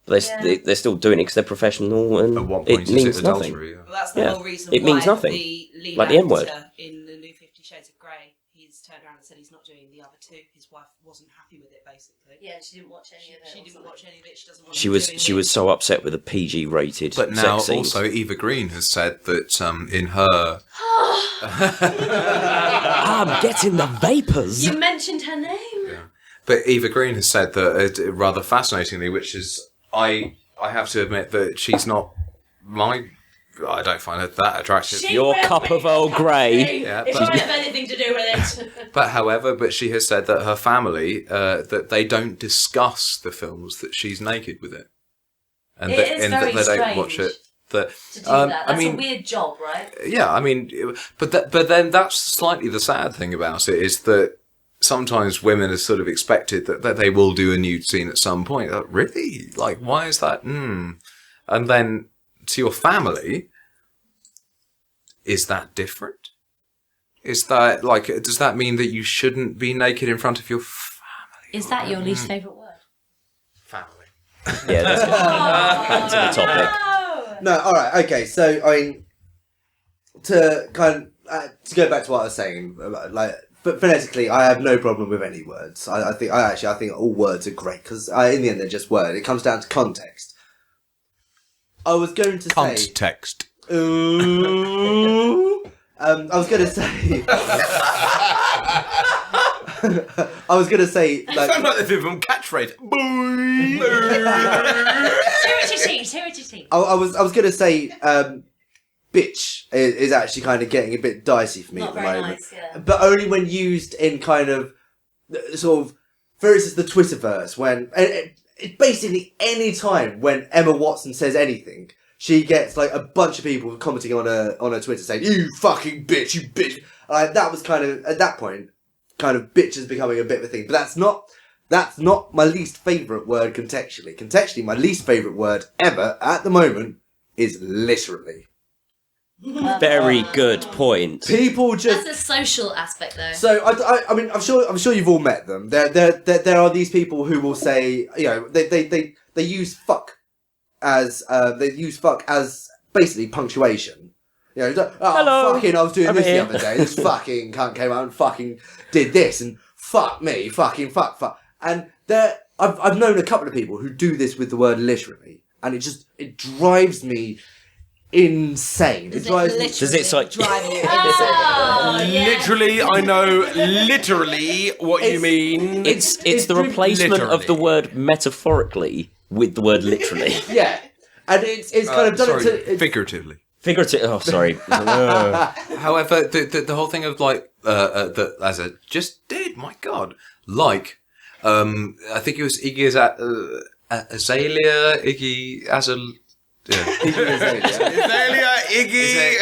They're still doing it because they're professional, and at what point it means nothing. adultery? Well, that's the whole reason It why means nothing. the lead Like the N-word. actor in the new 50 Shades of Grey, he's turned around and said he's not doing the other two. His wife wasn't happy with it, basically. Yeah, she didn't watch any of it. She didn't watch any of it. She doesn't want She him was doing it. so upset with the PG-rated But now sex scenes. also Eva Green has said that in her I'm getting the vapours. You mentioned her name. But Eva Green has said that rather fascinatingly, which is I have to admit that she's not I don't find her that attractive. Your cup of Earl Grey. Yeah, If but- I have anything to do with it. But she has said that her family that they don't discuss the films that she's naked with it, and It that, is and very that they don't strange watch it. That to do that. That's I mean, a weird job, right? yeah, I mean, but then that's slightly the sad thing about it is that sometimes women are sort of expected that they will do a nude scene at some point. Like, really? Like, why is that? And then to your family, is that different? Is that, like, does that mean that you shouldn't be naked in front of your family? Is that your least favourite word? Family. Yeah, that's back to the topic. No, all right, okay. So I mean, to go back to what I was saying, like, but phonetically, I have no problem with any words. I think all words are great because in the end they're just words. It comes down to context. I was going to say Context. Ooh. I was going to say. I was going to say. Like, Sound like the fifth from catchphrase. Say what you see. I was going to say. Bitch is actually kind of getting a bit dicey for me Not at the very moment, nice, yeah. but only when used in kind of sort of, for instance, the Twitterverse. When it basically any time when Emma Watson says anything, she gets like a bunch of people commenting on her Twitter saying, "You fucking bitch, you bitch." That was kind of at that point, kind of bitch is becoming a bit of a thing. But that's not my least favourite word contextually. Contextually, my least favourite word ever at the moment is literally. Very good point. People just. That's a social aspect, though. So I mean, I'm sure you've all met them. There are these people who will say, you know, they use fuck as basically punctuation. You know, Hello. fucking, I was doing Over this here. the other day. This fucking cunt came out and fucking did this and fuck me, fucking fuck. And I've known a couple of people who do this with the word literally, and it drives me insane. Does It drives me. Does it like driving you Oh, yeah. Literally, I know literally what you mean. it's the replacement of the Literally. word metaphorically with the word literally. Yeah. And it's kind of done figuratively. Figurative. Oh, sorry. However, the whole thing of like as I just did, my God, like I think it was Iggy Azalea, Iggy Azalea. Yeah. Azalea, Iggy.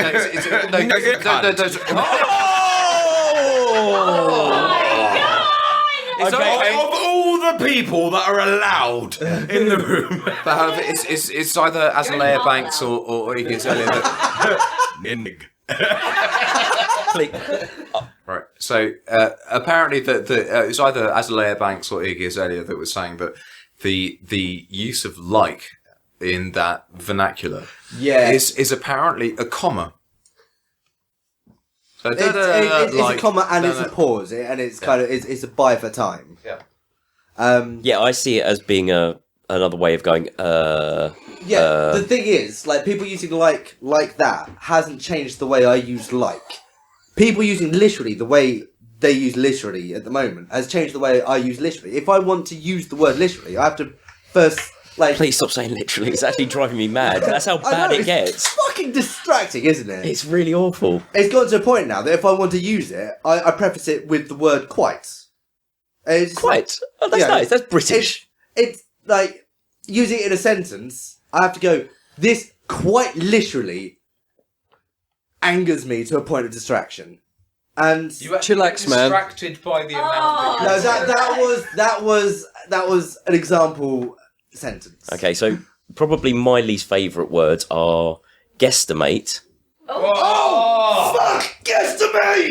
It's okay. Of all the people that are allowed in the room, but however, it's either Azalea Banks or Iggy Azalea. Right. So apparently, it's either Azalea Banks or Iggy Azalea that was saying that the use of like in that vernacular is apparently a comma. So it's a comma and it's a pause, and it's kind of it's a buy for time. Yeah. Yeah, I see it as being another way of going. The thing is, like, people using like that hasn't changed the way I use like. People using literally the way they use literally at the moment has changed the way I use literally. If I want to use the word literally, I have to first, like... Please stop saying literally. It's actually driving me mad. That's how bad it gets. It's fucking distracting, isn't it? It's really awful. It's gotten to a point now that if I want to use it, I preface it with the word quite. Quite? Oh, that's nice. That's British. It's like, using it in a sentence, I have to go, this quite literally angers me to a point of distraction. And you chillax, man. Distracted by the amount. No, that was an example sentence. Okay, so probably my least favourite words are guesstimate. Oh, fuck! Guesstimate!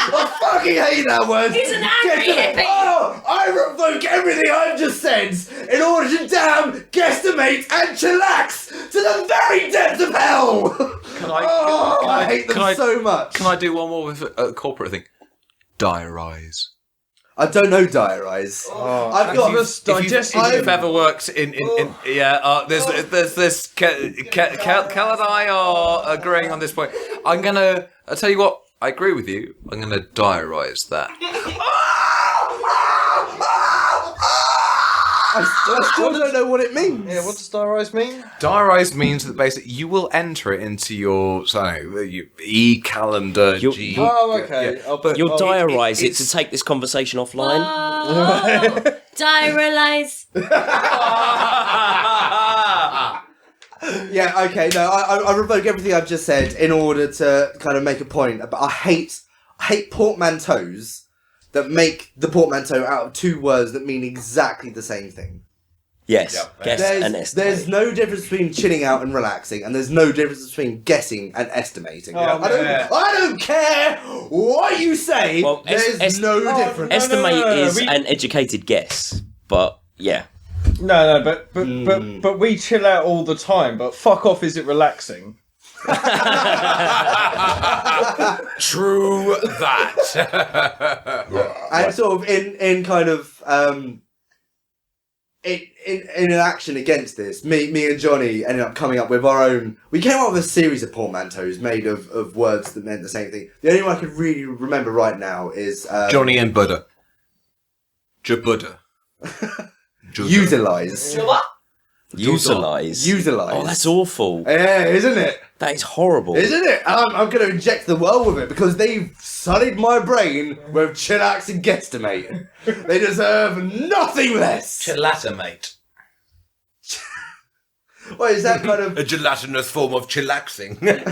I fucking hate that word. He's an angry hippie. Oh, I revoke everything I've just said in order to damn, guesstimate, and chillax to the very depths of hell. I hate them so much. Can I do one more with a corporate thing? Diarise. I don't know diarise. I've got if you've ever worked in there's this Kel and I are agreeing on this point. I'll tell you what, I agree with you. I'm gonna diarise that. I still don't know what it means. Yeah, what does diarise mean? Diarise means that basically you will enter it into your e-calendar. Oh, okay. Yeah. But you'll diarise it to take this conversation offline. Oh, diarise. Yeah, okay, no, I revoke everything I've just said in order to kind of make a point. But I hate portmanteaus that make the portmanteau out of two words that mean exactly the same thing. Yes, guess and estimate. There's no difference between chilling out and relaxing, and there's no difference between guessing and estimating. I don't care what you say. Well, there's no difference. Estimate is an educated guess, but yeah. No, but we chill out all the time. But fuck off, is it relaxing? True that. And sort of in kind of in an action against this, me and Johnny ended up coming up with our own. We came up with a series of portmanteaus made of words that meant the same thing. The only one I can really remember right now is Johnny and Buddha. Jabuddha. Utilise. Utilise. Oh, that's awful. Yeah, isn't it? That is horrible. Isn't it? I'm going to inject the world with it because they've sullied my brain with chillax and guesstimate. They deserve nothing less. Chillatimate. What is that kind of... A gelatinous form of chillaxing. It's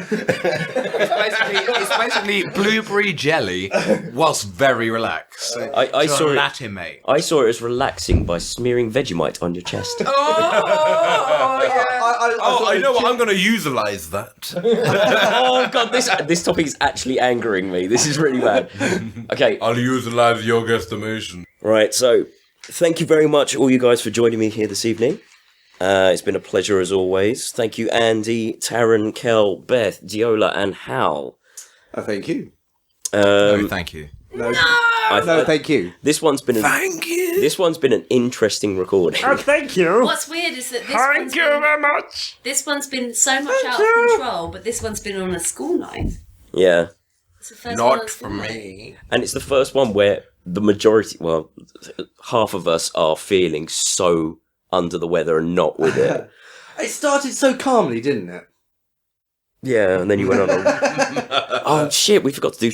basically blueberry jelly whilst very relaxed. I saw it as relaxing by smearing Vegemite on your chest. I know what I'm going to utilise that. Oh god, this topic is actually angering me. This is really bad. Okay. I'll utilise your guesstimation. Right, so thank you very much all you guys for joining me here this evening. It's been a pleasure as always. Thank you, Andy, Taryn, Kel, Beth, Diola, and Hal. Oh, thank you. No, thank you. No, thank you. This one's been Thank you. This one's been an interesting recording. Oh, thank you. What's weird is that Thank you very much. This one's been so much out of control, but this one's been on a school night. Yeah. It's the first one Not on for school night. me. And it's the first one where the majority, well, half of us are feeling so under the weather and not with it. It started so calmly, didn't it? Yeah, and then you went on. Oh shit, we forgot to do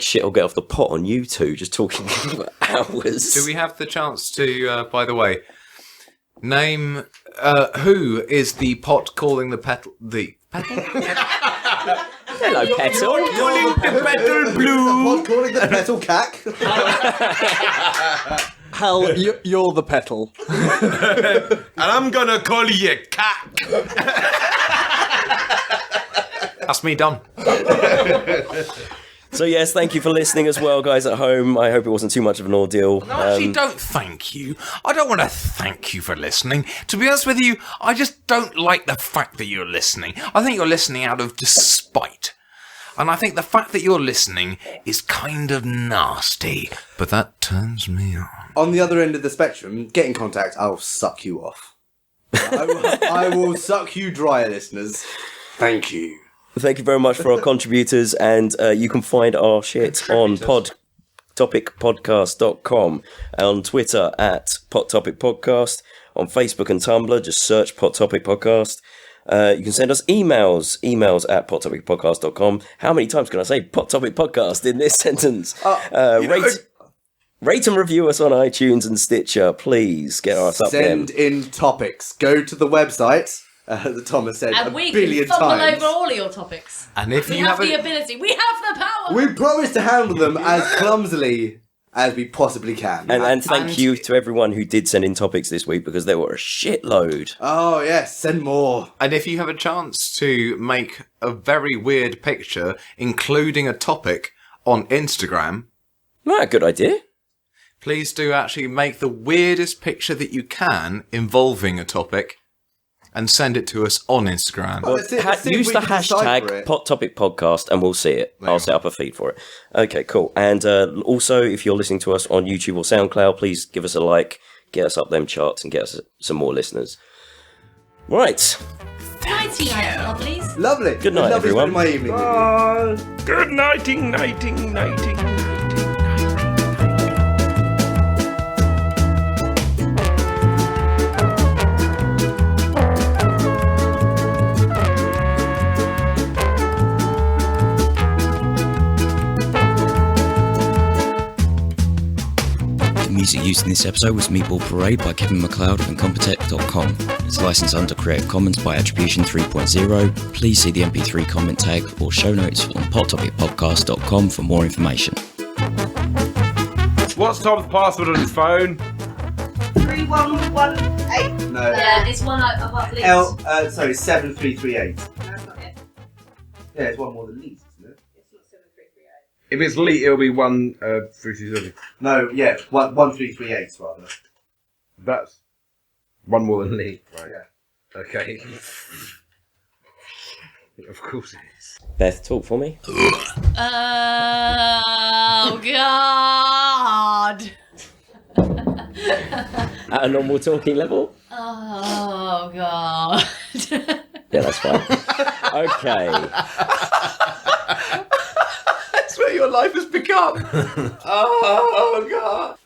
shit or get off the pot on you two, just talking for hours. Do we have the chance to, by the way, name who is the pot calling the petal? The petal? Hello, petal. Calling the petal blue. The pot calling the petal cack. Hal, you're the petal. And I'm gonna call you cack. That's me done. So yes, thank you for listening as well, guys at home. I hope it wasn't too much of an ordeal. No, actually, don't thank you. I don't want to thank you for listening. To be honest with you, I just don't like the fact that you're listening. I think you're listening out of despite. And I think the fact that you're listening is kind of nasty. But that turns me on. On the other end of the spectrum, get in contact. I'll suck you off. I will suck you dry, listeners. Thank you. Thank you very much for our contributors, and you can find our shit on podtopicpodcast.com, on Twitter at podtopicpodcast, on Facebook and Tumblr, just search Pot Topic Podcast. You can send us emails at podtopicpodcast.com. How many times can I say Pot Topic Podcast in this sentence? Rate and review us on iTunes and Stitcher, please. Get us up there. Send in topics. Go to the website. That Tom has said and a we billion can fumble times. over all of your topics. And if we you have the ability, we have the power. We promise to handle them as clumsily as we possibly can. And thank you to everyone who did send in topics this week, because there were a shitload. Oh yes, send more. And if you have a chance to make a very weird picture, including a topic, on Instagram, good idea. Please do actually make the weirdest picture that you can involving a topic, and send it to us on Instagram. Let's see Use if the we can decipher hashtag it. Pot Topic Podcast and we'll see it. I'll set up a feed for it. Okay, cool. And also, if you're listening to us on YouTube or SoundCloud, please give us a like, get us up them charts, and get us some more listeners. Right. Nighty night, lovelies. Lovely. Good night, Lovely everyone. spending my evening with you. Good nighting, nighting, nighting. Music used in this episode was Meatball Parade by Kevin MacLeod of Incompetech.com. It's licensed under Creative Commons by Attribution 3.0. Please see the MP3 comment tag or show notes on podtopicpodcast.com for more information. What's Tom's password on his phone? 3118. No. Yeah, it's one above Leeds. 7338. No, that's not it. Yeah, it's one more than Leeds, isn't it? It's not 7338. If it's Lee, it'll be 1337. No, yeah, 1338 rather. That's one more than Lee. Right. Yeah. Okay. Of course it is. Beth, talk for me. Oh, God. At a normal talking level? Oh, God. Yeah, that's fine. Okay. That's where your life has become. Oh, God.